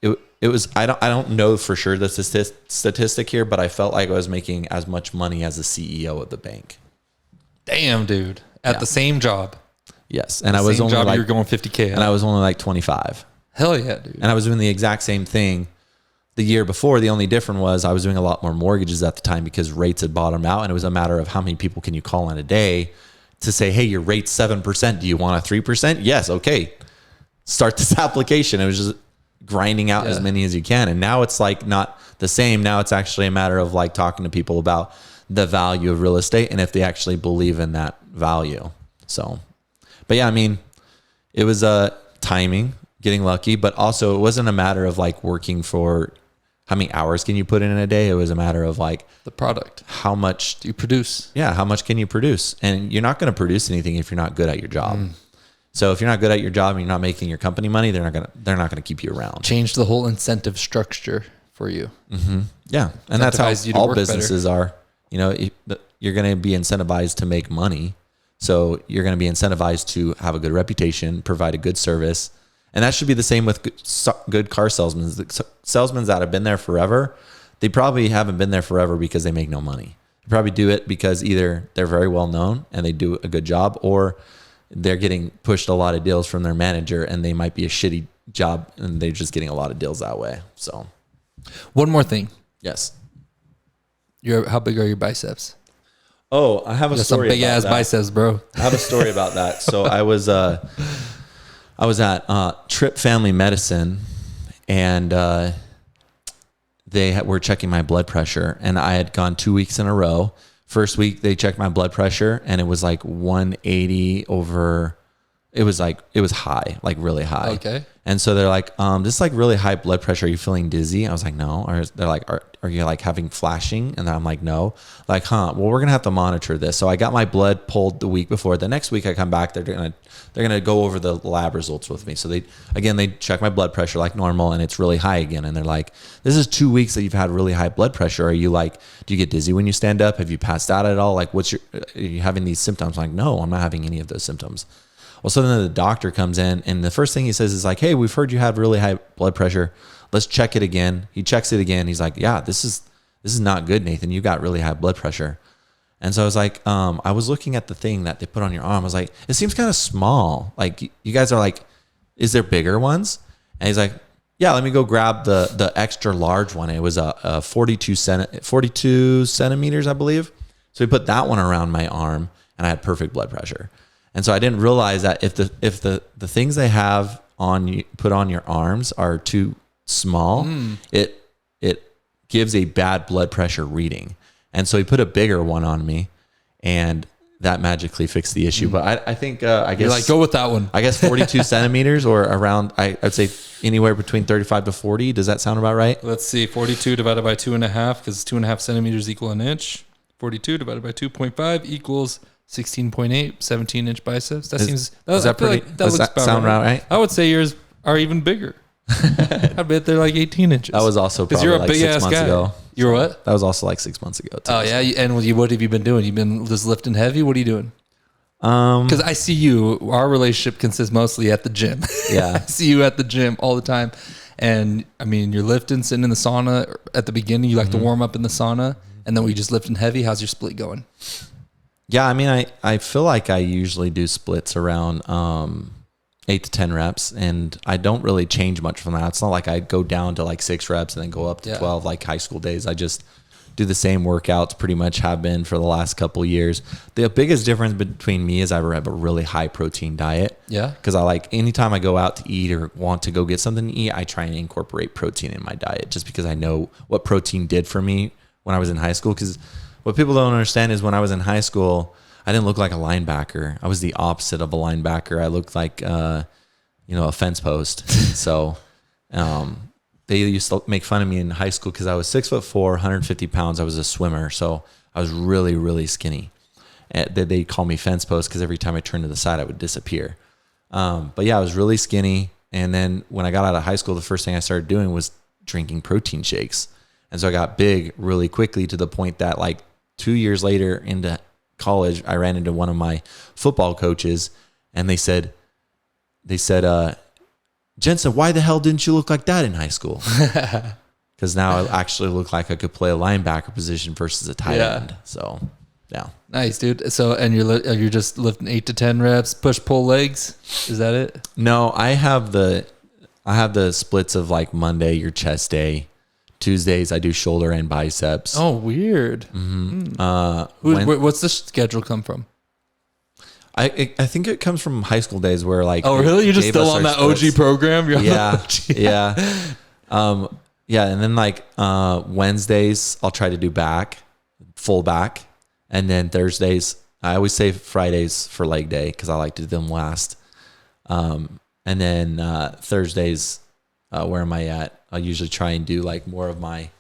it was, I don't know for sure the statistic here, but I felt like I was making as much money as the CEO of the bank. Damn, dude. At the same job. Yes. And I was only like, you're going 50K. And I was only like 25. Hell yeah, dude. And I was doing the exact same thing the year before. The only difference was I was doing a lot more mortgages at the time because rates had bottomed out, and it was a matter of how many people can you call in a day to say, hey, your rate's 7%. Do you want a 3%? Yes. Okay. Start this application. It was just grinding out as many as you can. And now it's like not the same. Now it's actually a matter of like talking to people about the value of real estate and if they actually believe in that value. So, but yeah, it was timing, getting lucky, but also it wasn't a matter of like working for how many hours can you put in a day. It was a matter of like the product. How much do you produce? Yeah. How much can you produce? And you're not going to produce anything if you're not good at your job. So if you're not good at your job and you're not making your company money, they're not going to keep you around. Change the whole incentive structure for you. Mm-hmm. Yeah. And that's how all businesses are. You're going to be incentivized to make money. So you're going to be incentivized to have a good reputation, provide a good service. And that should be the same with good car salesmen. The salesmen that have been there forever, they probably haven't been there forever because they make no money. They probably do it because either they're very well known and they do a good job, or they're getting pushed a lot of deals from their manager and they might be a shitty job and they're just getting a lot of deals that way. So One more thing. Yes. How big are your biceps? Oh, I have a story. Some big ass biceps, bro. I have a story about that. So I was at Trip Family Medicine, and they were checking my blood pressure, and I had gone 2 weeks in a row. First week they checked my blood pressure, and it was like 180 over. It was high, like really high. Okay. And so they're like, this is like really high blood pressure. Are you feeling dizzy? I was like, no. Or they're like, are you like having flashing? And I'm like, no. Like, well, we're gonna have to monitor this. So I got my blood pulled the week before. The next week I come back, they're gonna go over the lab results with me. So they check my blood pressure like normal, and it's really high again. And they're like, this is 2 weeks that you've had really high blood pressure. Are you like, do you get dizzy when you stand up? Have you passed out at all? Like, are you having these symptoms? I'm like, no, I'm not having any of those symptoms. Well, so then the doctor comes in, and the first thing he says is like, hey, we've heard you have really high blood pressure. Let's check it again. He checks it again. He's like, yeah, this is not good, Nathan. You got really high blood pressure. And so I was like, I was looking at the thing that they put on your arm. I was like, it seems kind of small. Like, you guys are like, is there bigger ones? And he's like, yeah, let me go grab the extra large one. It was a 42 centimeters, I believe. So he put that one around my arm, and I had perfect blood pressure. And so I didn't realize that if the things they have put on your arms are too small, it gives a bad blood pressure reading. And so he put a bigger one on me, and that magically fixed the issue. But I think I guess you're like, go with that one. I guess 42 centimeters, or around, I'd say anywhere between 35 to 40. Does that sound about right? Let's see, 42 divided by 2.5, because 2.5 centimeters equal an inch. 42 divided by 2.5 equals 16.8, 17-inch biceps. That looks about sound right? I would say yours are even bigger. I bet they're like 18 inches. That was also probably you're a like big 6 ass months guy. ago. You're what? That was also like 6 months ago, too. Oh, yeah? And what have you been doing? You've been just lifting heavy? What are you doing? Because I see you, our relationship consists mostly at the gym. Yeah. I see you at the gym all the time. And I mean, you're lifting, sitting in the sauna at the beginning. You like to warm up in the sauna. And then we just lifting heavy. How's your split going? Yeah, I mean, I feel like I usually do splits around 8 to 10 reps, and I don't really change much from that. It's not like I go down to like 6 reps and then go up to 12 like high school days. I just do the same workouts, pretty much have been for the last couple of years. The biggest difference between me is I have a really high protein diet. Yeah. Because I like, anytime I go out to eat or want to go get something to eat, I try and incorporate protein in my diet, just because I know what protein did for me when I was in high school. Because what people don't understand is when I was in high school, I didn't look like a linebacker. I was the opposite of a linebacker. I looked like, a fence post. So they used to make fun of me in high school because I was 6'4", 150 pounds. I was a swimmer. So I was really, really skinny. And they call me fence post because every time I turned to the side, I would disappear. But yeah, I was really skinny. And then when I got out of high school, the first thing I started doing was drinking protein shakes. And so I got big really quickly, to the point that like 2 years later into college, I ran into one of my football coaches, and they said, Jensen, why the hell didn't you look like that in high school? Because now I actually look like I could play a linebacker position versus a tight end. So, yeah. Nice, dude. So, and you're just lifting 8 to 10 reps, push pull legs. Is that it? No, I have the splits of like Monday, your chest day. Tuesdays, I do shoulder and biceps. Oh, weird. Mm-hmm. What's the schedule come from? I think it comes from high school days where like. Oh, really? You're just still on that splits. OG program? You're yeah, yeah, yeah. And then like Wednesdays, I'll try to do full back, and then Thursdays, I always say Fridays for leg day because I like to do them last. And then Thursdays, where am I at? I'll usually try and do like more of my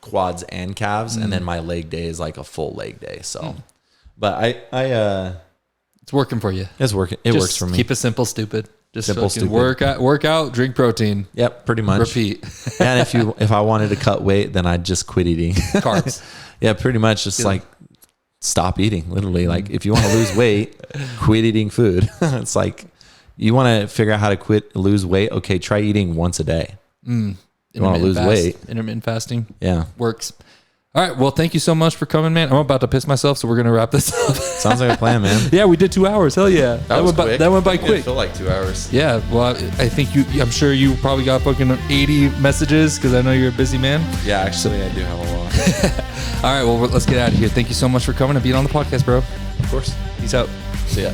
quads and calves, and then my leg day is like a full leg day. So, but I it's working for you. It's working. It works for me. Keep it simple, stupid. Just simple, stupid. Work out, drink protein. Yep, pretty much. Repeat. And if I wanted to cut weight, then I'd just quit eating carbs. Yeah, pretty much just like stop eating. Literally, like if you want to lose weight, quit eating food. It's like. You want to figure out how to lose weight? Okay, try eating once a day. You want to lose weight. Intermittent fasting. Yeah. Works. All right. Well, thank you so much for coming, man. I'm about to piss myself, so we're going to wrap this up. Sounds like a plan, man. Yeah, we did 2 hours. Hell yeah. That went by quick. It felt like 2 hours. Yeah. Well, I think I'm sure you probably got fucking 80 messages because I know you're a busy man. Yeah, actually, I do have a lot. All right. Well, let's get out of here. Thank you so much for coming and being on the podcast, bro. Of course. Peace out. See ya.